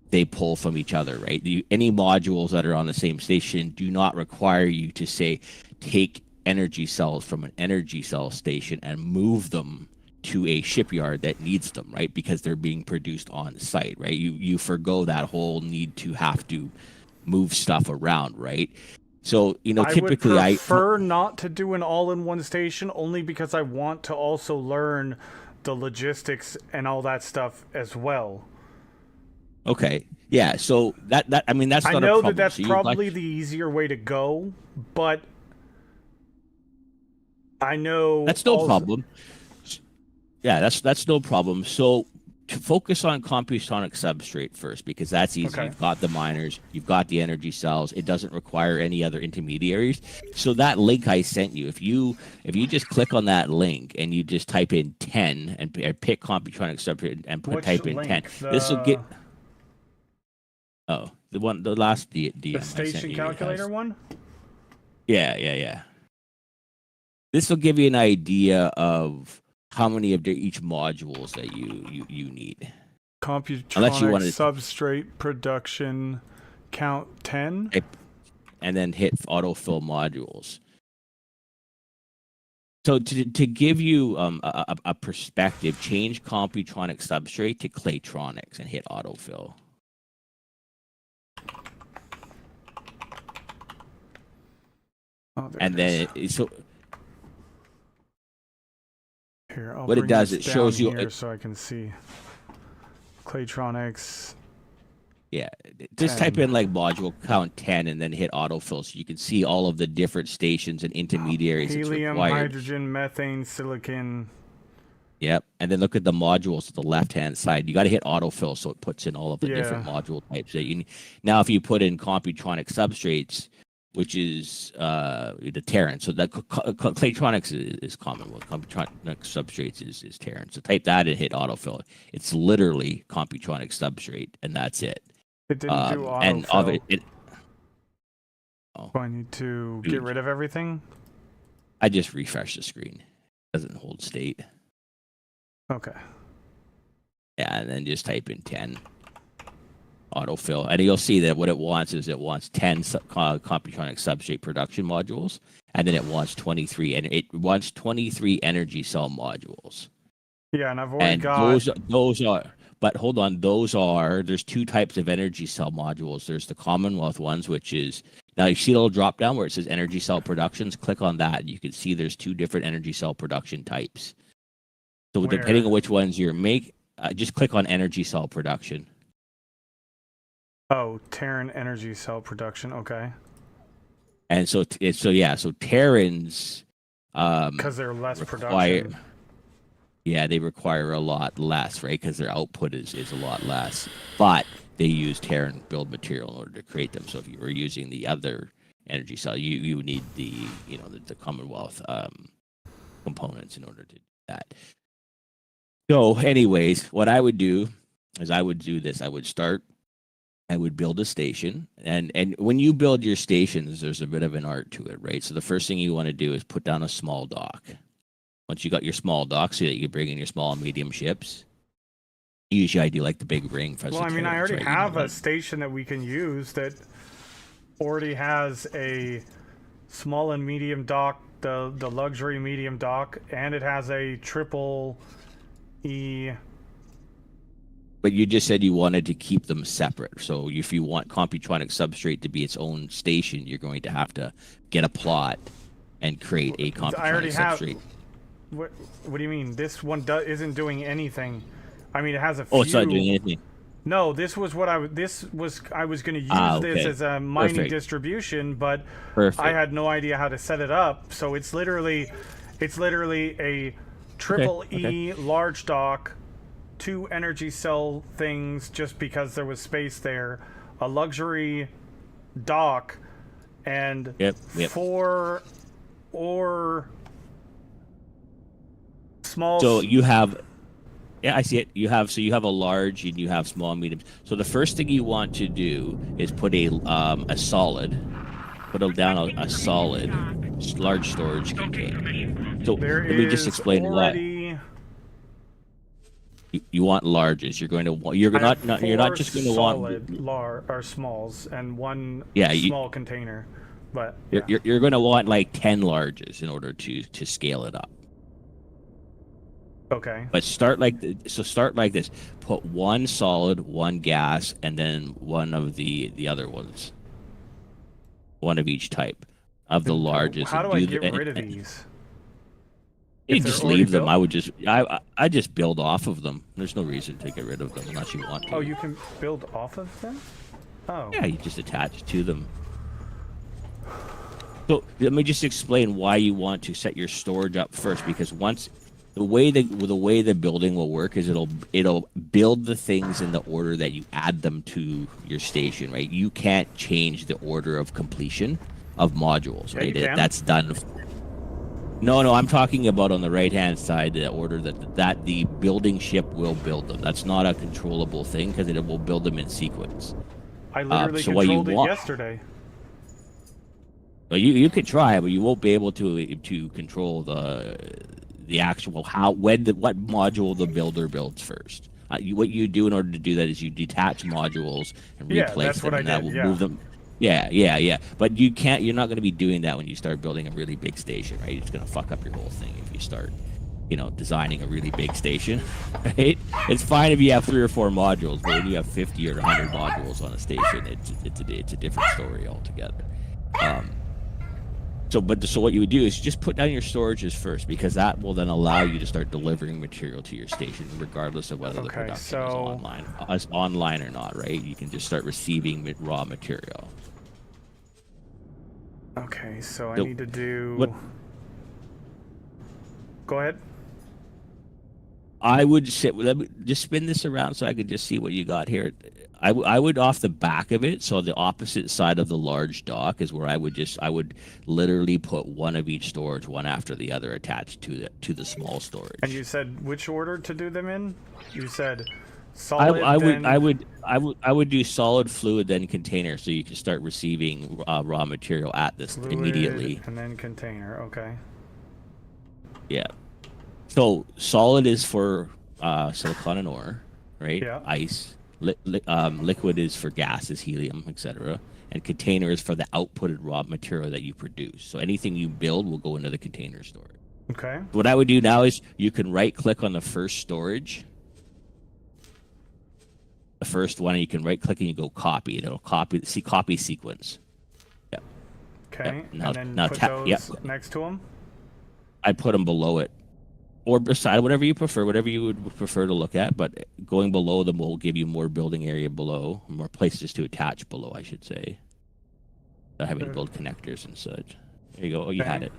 they pull from each other, right? Any modules that are on the same station do not require you to say take energy cells from an energy cell station and move them to a shipyard that needs them, right? Because they're being produced on site, right? You forgo that whole need to have to move stuff around, right? So, typically I would prefer not to do an all-in-one station, only because I want to also learn the logistics and all that stuff as well. Okay. Yeah, so that's not a problem. I know that's probably the easier way to go, but I know that's no problem. Yeah, that's no problem. So to focus on computonic substrate first, because that's easy. Okay. You've got the miners, you've got the energy cells. It doesn't require any other intermediaries. So that link I sent you, if you just click on that link and you just type in 10 and pick computonic substrate and type in 10, this will get. Oh, the last DM The I sent station you calculator has- one? Yeah. This will give you an idea of how many of each modules that you need. Unless you Computronic wanted to substrate production count 10. and then hit autofill modules. So to give you a perspective, change Computronic substrate to Claytronics and hit autofill. Oh, there And it then is. so Here, I'll what it bring does, this it shows down you- here so I can see. Claytronics. yeah, just 10. type in like module count 10 and then hit autofill so you can see all of the different stations and intermediaries it's Helium, required. hydrogen, methane, silicon. Yep, and then look at the modules at the left-hand side. You got to hit autofill so it puts in all of the different Yeah. module types that you need. Now, if you put in Computronic substrates, which is the Terran, so that Claytronics is common. Well, Computronic substrates is Terran. So type that and hit autofill. It's literally Computronic substrate, and that's it. It didn't do And of autofill. it, Do I need to get rid of everything? I just refresh the screen. It doesn't hold state. Okay. Yeah, and then just type in 10 autofill, and you'll see that what it wants is it wants 10 Computronic substrate production modules, and then it wants 23, and it wants 23 energy cell modules. Yeah, and I've already And got. those are, but hold on, there's two types of energy cell modules. There's the Commonwealth ones, which is, now you see a little drop down where it says energy cell productions. Click on that, and you can see there's two different energy cell production types. So depending on which ones you make, just click on energy cell production. Oh, Terran energy cell production. Okay. And so Terrans, Because they're less require, production. yeah, they require a lot less, right? Because their output is a lot less. But they use Terran build material in order to create them. So if you were using the other energy cell, you need the Commonwealth components in order to do that. So, anyways, what I would do is I would do this. I would build a station, and when you build your stations, there's a bit of an art to it, right? So the first thing you want to do is put down a small dock. Once you got your small dock, so that you can bring in your small and medium ships. Usually, I do like the big ring for. Well, I mean, I already have a station that we can use that already has a small and medium dock, the luxury medium dock, and it has a triple E. But you just said you wanted to keep them separate. So if you want Computronic substrate to be its own station, you're going to have to get a plot and create a Computronic I already substrate. What do you mean? This one isn't doing anything. I mean, it has a few. Oh, it's not doing anything. No, this was what I was going to use this okay. as a mining Perfect. distribution, but Perfect. I had no idea how to set it up. So it's literally a triple E large dock, 2 energy cell things just because there was space there, a luxury dock, and Yep. 4 or small. So you have, yeah, I see it. You have a large and you have small and medium. So the first thing you want to do is put a solid, down a solid large storage container. So there let me just is explain already why. You want larges. You're not just going to want or smalls and 1 Yeah, small container, but yeah. you're going to want like 10 larges in order to scale it up. Okay. But start like this. Put 1 solid, 1 gas, and then 1 of the other ones. 1 of each type of the largest. How do I get rid of these? You If they're just already leave them. built? I just build off of them. There's no reason to get rid of them unless you want to. Oh, you can build off of them? Oh. Yeah, you just attach to them. So let me just explain why you want to set your storage up first, because once the way the building will work is it'll build the things in the order that you add them to your station, right? You can't change the order of completion of modules, right? Yeah, you can. That's done. No, I'm talking about on the right-hand side, the order that the building ship will build them. That's not a controllable thing because it will build them in sequence. I literally So what you controlled it want- yesterday. Well, you could try, but you won't be able to control the actual what module the builder builds first. What you do in order to do that is you detach modules and Yeah, replace that's them, what I and that did, will yeah. move them. Yeah. But you can't. You're not going to be doing that when you start building a really big station, right? It's going to fuck up your whole thing if you start, designing a really big station, right? It's fine if you have 3 or 4 modules, but when you have 50 or 100 modules on a station, it's a different story altogether. So what you would do is just put down your storages first, because that will then allow you to start delivering material to your station, regardless of whether the production is online or not, right? You can just start receiving raw material. Okay, so I need to do... What? Go ahead. I would just spin this around so I could just see what you got here. I would off the back of it, so the opposite side of the large dock is where I would literally put one of each storage, one after the other, attached to the small storage. And you said which order to do them in? You said solid. I would do solid, fluid, then container, so you can start receiving raw material at this fluid, immediately. And then container. Okay. Yeah. So solid is for silicon and ore, right? Yeah. Ice. Liquid is for gases, helium, etc. And container is for the outputted raw material that you produce. So anything you build will go into the container storage. Okay. What I would do now is you can right-click on the first storage, the first one, and you can right-click and you go copy. It'll copy sequence. Yeah. Okay. Yep. Now, and then put those next to them. I'd put them below it. Or beside, whatever you prefer, whatever you would prefer to look at, but going below them will give you more building area below, more places to attach below, I should say. Not having to build connectors and such. There you go. Oh, you had it.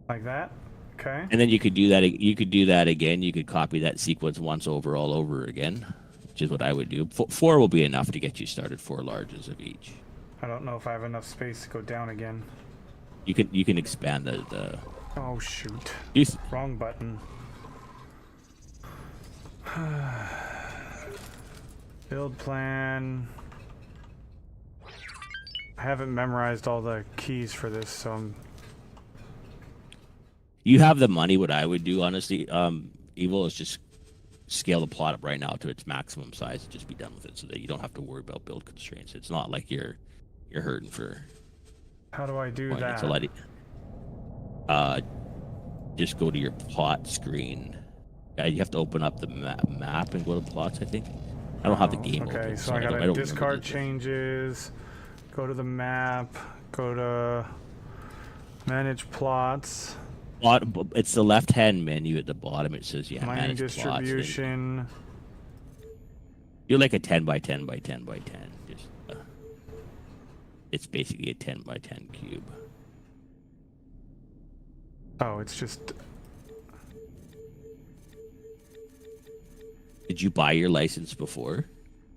Like that. Okay. And then you could do that. You could do that again. You could copy that sequence once over, all over again, which is what I would do. 4 will be enough to get you started. 4 larges of each. I don't know if I have enough space to go down again. You can expand the Oh shoot. Wrong button. Build plan. I haven't memorized all the keys for this, so I'm... You have the money. What I would do, honestly, Evil, is just scale the plot up right now to its maximum size and just be done with it, so that you don't have to worry about build constraints. It's not like you're hurting for... How do I do that? Just go to your plot screen. You have to open up the map and go to plots, I think. I don't have the game open. Okay, so I gotta discard changes, go to the map, go to manage plots. It's the left-hand menu at the bottom. It says, yeah, mining manage distribution. Plots. You're like a 10 by 10 by 10 by 10. Just, it's basically a 10 by 10 cube. Oh, it's just... Did you buy your license before?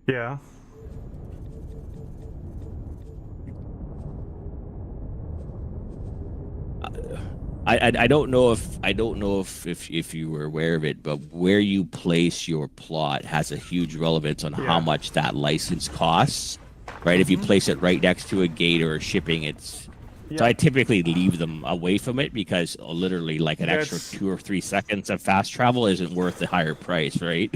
Yeah. I don't know if you were aware of it, but where you place your plot has a huge relevance on how much that license costs. Right? If you place it right next to a gate or a shipping, it's... So I typically leave them away from it, because literally like an extra 2 or 3 seconds of fast travel isn't worth the higher price, right?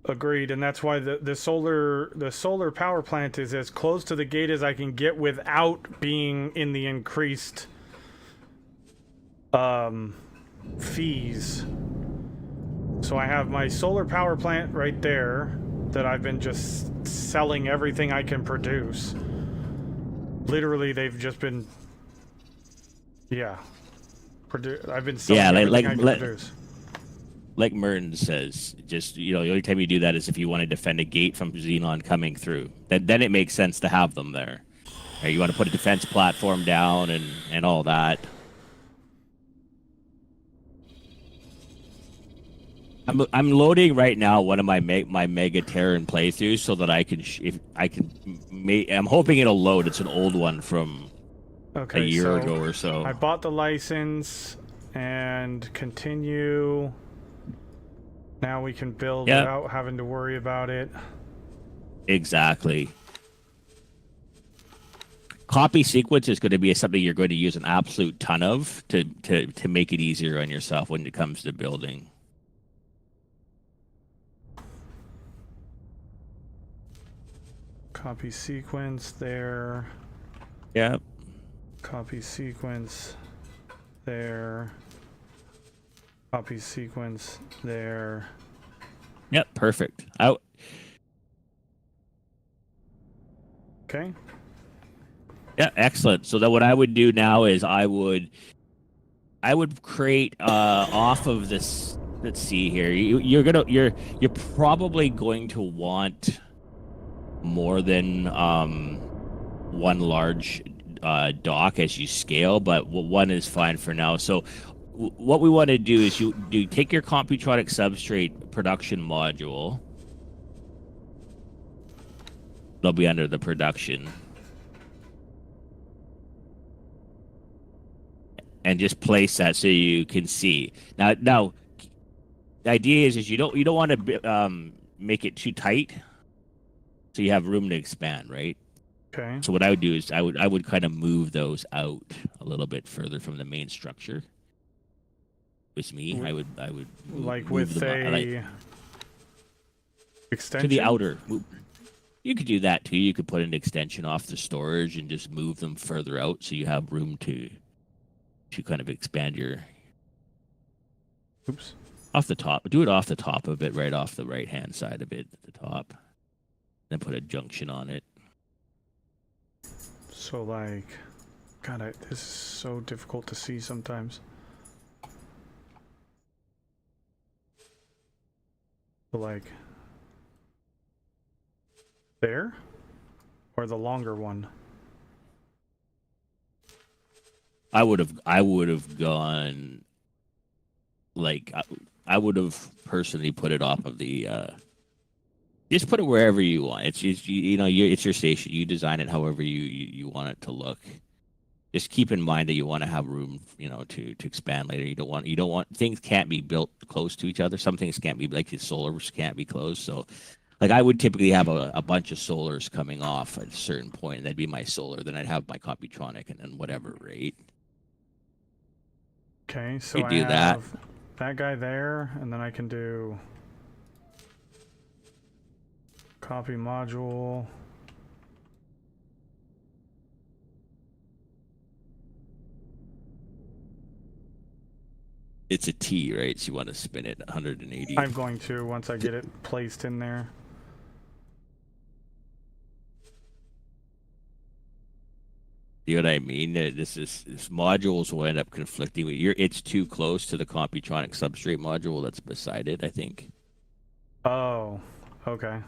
Agreed, and that's why the solar power plant is as close to the gate as I can get without being in the increased fees. So I have my solar power plant right there that I've been just selling everything I can produce. Literally, they've just been... Yeah. I've been selling everything I can produce. Like Merton says, just, the only time you do that is if you want to defend a gate from Xenon coming through. Then it makes sense to have them there. Right, you want to put a defense platform down and all that. I'm loading right now one of my Mega Terran playthroughs so that I'm hoping it'll load. It's an old one from a year ago or so. I bought the license and continue. Now we can build without having to worry about it. Exactly. Copy sequence is going to be something you're going to use an absolute ton of to make it easier on yourself when it comes to building. Copy sequence there. Yep. Copy sequence there. Copy sequence there. Yep, perfect. Okay. Yeah, excellent. So that what I would do now is I would create off of this. Let's see here. You're probably going to want more than one large dock as you scale, but one is fine for now. So what we want to do is you take your Computronic substrate production module. It'll be under the production. And just place that so you can see. Now, the idea is you don't want to make it too tight, so you have room to expand, right? Okay. So what I would do is I would kind of move those out a little bit further from the main structure. With me, I would like move with a extension to the outer. You could do that too. You could put an extension off the storage and just move them further out, so you have room to kind of expand your. Oops. Off the top. Do it off the top of it, right off the right-hand side of it at the top. Then put a junction on it. So like, God, this is so difficult to see sometimes. So like, there? Or the longer one? I would have gone like I would have personally put it off of the just put it wherever you want. It's just it's your station. You design it however you want it to look. Just keep in mind that you want to have room, to expand later. You don't want things can't be built close to each other. Some things can't be, like the solars can't be close. So like I would typically have a bunch of solars coming off at a certain point, and that'd be my solar. Then I'd have my Computronic and then whatever, right? Okay, so you I do have that guy there, and then I can do copy module. It's a T, right? So you want to spin it 180. I'm going to once I get it placed in there. You know what I mean? This modules will end up conflicting with it's too close to the Computronic substrate module that's beside it, I think. Oh, okay.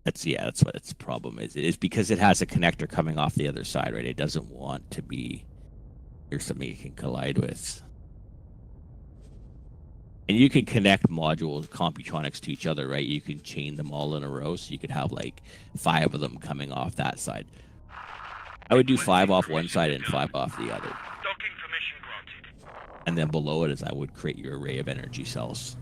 That's what its problem is. It is because it has a connector coming off the other side, right? It doesn't want to be here's something you can collide with. And you can connect modules, Computronics to each other, right? You can chain them all in a row, so you could have like 5 of them coming off that side. I would do 5 off one side and 5 off the other. Docking permission granted. And then below it is I would create your array of energy cells.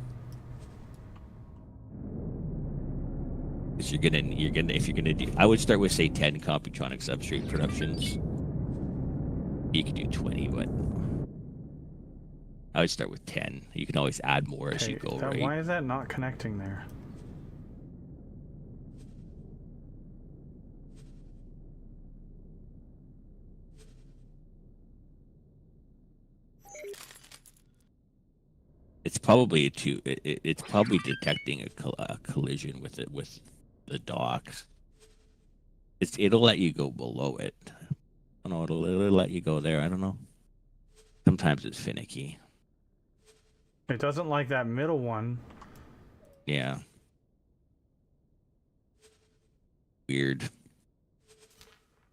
Because you're gonna do, I would start with say 10 Computronic substrate productions. You could do 20, but I would start with 10. You can always add more as you go, right? Why is that not connecting there? It's probably it's probably detecting a collision with the docks. It'll let you go below it. I don't know. It'll let you go there. I don't know. Sometimes it's finicky. It doesn't like that middle one. Yeah. Weird.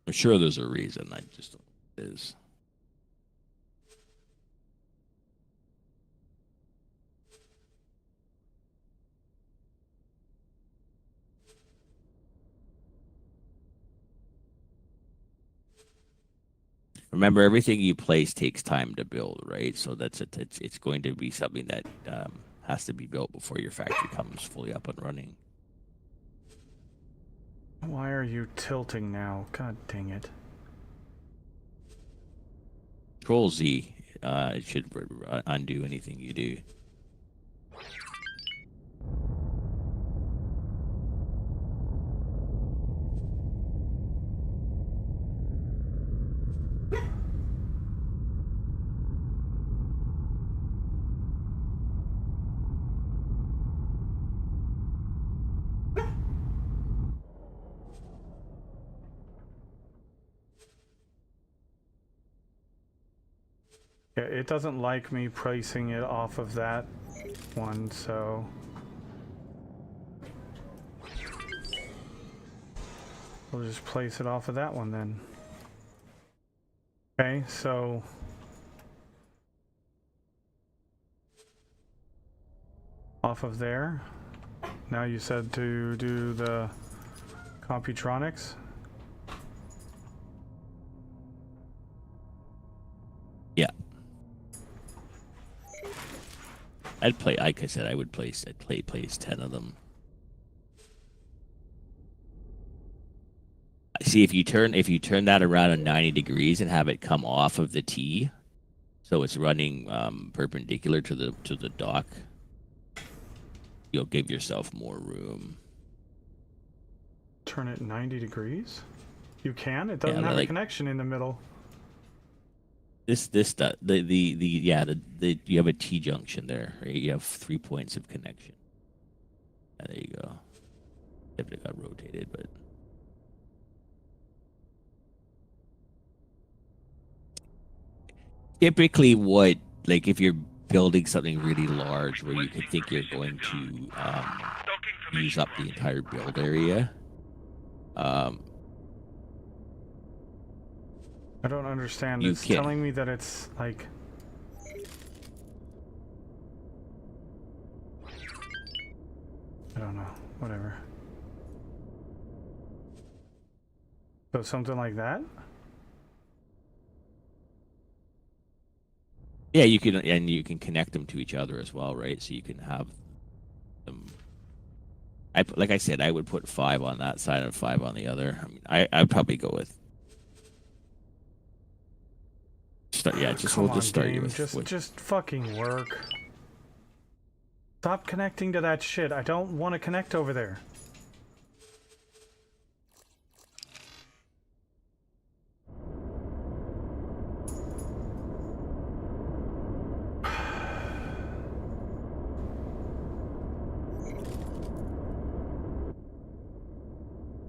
I'm sure there's a reason. I just don't know what it is. Remember, everything you place takes time to build, right? So it's going to be something that has to be built before your factory comes fully up and running. Why are you tilting now? God dang it. Control Z should undo anything you do. Yeah, it doesn't like me placing it off of that one, so... we'll just place it off of that one then. Okay, so... off of there. Now you said to do the Computronics. Yeah. I'd play, like I said, I'd place 10 of them. See, if you turn that around at 90 degrees and have it come off of the T, so it's running perpendicular to the dock, you'll give yourself more room. Turn it 90 degrees? You can? It doesn't have a connection in the middle. You have a T junction there, right? You have 3 points of connection. There you go. If it got rotated, but typically, if you're building something really large where you could think you're going to use up the entire build area. I don't understand. It's telling me that it's like... I don't know. Whatever. So something like that? Yeah, you can connect them to each other as well, right? So you can have them. Like I said, I would put 5 on that side and 5 on the other. I mean, I'd probably go with. We'll just start you with. Just fucking work. Stop connecting to that shit. I don't want to connect over there.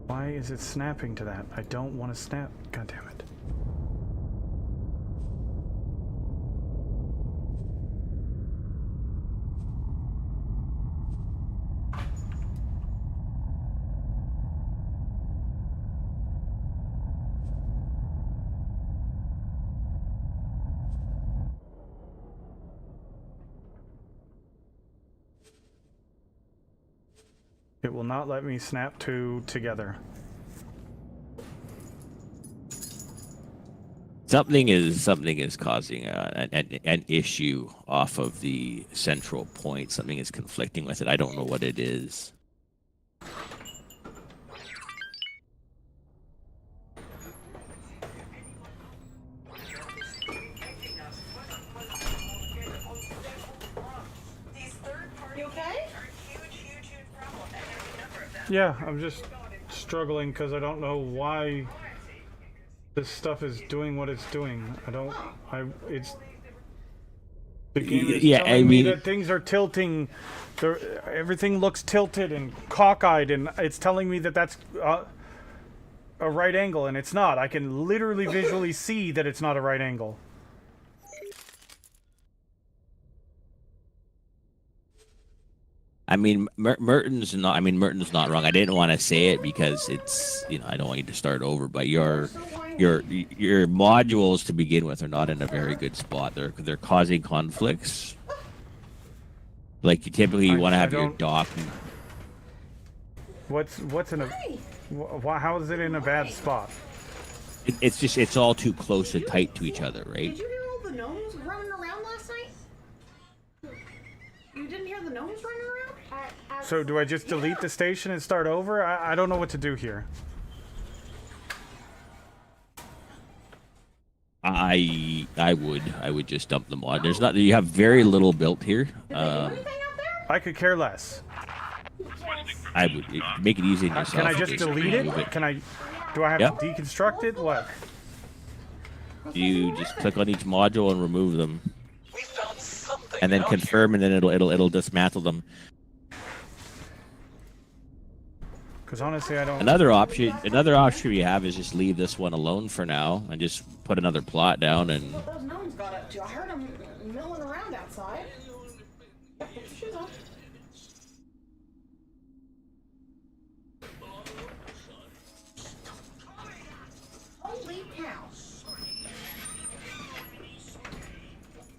Why is it snapping to that? I don't want to snap. God damn it. It will not let me snap two together. Something is causing an issue off of the central point. Something is conflicting with it. I don't know what it is. Yeah, I'm just struggling because I don't know why this stuff is doing what it's doing. It's the game is telling me that things are tilting. Everything looks tilted and cockeyed, and it's telling me that that's a right angle, and it's not. I can literally visually see that it's not a right angle. I mean, Merton's not wrong. I didn't want to say it because it's, I don't want you to start over. But your modules to begin with are not in a very good spot. They're causing conflicts. Like you typically want to have your dock. What's in a? How is it in a bad spot? It's all too close and tight to each other, right? Did you hear all the gnomes running around last night? You didn't hear the gnomes running around? So do I just delete the station and start over? I don't know what to do here. I would just dump them on. There's not. You have very little built here. I could care less. I would make it easy on yourself. Can I just delete it? Can I? Do I have to deconstruct it? What? You just click on each module and remove them, and then confirm, and then it'll dismantle them. Because honestly, I don't. Another option you have is just leave this one alone for now and just put another plot down and. What those gnomes got up to? I heard them milling around outside. Put your shoes on. Holy cow!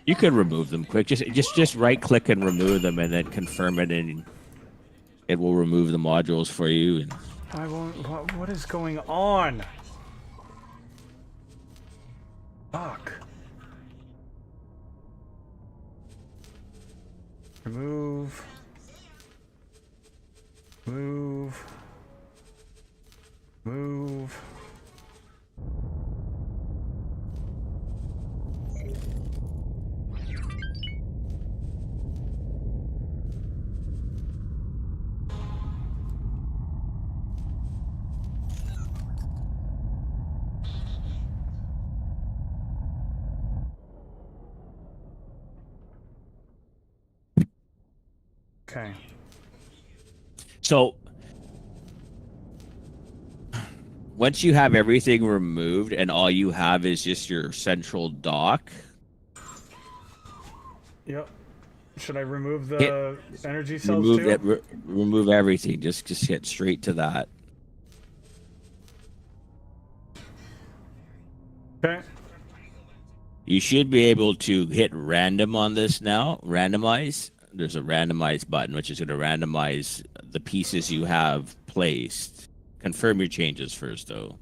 You could remove them quick. Just right click and remove them, and then confirm it, and it will remove the modules for you. And I won't. What is going on? Fuck. Remove. Move. Move. Okay. so once you have everything removed and all you have is just your central dock. Yep. Should I remove the energy cells Remove too? remove everything. Just hit straight to that. Okay. You should be able to hit random on this now. Randomize. There's a randomize button, which is going to randomize the pieces you have placed. Confirm your changes first, though.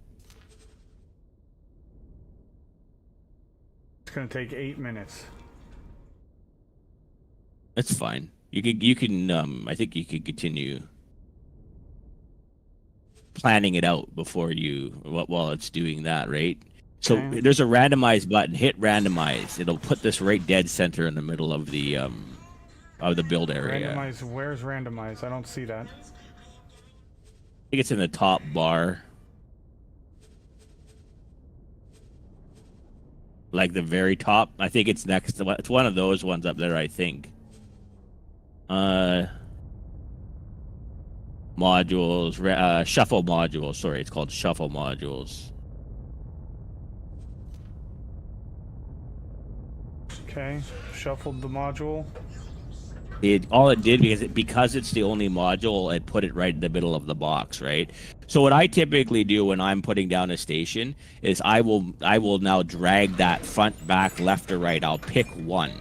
It's going to take 8 minutes. That's fine. You can. I think you can continue planning it out before while it's doing that, right? So there's a randomize button. Hit randomize. It'll put this right dead center in the middle of the build area. Randomize. Where's randomize? I don't see that. I think it's in the top bar. Like the very top. I think it's next to it's one of those ones up there, I think. Modules, shuffle modules. Sorry, it's called shuffle modules. Okay, shuffled the module. All it did because it's the only module, it put it right in the middle of the box, right? So what I typically do when I'm putting down a station is I will now drag that front, back, left, or right. I'll pick one,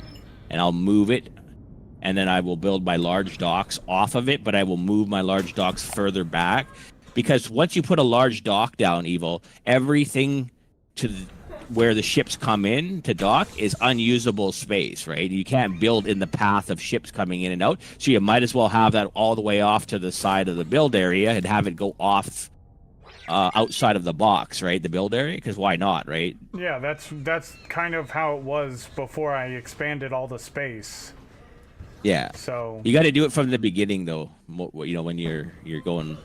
and I'll move it, and then I will build my large docks off of it, but I will move my large docks further back, because once you put a large dock down, Evil, everything where the ships come in to dock is unusable space, right? You can't build in the path of ships coming in and out, so you might as well have that all the way off to the side of the build area and have it go off outside of the box, right? The build area, because why not, right? Yeah, that's kind of how it was before I expanded all the space. Yeah. So you got to do it from the beginning, though. You know, when you're going.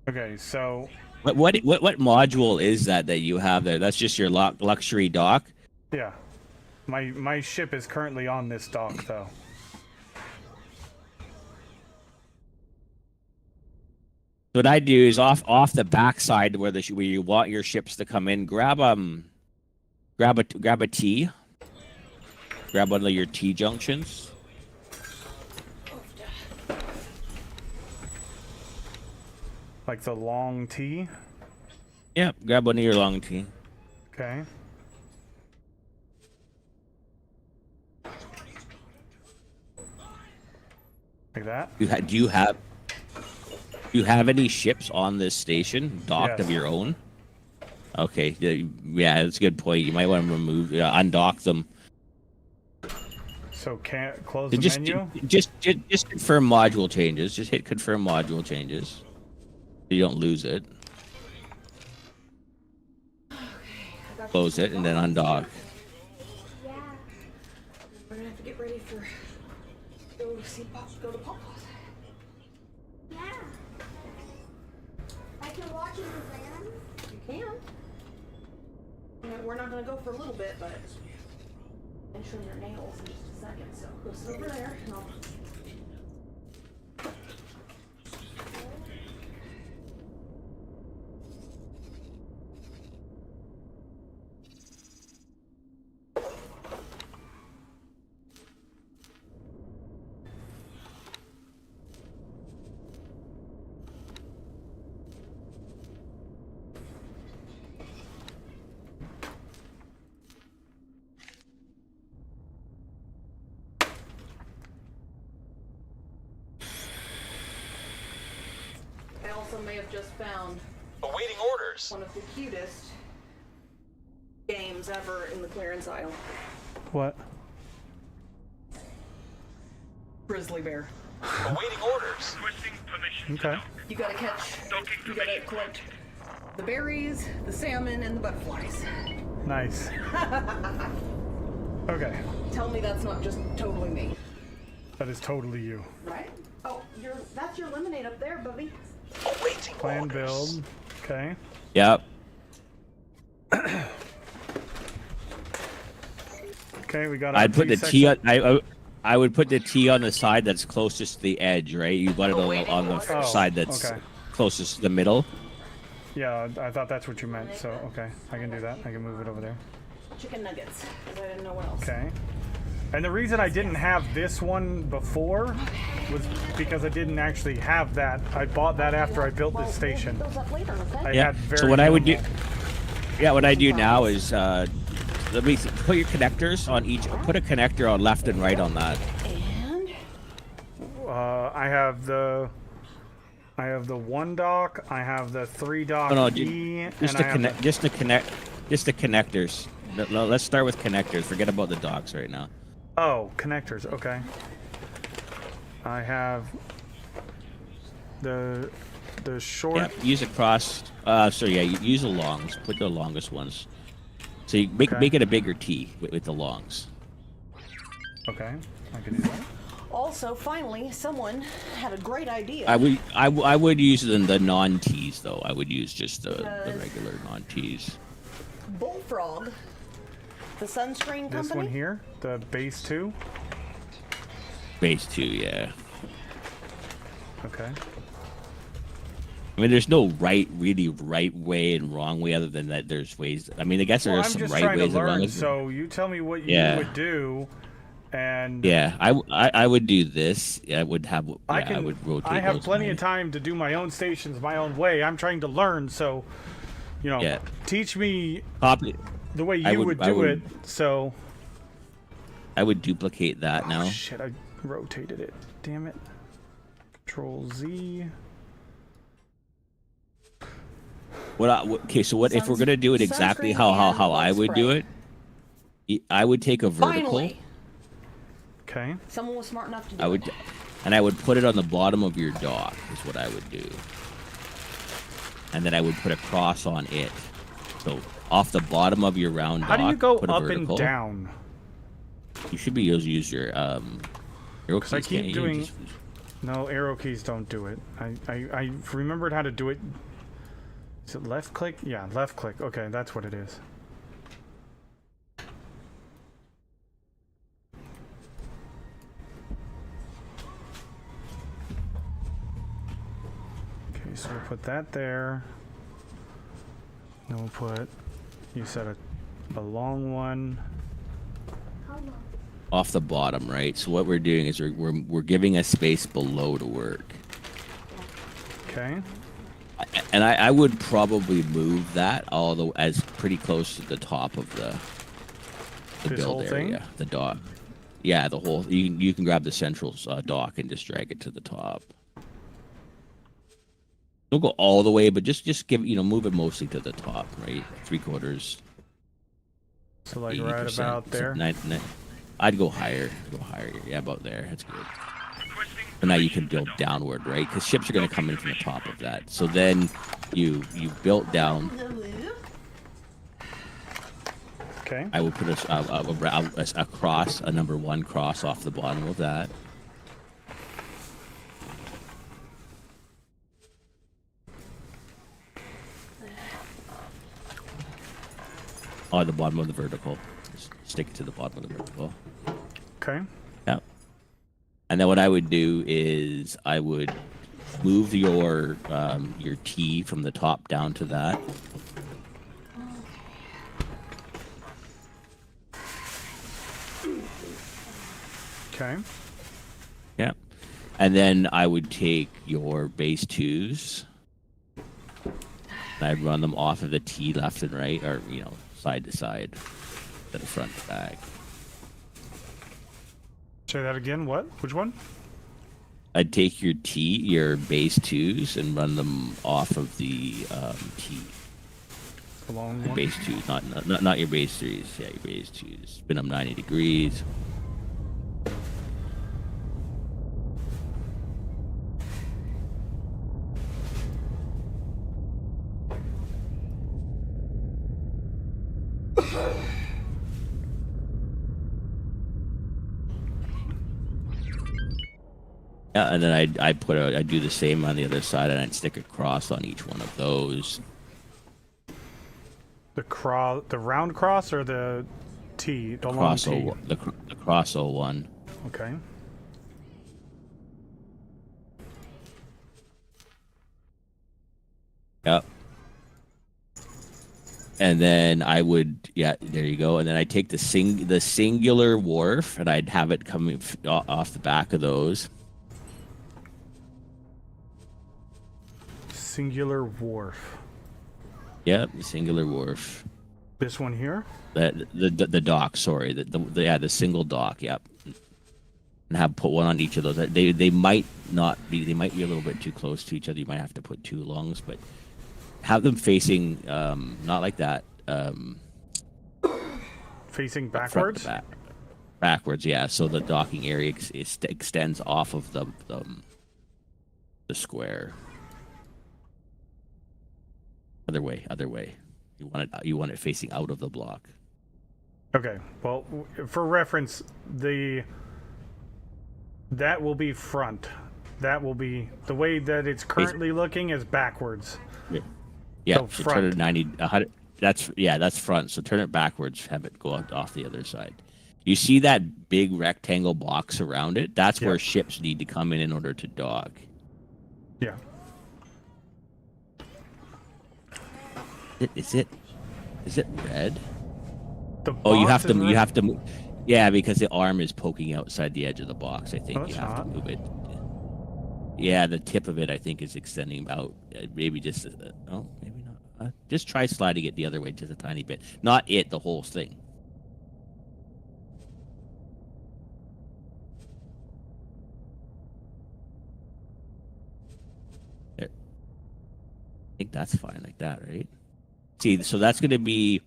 Okay, so. What module is that you have there? That's just your luxury dock? Yeah. My ship is currently on this dock, though. What I do is off the backside where you want your ships to come in, grab a T. Grab one of your T junctions. Like the long T? Yep, grab one of your long T. Okay. Like that? Do you have any ships on this station docked of your own? Okay, yeah, that's a good point. You might want to undock them. So can't close the menu? Just confirm module changes. Just hit confirm module changes. So you don't lose it. Okay. close it, and then undock. Yeah. We're gonna have to get ready for go to Papa's. Yeah. I can watch in the van. You can. Yeah, we're not gonna go for a little bit, but and show your nails in just a second. So go sit over there, and I'll. I also may have just found Awaiting orders. one of the cutest games ever in the clearance aisle. What? Grizzly bear. Awaiting orders. Requesting permission to Okay. dock. You gotta catch, Docking you gotta permission collect the berries, the salmon, and the butterflies. Nice. Okay. Tell me that's not just totally me. That is totally you. Right? Oh, that's your lemonade up there, Bubby. Awaiting Plan orders. build. Okay. Yep. Okay, we got. I'd put the section. T on. I would put the T on the side that's closest to the edge, right? You want it on the Oh, side that's okay. closest to the middle. Yeah, I thought that's what you meant. So okay, I can do that. I can move it over there. Chicken nuggets, because I didn't know what else. Okay. And the reason I didn't have this one before was because I didn't actually have that. I bought that after I built this station. We'll pick those up later, okay? I Yeah. had very So what I would do, minimal. yeah, what I do now is let me put your connectors on each. Put a connector on left and right on that. And I have the one dock. I have the 3 dock Oh, no, E. just and to I have connect, just the connectors. No, let's start with connectors. Forget about the docks right now. Oh, connectors. Okay. I have the short. Yeah, use a cross. So yeah, use the longs. Put the longest ones. So you make it a bigger T with the longs. Okay, I can do that. also, finally, someone had a great idea. I would use the non-Ts though. I would use just the regular non-Ts. Bullfrog, the sunscreen company. This one here, the base 2. Base 2, yeah. Okay. I mean, there's no really right way and wrong way other than that there's ways. I mean, I guess there are some right ways and wrong ways. So you tell me what you would do, and yeah, I would do this. I would have. I would rotate. I have those plenty ways. of time to do my own stations my own way. I'm trying to learn, so teach me Copy. the way you would do it. So I would duplicate that now. Shit, I rotated it. Damn it. Control Z. Okay, so what if we're gonna do it exactly how I would do it? I would take a vertical. Finally, Okay. someone was smart enough to do I would, it. and I would put it on the bottom of your dock. Is what I would do. And then I would put a cross on it. So off the bottom of your round dock. How do you go put a up vertical. and down? You should be able to use your arrow Because I keys, can't keep you? doing. Just- No, arrow keys don't do it. I remembered how to do it. Is it left click? Yeah, left click. Okay, that's what it is. Okay, so we'll put that there. Then we'll put, you said a long one. Off the bottom, right? So what we're doing is we're giving a space below to work. Okay. And I would probably move that as pretty close to the top of the This build whole thing? area, the dock. Yeah, the whole. You can grab the central dock and just drag it to the top. Don't go all the way, but just give move it mostly to the top, right? 3/4. So like right about there. I'd go higher. Yeah, about there. That's good. And now you can build downward, right? Because ships are going to come in from the top of that. So then you built down. Okay. I would put a cross, a number 1 cross off the bottom of that. On the bottom of the vertical. Just stick it to the bottom of the vertical. Okay. Yeah. And then what I would do is I would move your T from the top down to that. Okay. Yeah. And then I would take your base 2s. And I'd run them off of the T left and right, or, side to side, to the front to back. Say that again. What? Which one? I'd take your your base 2s, and run them off of the T. The long The one. base 2s, not your base 3s. Yeah, your base 2s. Spin them 90 degrees. Yeah, and then I'd do the same on the other side, and I'd stick a cross on each one of those. The round cross or the T? The long T. The cross O1. Okay. Yep. And then I would, there you go. And then I'd take the singular wharf, and I'd have it coming off the back of those. Singular wharf. Yep, the singular wharf. This one here? The dock, sorry. The single dock, yep. And put one on each of those. They might not be, they might be a little bit too close to each other. You might have to put 2 longs, but have them facing, not like that. Facing backwards? Back. Backwards, yeah. So the docking area extends off of the square. Other way. You want it facing out of the block. Okay. Well, for reference, that will be front. That will be the way that it's currently looking is backwards. Yeah. So So front. turn it 90. 100, that's front. So turn it backwards. Have it go off the other side. You see that big rectangle box around it? That's where ships need to come in order to dock. Yeah. Is it red? You have to. Yeah, because the arm is poking outside the edge of the box. I think you have to move it. Yeah, the tip of it, I think, is extending out. Maybe just. Maybe not. Just try sliding it the other way just a tiny bit. Not it, the whole thing. There. I think that's fine like that, right? See, so that's going to be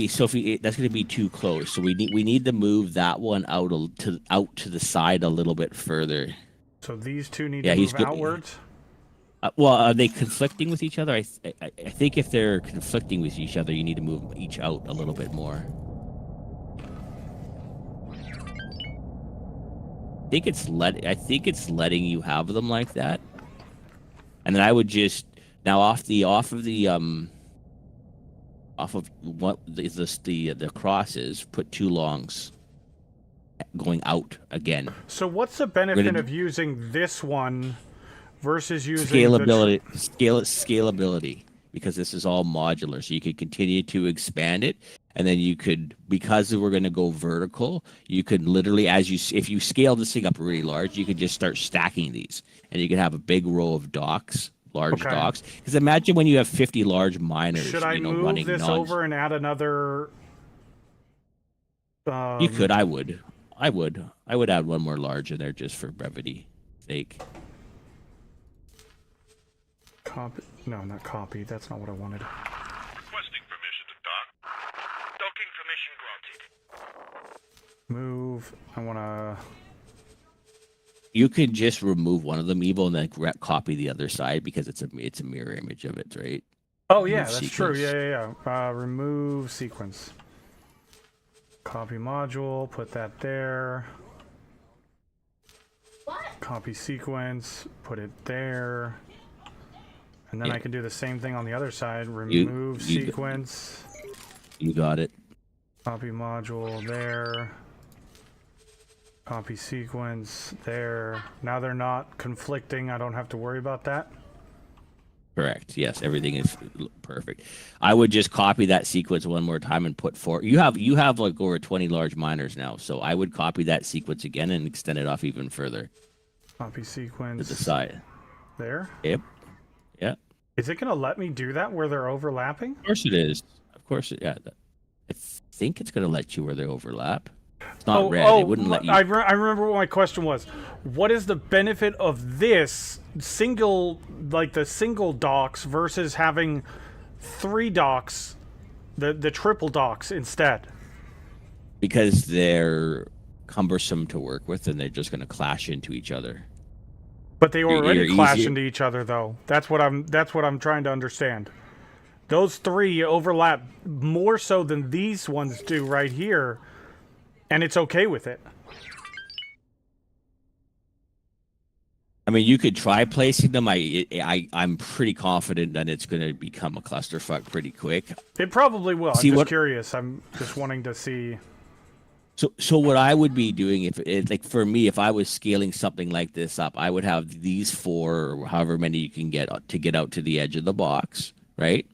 Sophie. That's going to be too close. So we need to move that one out to the side a little bit further. So these two need to move outwards. Well, are they conflicting with each other? I think if they're conflicting with each other, you need to move each out a little bit more. I think it's letting you have them like that. And then I would just off of what the crosses, put 2 longs going out again. So what's the benefit of using this one versus using scalability, because this is all modular, so you could continue to expand it, and then you could, because we're going to go vertical, you could literally, if you scale this thing up really large, you could just start stacking these, and you could have a big row of docks. Large docks. Because imagine when you have 50 large miners. Should I move this over and add another? You could. I would add one more large in there just for brevity sake. Copy? No, not copy. That's not what I wanted. Requesting permission to dock. Docking permission granted. Move. I want to. You could just remove one of them, Evo, and then copy the other side because it's a mirror image of it, right? Oh yeah, Remove that's sequence. true. Yeah. Remove sequence. Copy module. Put that there. What? Copy sequence. Put it there. And then Yeah. I can do the same thing on the other side. Remove sequence. You got it. Copy module there. Copy sequence there. Now they're not conflicting. I don't have to worry about that. Correct. Yes, everything is perfect. I would just copy that sequence one more time and put four. You have like over 20 large miners now, so I would copy that sequence again and extend it off even further Copy to sequence. the side. There. Yep. Yeah. Is it going to let me do that where they're overlapping? Of course it is. Of course it. Yeah. I think it's going to let you where they overlap. It's not red. It wouldn't let you. I remember what my question was. What is the benefit of this single, like the single docks versus having 3 docks, the triple docks instead? Because they're cumbersome to work with and they're just going to clash into each other. But they already clash easier. into each other, though. That's what I'm trying to understand. Those 3 overlap more so than these ones do right here, and it's okay with it. I mean, you could try placing them. I'm pretty confident that it's going to become a clusterfuck pretty quick. It probably will. See, I'm just curious. I'm just wanting to see. So what I would be doing like for me, if I was scaling something like this up, I would have these 4 or however many you can get out to the edge of the box, right?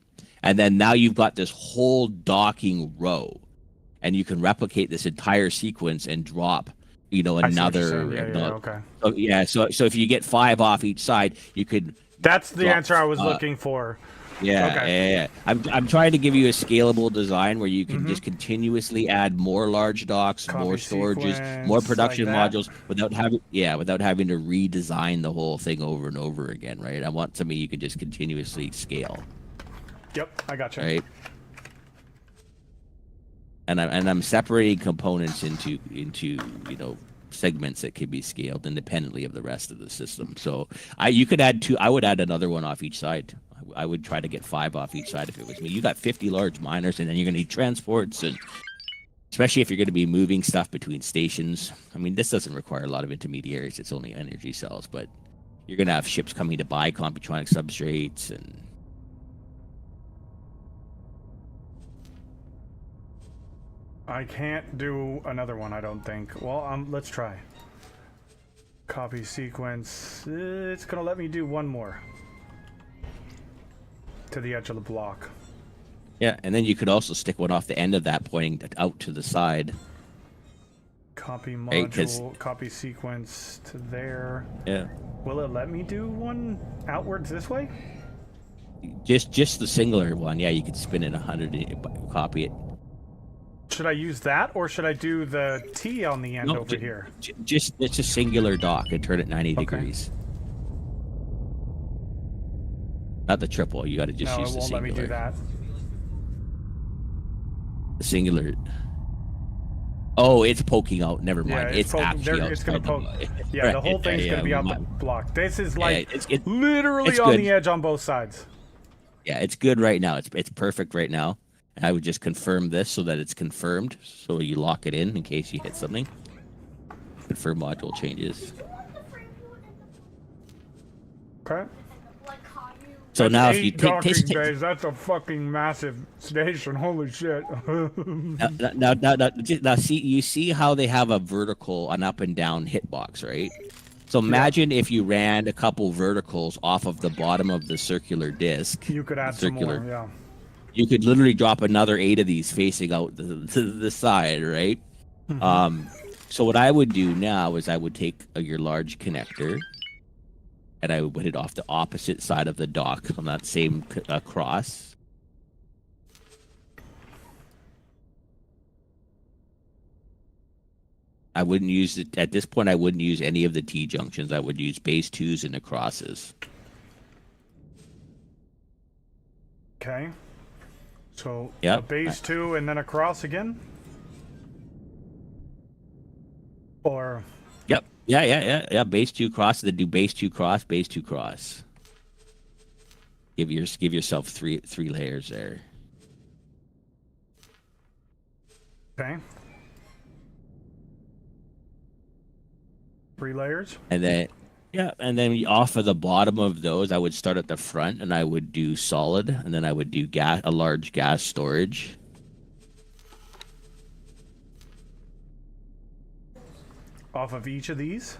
And then now you've got this whole docking row, and you can replicate this entire sequence and drop, another. Okay. So if you get 5 off each side, you could. That's the answer I was looking for. Yeah, okay. yeah. I'm trying to give you a scalable design where you can just continuously add more large docks, more storages, more production modules without having to redesign the whole thing over and over again, right? I want something you can just continuously scale. Yep, I gotcha. Right. And I'm separating components into segments that can be scaled independently of the rest of the system. So you could add 2. I would add another one off each side. I would try to get 5 off each side if it was me. You got 50 large miners, and then you're going to need transports, and especially if you're going to be moving stuff between stations. I mean, this doesn't require a lot of intermediaries. It's only energy cells, but you're going to have ships coming to buy Computronic substrates and. I can't do another one, I don't think. Well, let's try. Copy sequence. It's gonna let me do one more. To the edge of the block. Yeah, and then you could also stick one off the end of that pointing out to the side. Copy module, copy sequence to there. Yeah. Will it let me do one outwards this way? Just the singular one. Yeah, you could spin it 100 and copy it. Should I use that, or should I do the T on the end over here? It's a singular dock and turn it 90 degrees. Not the triple. You got to just use the singular. No, it won't let me do that. The singular. Oh, it's poking out. Never mind. Yeah, it's actually it's gonna poke. Yeah, right. The whole thing's gonna be out the block. This is like literally it's on good. the edge on both sides. Yeah, it's good right now. It's perfect right now. I would just confirm this so that it's confirmed, so you lock it in case you hit something. Confirm module changes. Okay. So that's now if you docking take bays, that's a fucking massive station. Holy shit. now you see how they have a vertical, an up and down hitbox, right? So imagine if you ran a couple verticals off of the bottom of the circular disc. You could add some more, yeah. You could literally drop another 8 of these facing out to the side, right? Mm-hmm. So what I would do now is I would take your large connector and I would put it off the opposite side of the dock on that same cross. I wouldn't use it at this point. I wouldn't use any of the T junctions. I would use base 2s and the crosses. Okay. So yep. A base 2 and then a cross again? Or yep. Yeah. Base 2 cross, then do base 2 cross, base 2 cross. Give yourself three layers there. Okay. 3 layers. And then off of the bottom of those, I would start at the front and I would do solid, and then I would do a large gas storage. Off of each of these?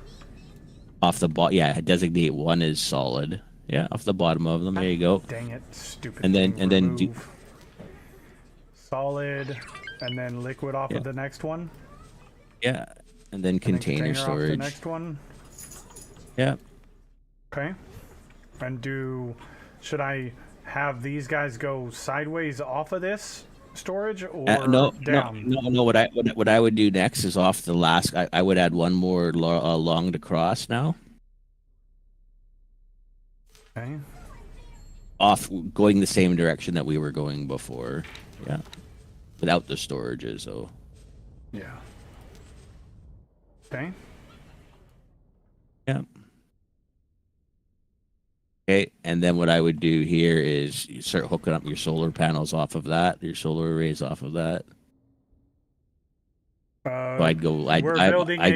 Off the yeah, designate one as solid. Yeah, off the bottom of them. There you go. Dang it, stupid. And then do solid, and then liquid off of the next one. Yeah, and then container storage. Off the next one. Yeah. Okay. And should I have these guys go sideways off of this storage or down? No. What I would do next is off the last. I would add one more long to cross now. Okay. Off going the same direction that we were going before. Yeah. Without the storages, though. Yeah. Okay. Yeah. Okay, and then what I would do here is you start hooking up your solar panels off of that, your solar arrays off of that. So I'd go. We're building a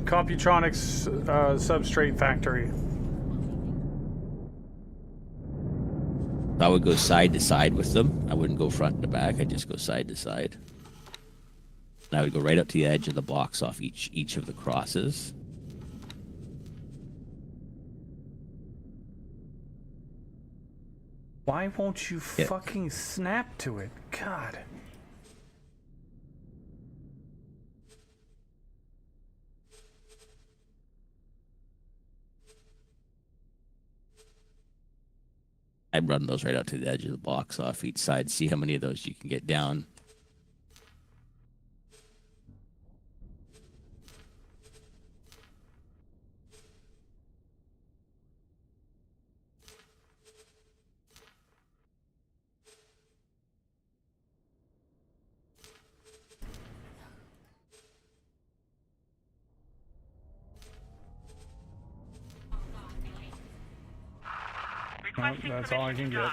Computronics substrate factory. I would go side to side with them. I wouldn't go front to back. I'd just go side to side. And I would go right up to the edge of the box off each of the crosses. Why won't you fucking snap to it? God. I'd run those right out to the edge of the box off each side, see how many of those you can get down. That's all I can get.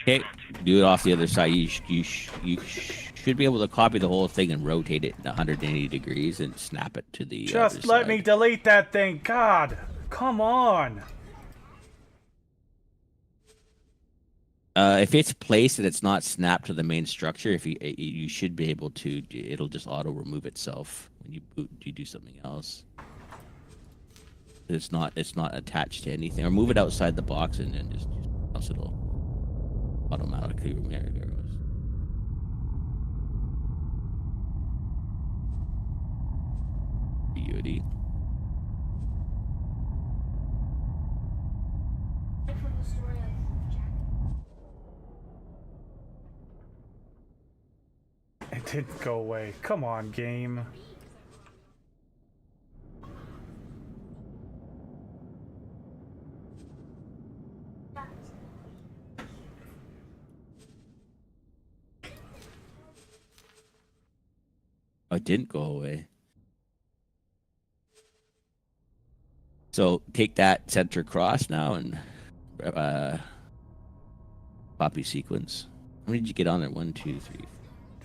Okay, do it off the other side. You should be able to copy the whole thing and rotate it in 180 degrees and snap it to the Just let me delete that thing. God, come on. If it's placed and it's not snapped to the main structure, if you should be able to, it'll just auto remove itself when you boot. You do something else. It's not attached to anything, or move it outside the box and then just else it'll automatically remove it. Beauty. It didn't go away. Come on, game. Oh, it didn't go away. So take that center cross now and copy sequence. How many did you get on there? 1, 2, 3,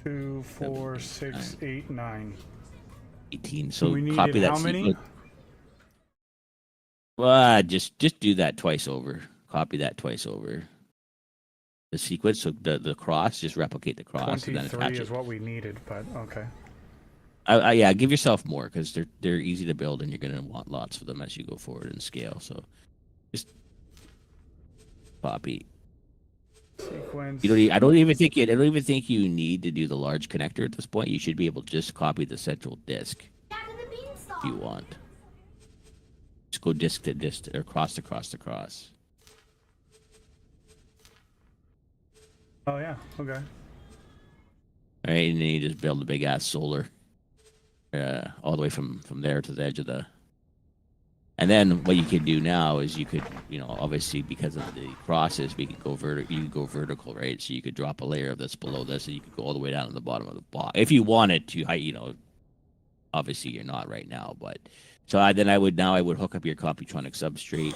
2, 4, 6, 8, 9. 18. So we copy that how many? sequence. Well, just do that twice over. Copy that twice over. The sequence, so the cross, just replicate the cross and then attach it. 23 is what we needed, but okay. Yeah, give yourself more because they're easy to build and you're gonna want lots of them as you go forward in scale. So just copy. Sequence. I don't even think you need to do the large connector at this point. You should be able to just copy the central disk if you want. Just go disk to disk or cross to cross to cross. Oh yeah, okay. All right, and then you just build a big ass solar. All the way from there to the edge of the. And then what you could do now is you could, obviously because of the crosses, we could go you could go vertical, right? So you could drop a layer of this below this, and you could go all the way down to the bottom of the box if you wanted to. Obviously you're not right now, but so I would hook up your Computronic substrate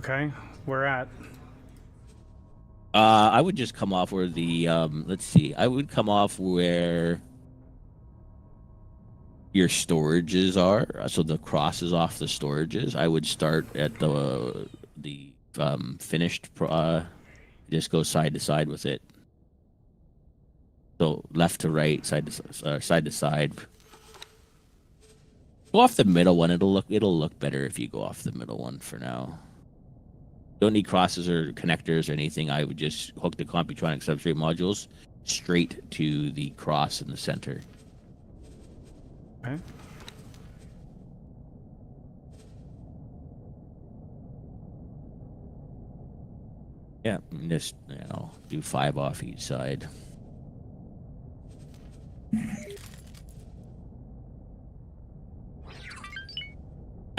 Okay, where at? I would just come off where the let's see. I would come off where your storages are. So the crosses off the storages. I would start at the finished. Just go side to side with it. So left to right, side to side. Go off the middle one. It'll look better if you go off the middle one for now. Don't need crosses or connectors or anything. I would just hook the Computronic substrate modules straight to the cross in the center. Okay. Yeah, just do 5 off each side.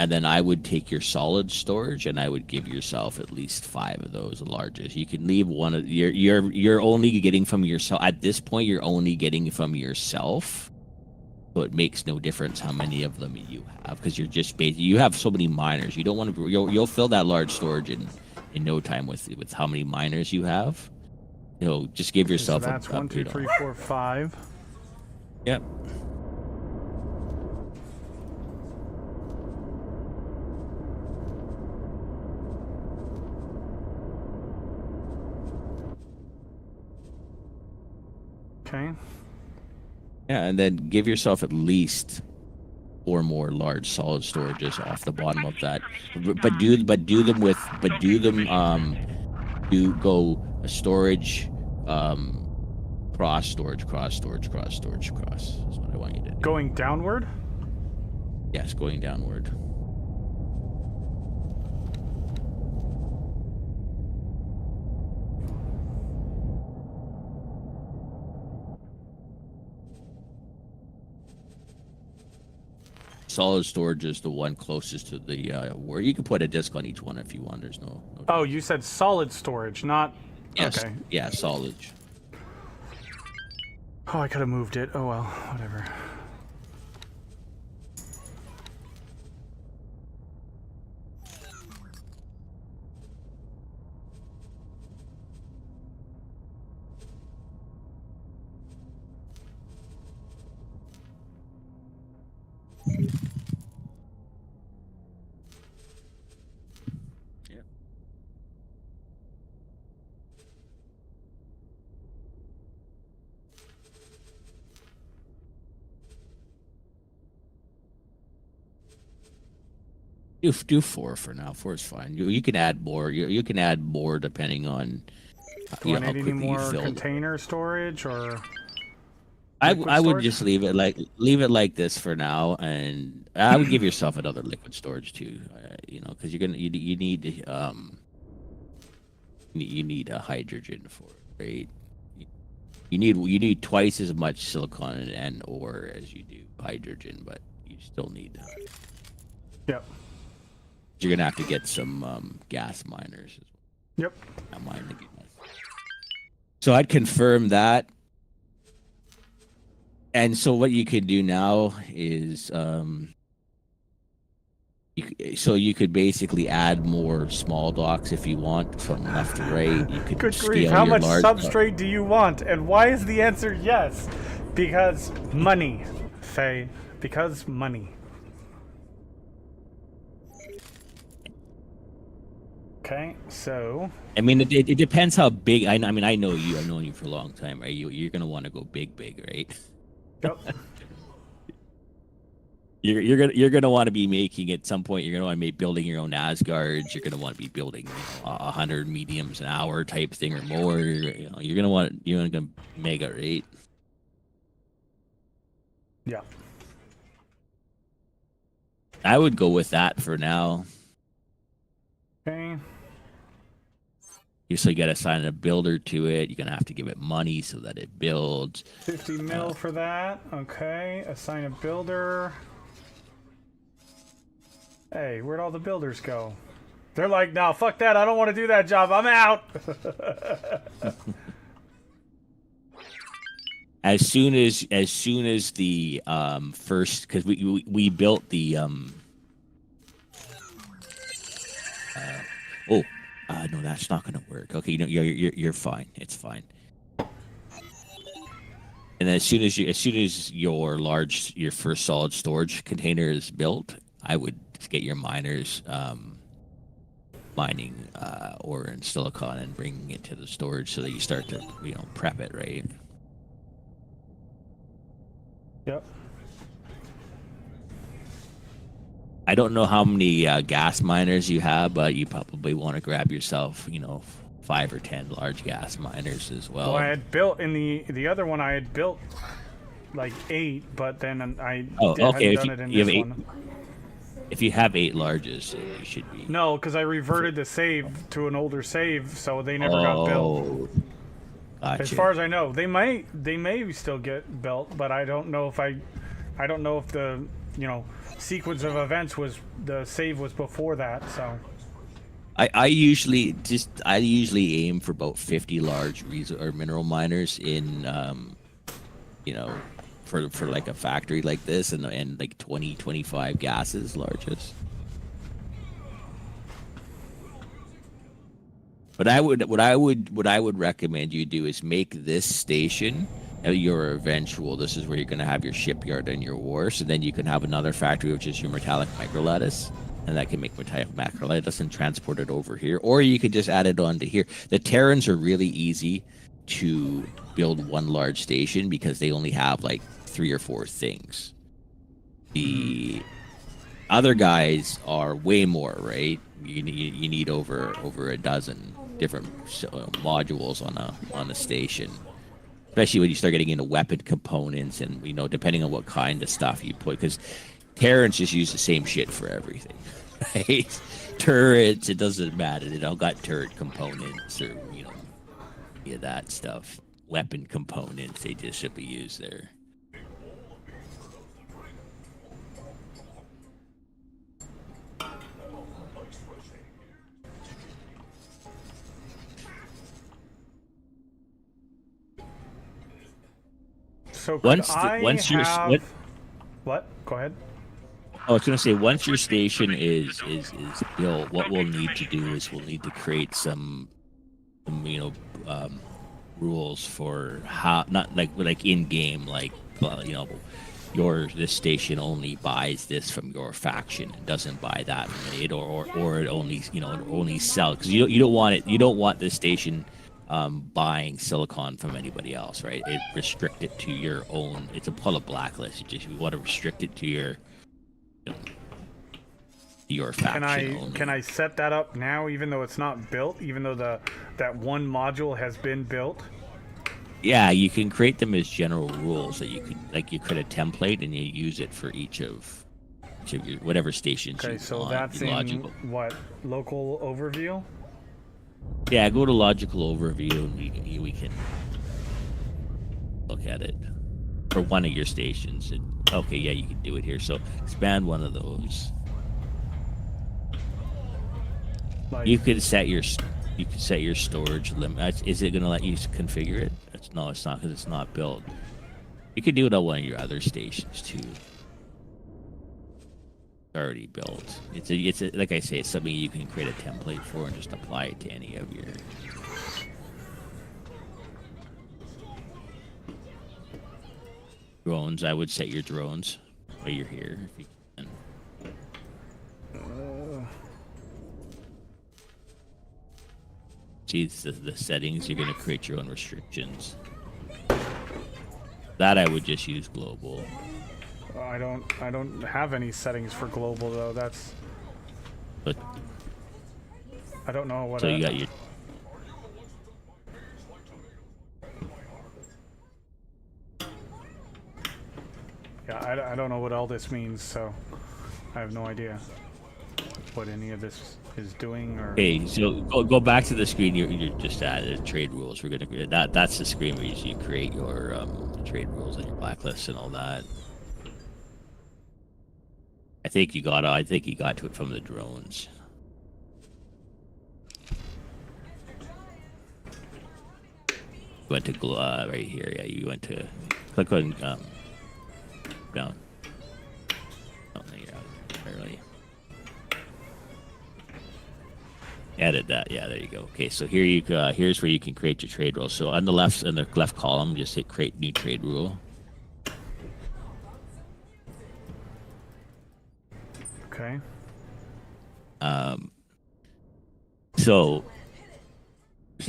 And then I would take your solid storage and I would give yourself at least 5 of those largest. You can leave one of you're only getting from yourself at this point. You're only getting from yourself, so it makes no difference how many of them you have because you're just you have so many miners. You don't want to. You'll fill that large storage in no time with how many miners you have. Just give yourself. So that's 1, 2, 3, 4, 5. Yep. Okay. Yeah, and then give yourself at least 4 more large solid storages off the bottom of that. Do go a storage, cross storage, cross storage, cross storage, cross. That's what I want you to do. Going downward? Yes, going downward. Solid storage is the one closest to the where you can put a disk on each one if you want. There's no Oh, you said solid storage, not... Yes. Okay. Yeah, solid. Oh, I could have moved it. Oh well, whatever. Do 4 for now. 4 is fine. You can add more. You can add more depending on Do I how need any quickly you more fill it. container storage or? I liquid would storage? just leave it like this for now, and I would give yourself another liquid storage too. Because you need you need a hydrogen for it, right? You need twice as much silicon and ore as you do hydrogen, but you still need. Yep. You're gonna have to get some gas miners. Yep. So I'd confirm that. And so what you could do now is you could basically add more small docks if you want from left to right. You could Good scale grief, how your much large substrate do you want? And why is the answer yes? Because money, Faye. Because money. Okay, so... I mean, it depends how big. I mean, I know you. I've known you for a long time, right? You're gonna want to go big, right? Yep. You're gonna want to be making at some point. You're gonna want to be building your own Asgards. You're gonna want to be building 100 mediums an hour type thing or more. You're gonna mega rate. Yeah. I would go with that for now. Okay. You still got to assign a builder to it. You're gonna have to give it money so that it builds. 50 mil for that. Okay. Assign a builder. Hey, where'd all the builders go? They're like, no, fuck that. I don't want to do that job. I'm out. As soon as the first, because we built the Oh, no, that's not gonna work. Okay, you're fine. It's fine. And then as soon as your first solid storage container is built, I would get your miners mining ore and silicon and bringing it to the storage so that you start to prep it, right? Yep. I don't know how many gas miners you have, but you probably want to grab yourself, 5 or 10 large gas miners as well. Well, I had built in the other one. I had built like 8, but then I okay. hadn't done it in this one. If you have 8 larges, you should be. No, because I reverted the save to an older save, so they never got built. Gotcha. As far as I know, they may still get built, but I don't know if the sequence of events the save was before that. So I usually aim for about 50 large or mineral miners in for like a factory like this, and like 20-25 gases largest. But what I would recommend you do is make this station your eventual. This is where you're going to have your shipyard and your wharfs, and then you can have another factory which is your metallic microlattice, and that can make metallic microlattice and transport it over here, or you could just add it onto here. The Terrans are really easy to build one large station because they only have like 3 or 4 things. The other guys are way more, right? You need over a dozen different modules on a station, especially when you start getting into weapon components and depending on what kind of stuff you put, because Terrans just use the same shit for everything, right? Turrets, it doesn't matter. They don't got turret components or that stuff. Weapon components, they just should be used there. So What? Go ahead. I was going to say, once your station is built, what we'll need to do is we'll need to create some rules for how, not like in game, like this station only buys this from your faction and doesn't buy that from it, or it only only sells, because you don't want this station buying silicon from anybody else, right? It restrict it to your own. It's a blacklist. You want to restrict it to your faction. Can I set that up now, even though it's not built, even though that one module has been built? Yeah, you can create them as general rules that you create a template and you use it for each of your whatever stations. Okay, so that's in what, local overview? Yeah, go to logical overview and we can look at it for one of your stations. And okay, yeah, you can do it here. So expand one of those. You could set your storage limit. Is it going to let you configure it? No, it's not, because it's not built. You could do it on one of your other stations too. Already built. It's like I say, it's something you can create a template for and just apply it to any of your. Drones. I would set your drones while you're here if you can. See the settings. You're going to create your own restrictions. That I would just use global. I don't have any settings for global though. But I don't know what. So you got your. Yeah, I don't know what all this means, so I have no idea what any of this is doing. Or Okay, so go back to the screen. You're just at trade rules. We're gonna that's the screen where you create your trade rules and your blacklists and all that. I think you got to it from the drones. You went to right here. Yeah, you went to click on down. Oh, no, you're out barely. Edit that. Yeah, there you go. Okay, so here you go. Here's where you can create your trade rule. So on the left column, just hit create new trade rule. Okay. So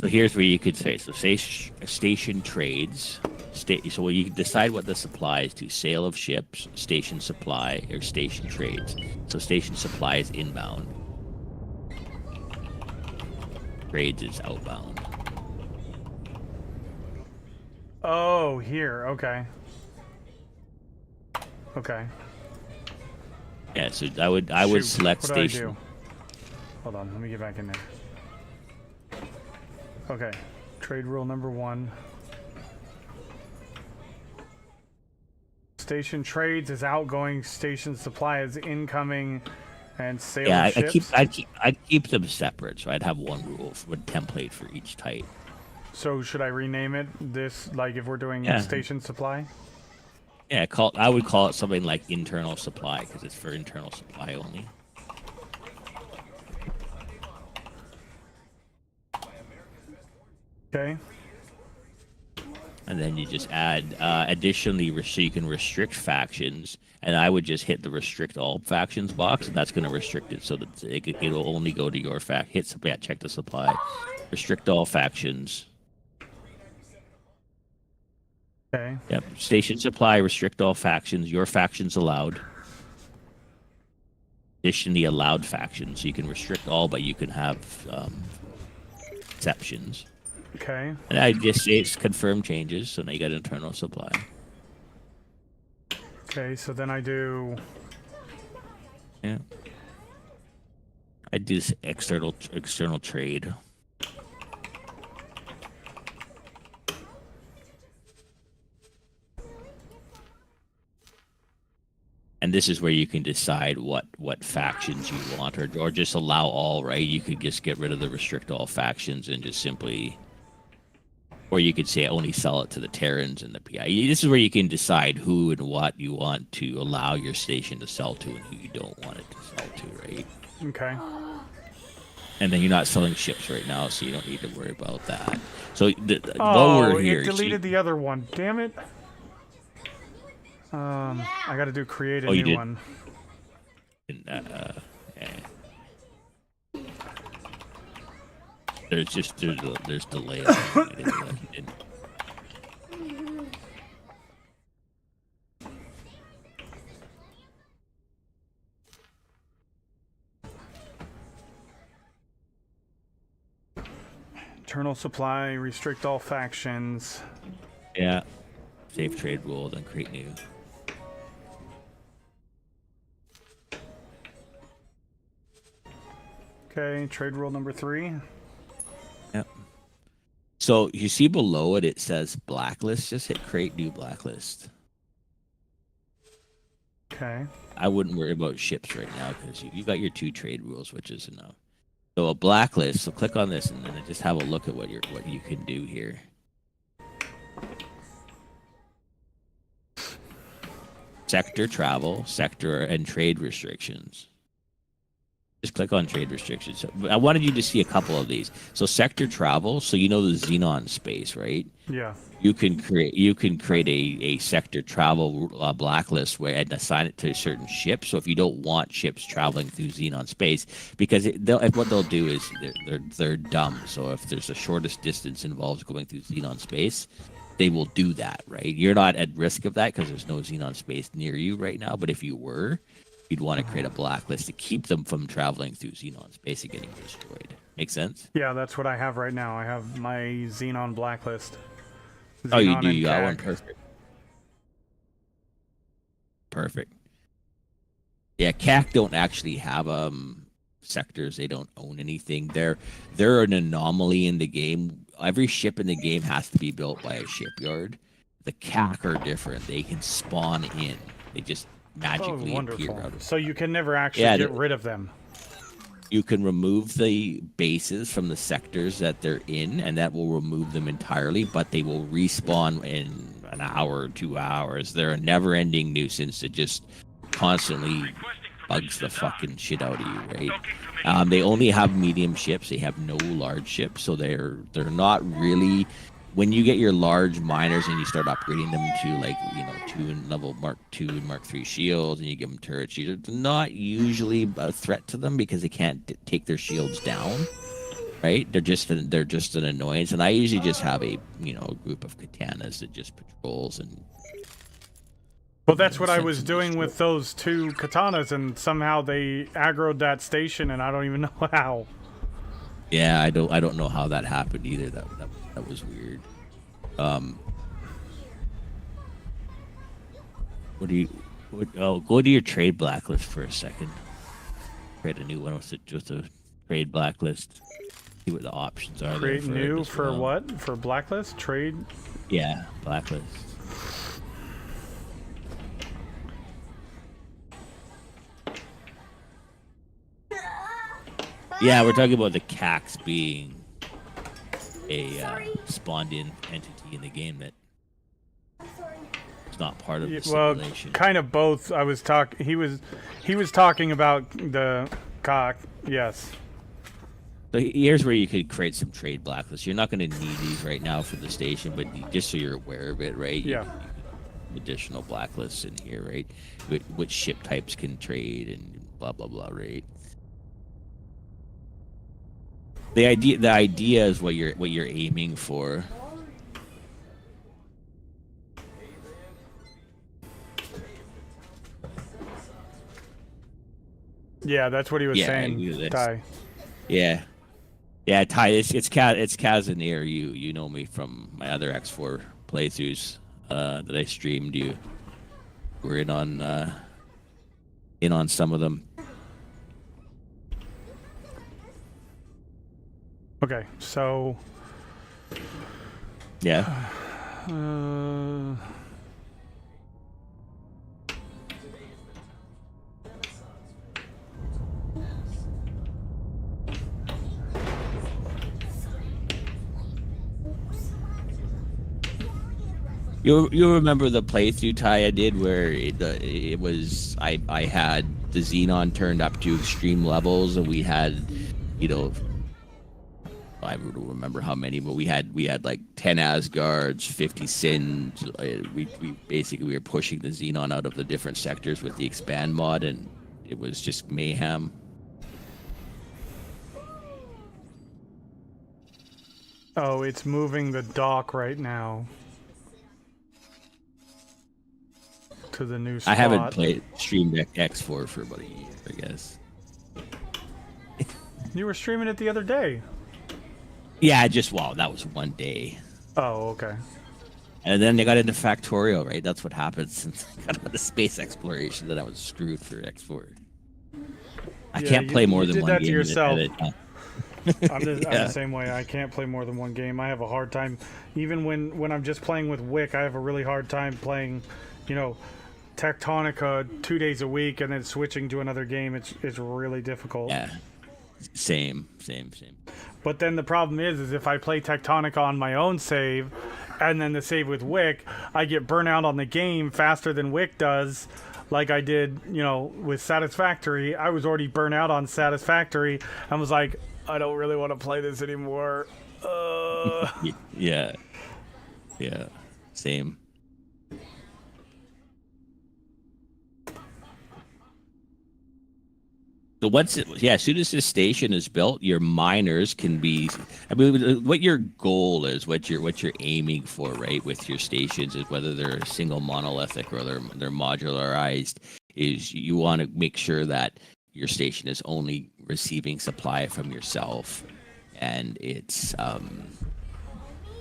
here's where you could say, so say station trades. So you can decide what the supply is to: sale of ships, station supply, or station trades. So station supply is inbound. Trades is outbound. Oh, here. Okay. Okay. Yeah, so I would select what do I station. do? Hold on, let me get back in there. Okay. Trade rule number 1. Station trades is outgoing, station supply is incoming, and sale Yeah, of ships. I'd keep them separate, so I'd have one rule, one template for each type. So should I rename it this, like if we're doing station supply? Yeah, I would call it something like internal supply, because it's for internal supply only. Okay. And then you just add additionally, so you can restrict factions, and I would just hit the restrict all factions box, and that's going to restrict it so that it'll only go to your fact. Check the supply, restrict all factions. Okay. Yep. Station supply, restrict all factions. Your factions allowed. Additionally, allowed factions. So you can restrict all, but you can have exceptions. Okay. And I just say it's confirm changes, so now you got internal supply. Okay, so then I do... Yeah. I do this external trade. And this is where you can decide what factions you want, or just allow all, right? You could just get rid of the restrict all factions and just simply, or you could say only sell it to the Terrans and the PI. This is where you can decide who and what you want to allow your station to sell to and who you don't want it to sell to, right? Okay. And then you're not selling ships right now, so you don't need to worry about that. So while we're here, it deleted the other one. Damn it. I got to do create a new one. Yeah. There's delay. Internal supply, restrict all factions. Yeah. Save trade rule, then create new. Okay, trade rule number 3. Yep. So you see below it, it says blacklist. Just hit create new blacklist. Okay. I wouldn't worry about ships right now because you got your 2 trade rules, which is enough. So a blacklist. So click on this and then just have a look at what you can do here. Sector travel, sector and trade restrictions. Just click on trade restrictions. So I wanted you to see a couple of these. So sector travel, so you know the Xenon space, right? Yeah. You can create a sector travel blacklist where and assign it to certain ships. So if you don't want ships traveling through Xenon space, because what they'll do is they're dumb. So if there's the shortest distance involves going through Xenon space, they will do that, right? You're not at risk of that because there's no Xenon space near you right now. But if you were, you'd want to create a blacklist to keep them from traveling through Xenon space and getting destroyed. Make sense? Yeah, that's what I have right now. I have my Xenon blacklist. Xenon oh, you do? You got CAC. one? Perfect. Perfect. Yeah, CAC don't actually have sectors. They don't own anything. They're an anomaly in the game. Every ship in the game has to be built by a shipyard. The CAC are different. They can spawn in. They just magically appear out of. So you can never actually get rid of them. You can remove the bases from the sectors that they're in, and that will remove them entirely, but they will respawn in an hour or 2 hours. They're a never-ending nuisance that just constantly bugs the fucking shit out of you, right? They only have medium ships. They have no large ships, so they're not really. When you get your large miners and you start upgrading them to like, you know, 2 and level Mark 2 and Mark 3 shields, and you give them turret shields, it's not usually a threat to them because they can't take their shields down, right? They're just an annoyance. And I usually just have a, you know, a group of katanas that just patrols and. Well, that's what I was doing with those 2 katanas, and somehow they aggroed that station, and I don't even know how. Yeah, I don't know how that happened either. That was weird. Go to your trade blacklist for a second. Create a new one with a trade blacklist. See what the options are. Create there new for what? For blacklist? Trade? Yeah, blacklist. Yeah, we're talking about the CAX being a spawned-in entity in the game that is not part of the simulation. Well, kind of both. I was he was talking about the cock. Yes. So here's where you could create some trade blacklists. You're not going to need these right now for the station, but just so you're aware of it, right? Yeah. Additional blacklists in here, right? Which ship types can trade and blah blah blah, right? The idea is what you're aiming for. Yeah, that's what he was saying, Ty. Yeah, Ty. It's Kazanir. You know me from my other X4 playthroughs that I streamed. You were in on some of them. Okay, so. Yeah. You remember the playthrough, Ty, I did where it was I had the Xenon turned up to extreme levels, and we had, you know, I don't remember how many, but we had like 10 Asgards, 50 Sins. We basically were pushing the Xenon out of the different sectors with the expand mod, and it was just mayhem. Oh, it's moving the dock right now to the new spot. I haven't streamed X4 for about a year, I guess. You were streaming it the other day. Yeah, that was one day. Oh, okay. And then they got into Factorial, right? That's what happened since I got into space exploration. Then I was screwed for X4. I can't play more than one game. You did that to yourself. I'm Yeah. the same way. I can't play more than one game. I have a hard time. Even when I'm just playing with Wick, I have a really hard time playing, you know, Tectonica 2 days a week and then switching to another game. It's really difficult. Yeah. Same. But then the problem is if I play Tectonica on my own save, and then the save with Wick, I get burnt out on the game faster than Wick does, like I did, you know, with Satisfactory. I was already burnt out on Satisfactory, and was like, I don't really want to play this anymore. Yeah. Same. So as soon as this station is built, your miners can be. I mean, what your goal is, what you're aiming for, right, with your stations is whether they're single monolithic or they're modularized. Is you want to make sure that your station is only receiving supply from yourself, and it's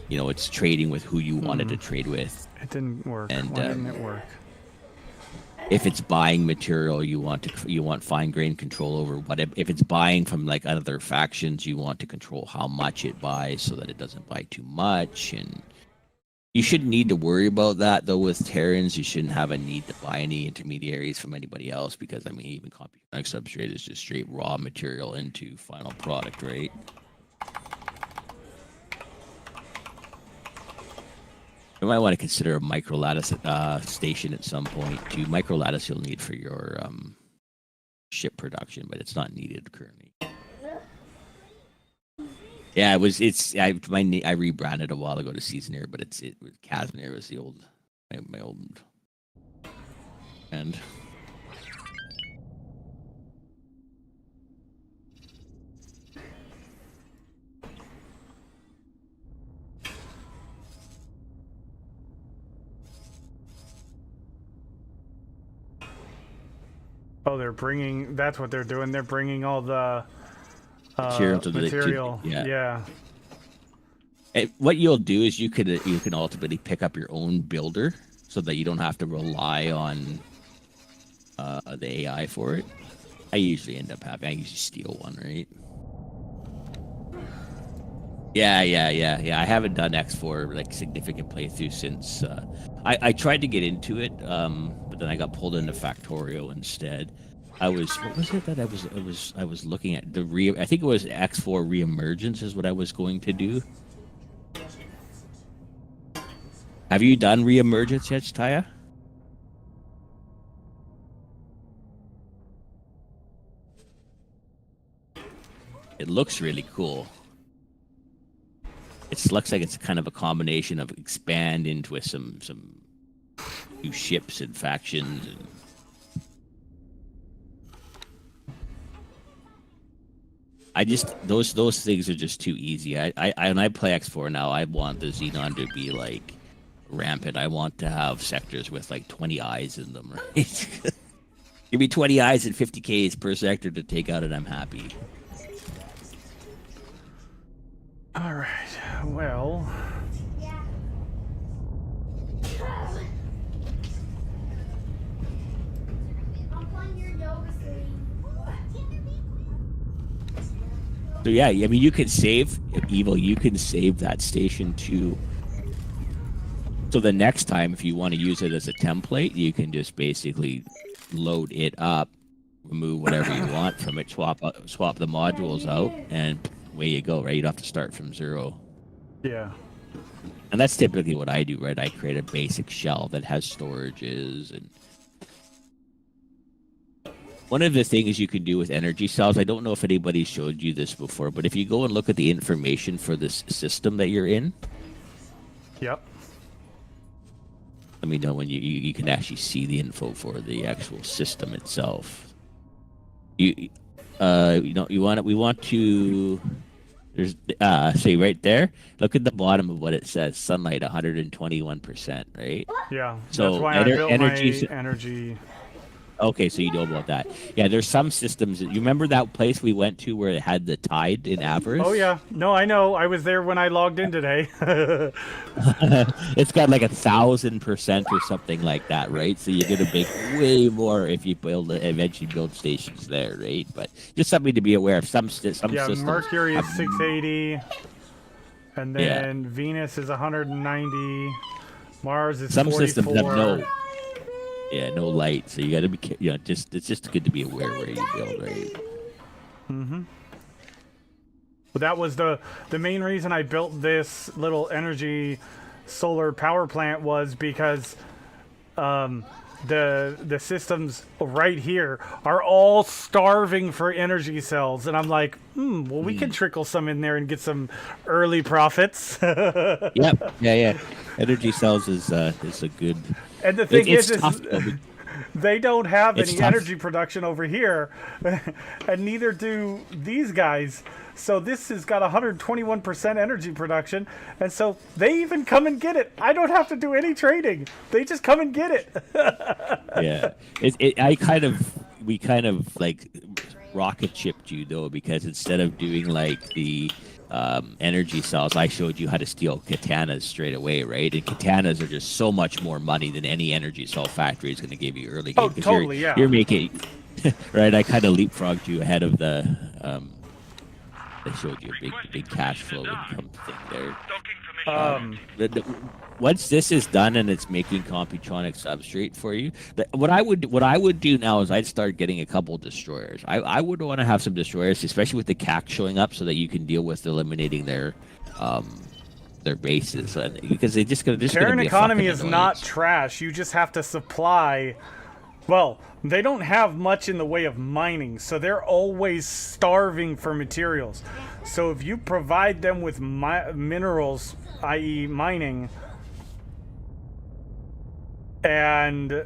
it's trading with who you wanted to trade with. It didn't work. And, why didn't it work? If it's buying material, you want fine-grained control over what. If it's buying from like other factions, you want to control how much it buys so that it doesn't buy too much. And you shouldn't need to worry about that though. With Terrans, you shouldn't have a need to buy any intermediaries from anybody else because I mean, even CompuTech substrate is just straight raw material into final product, right? You might want to consider a micro lattice station at some point too. Micro lattice you'll need for your ship production, but it's not needed currently. Yeah, it was. I rebranded a while ago to Seasonair, but it was Casimir was the old my old and. Oh, they're bringing. That's what they're doing. They're bringing all the material to material. Yeah. And what you'll do is you can ultimately pick up your own builder, so that you don't have to rely on the AI for it. I usually steal one, right? Yeah. I haven't done X4 like significant playthrough since I tried to get into it, but then I got pulled into Factorio instead. What was it that I was looking at? I think it was X4 Reemergence is what I was going to do. Have you done Reemergence yet, Taya? It looks really cool. It looks like it's kind of a combination of expand into some new ships and factions. And... I just those things are just too easy. I when I play X4 now, I want the Xenon to be like rampant. I want to have sectors with like 20 eyes in them, right? Give me 20 eyes and 50 Ks per sector to take out, and I'm happy. All right. Well. So yeah, I mean, you can save Evil. You can save that station too. So the next time, if you want to use it as a template, you can just basically load it up, remove whatever you want from it, swap the modules out, and away you go. Right, you don't have to start from zero. Yeah. And that's typically what I do. Right, I create a basic shell that has storages and. One of the things you can do with energy cells, I don't know if anybody showed you this before, but if you go and look at the information for this system that you're in. Yep. Let me know when you can actually see the info for the actual system itself. We want to. There's say right there. Look at the bottom of what it says. Sunlight 121%, right? Yeah. So that's why I built my energy. Okay, so you know about that. Yeah, there's some systems. You remember that place we went to where it had the tide in Avarice? Oh, yeah. No, I know. I was there when I logged in today. It's got like 1,000% or something like that, right? So you're going to make way more if you eventually build stations there, right? But just something to be aware of. Some systems. Mercury is 680. And then Venus is 190. Mars is 44. Some systems have no light, so you got to be, it's just good to be aware where you build, right? Mm-hmm. Well, that was the main reason I built this little energy solar power plant was because the systems right here are all starving for energy cells, and I'm like, well, we can trickle some in there and get some early profits. Yep. Yeah. Energy cells is a good. And the thing is tough, they don't have any energy production over here, and neither do these guys. So this has got 121% energy production, and so they even come and get it. I don't have to do any trading. They just come and get it. Yeah. We kind of like rocket shipped you though, because instead of doing like the energy cells, I showed you how to steal katanas straight away, right? And katanas are just so much more money than any energy cell factory is going to give you early game. Oh, totally, you're making right. I kind of leapfrogged you ahead of the. I showed you a big cash flow income thing there. Once this is done and it's making Computronic substrate for you, what I would do now is I'd start getting a couple destroyers. I would want to have some destroyers, especially with the CAC showing up, so that you can deal with eliminating their bases, because they just gonna Terran economy is not trash. You just have to supply Well, they don't have much in the way of mining, so they're always starving for materials. So if you provide them with minerals, i.e. mining, and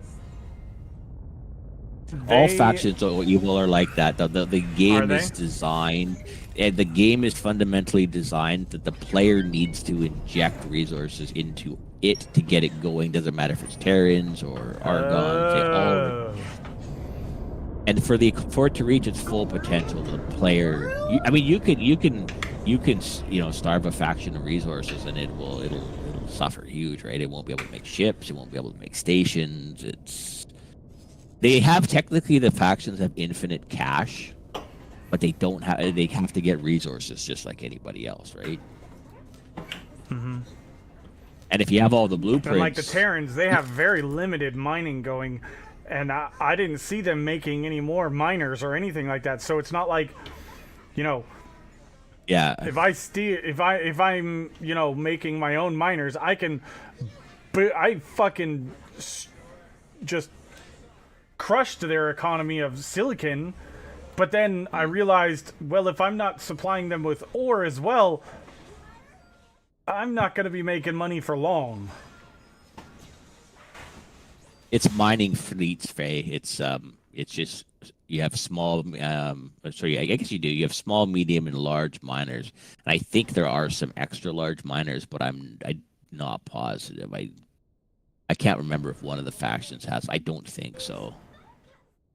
all factions of evil are like that. The game Are is they? designed, and the game is fundamentally designed that the player needs to inject resources into it to get it going. Doesn't matter if it's Terrans or Argons. They all. And for it to reach its full potential, the player. You can starve a faction of resources, and it'll suffer huge, right? It won't be able to make ships. It won't be able to make stations. They have technically the factions have infinite cash, but they don't have. They have to get resources just like anybody else, right? Mm-hmm. And if you have all the blueprints, And like the Terrans, they have very limited mining going, and I didn't see them making any more miners or anything like that. So it's not like, yeah. if I'm making my own miners, I can, I fucking just crushed their economy of silicon. But then I realized, well, if I'm not supplying them with ore as well, I'm not going to be making money for long. It's mining fleets, Faye. It's just you have small. Sorry, I guess you do. You have small, medium, and large miners, and I think there are some extra large miners, but I'm not positive. I can't remember if one of the factions has. I don't think so.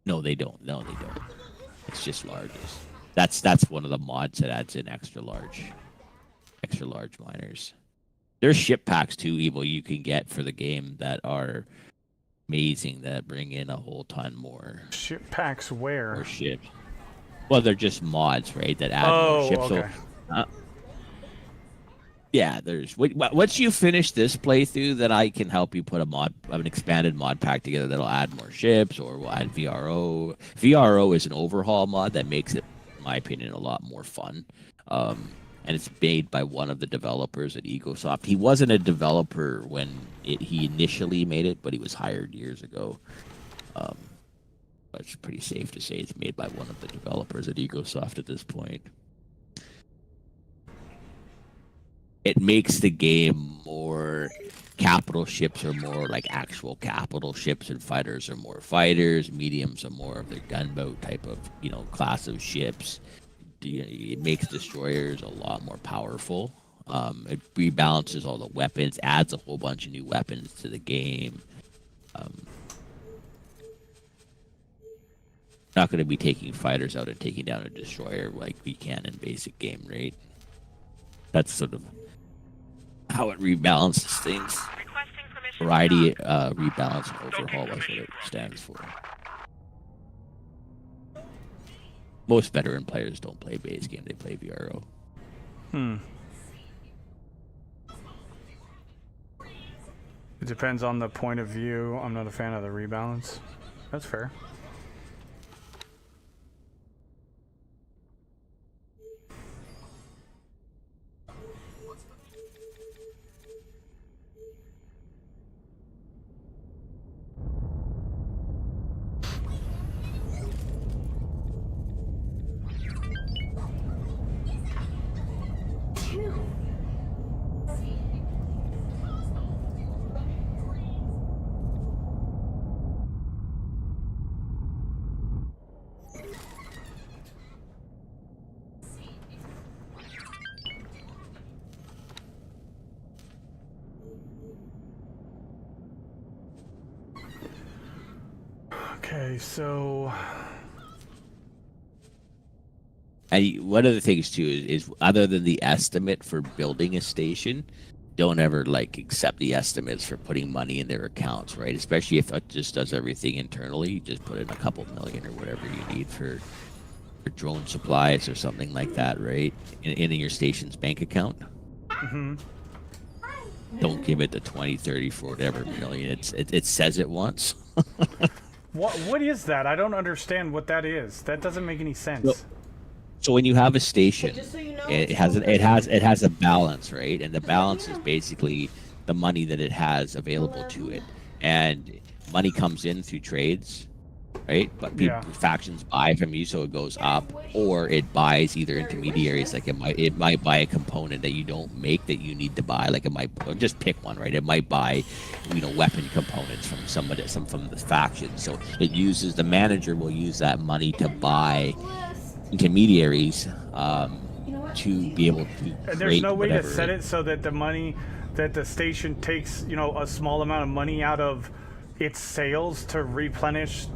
No, they don't. No, they don't. It's just largest. That's one of the mods that adds in extra large miners. There's ship packs too, Evil, you can get for the game that are amazing, that bring in a whole ton more. Ship packs where? More ships. Well, they're just mods, right? That add more ships. Okay. So, yeah, there's. Once you finish this playthrough, then I can help you put an expanded mod pack together that'll add more ships, or we'll add VRO. VRO is an overhaul mod that makes it, in my opinion, a lot more fun. And it's made by one of the developers at EgoSoft. He wasn't a developer when he initially made it, but he was hired years ago. But it's pretty safe to say it's made by one of the developers at EgoSoft at this point. It makes the game more capital ships are more like actual capital ships, and fighters are more fighters. Mediums are more of the gunboat type of class of ships. It makes destroyers a lot more powerful. It rebalances all the weapons, adds a whole bunch of new weapons to the game. Not going to be taking fighters out and taking down a destroyer like we can in basic game, right? That's sort of how it rebalances things. Variety, rebalance, and overhaul is what it stands for. Most veteran players don't play base game; they play VRO. It depends on the point of view. I'm not a fan of the rebalance. That's fair. Okay, so one of the things too is other than the estimate for building a station, don't ever accept the estimates for putting money in their accounts, right? Especially if it just does everything internally. Just put in a couple million or whatever you need for drone supplies or something like that, right? In your station's bank account. Mm-hmm. Don't give it the 20, 30, 40, whatever million. It says it once. What is that? I don't understand what that is. That doesn't make any sense. So when you have a station, Just so you know, it has a balance, right? And the balance is basically the money that it has available to it. And money comes in through trades, right? But factions buy from you, so it goes up, or it buys either intermediaries. Like it might buy a component that you don't make that you need to buy. Like it might just pick one, right? It might buy, weapon components from from the faction. So it uses the manager will use that money to buy intermediaries to be able to. And there's no way to set it so that the money that the station takes, a small amount of money out of its sales to replenish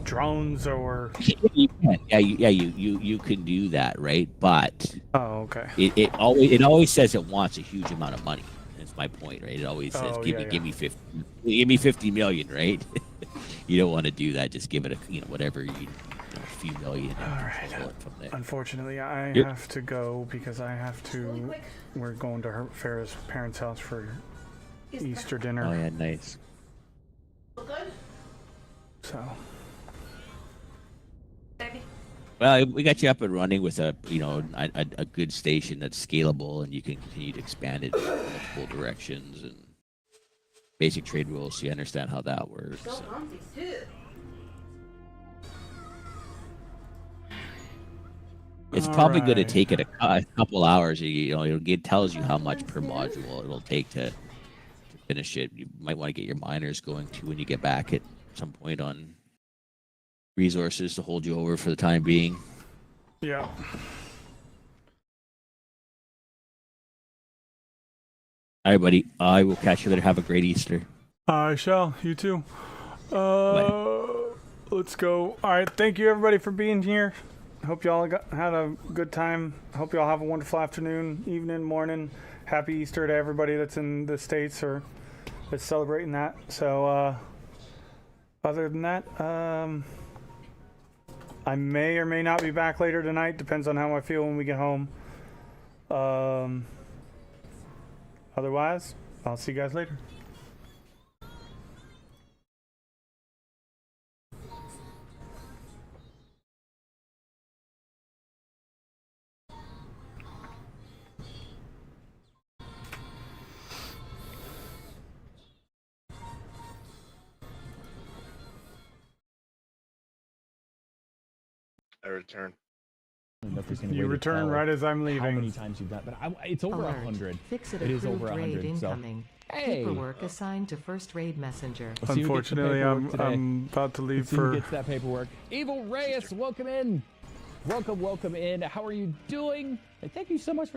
drones or. You can. You can do that, right? But okay. It always says it wants a huge amount of money. That's my point, right? It always says give me 50 million, right? You don't want to do that. Just give it whatever a few million. All right. From there. Unfortunately, I have to go because we're going to Farrah's parents' house for Easter dinner. Oh yeah, nice. So. Well, we got you up and running with a good station that's scalable, and you can continue to expand it in multiple directions and basic trade rules, so you understand how that works. So. It's probably going to take it a couple hours. It tells you how much per module it'll take to finish it. You might want to get your miners going too when you get back at some point on resources to hold you over for the time being. Yeah. All right, buddy. I will catch you later. Have a great Easter. I shall. You too. Let's go. All right. Thank you, everybody, for being here. Hope y'all had a good time. Hope y'all have a wonderful afternoon, evening, morning. Happy Easter to everybody that's in the States or that's celebrating that. So, other than that, I may or may not be back later tonight. Depends on how I feel when we get home. Otherwise, I'll see you guys later. I return. You return right as I'm leaving. How many times you've done, but it's over 100. Fix it. It is over 100. Incoming. So. Hey. Paperwork assigned to first raid messenger. Unfortunately, I'm about to leave for. Who gets that paperwork? Evil Reyes, welcome in. Welcome in. How are you doing? Thank you so much for that.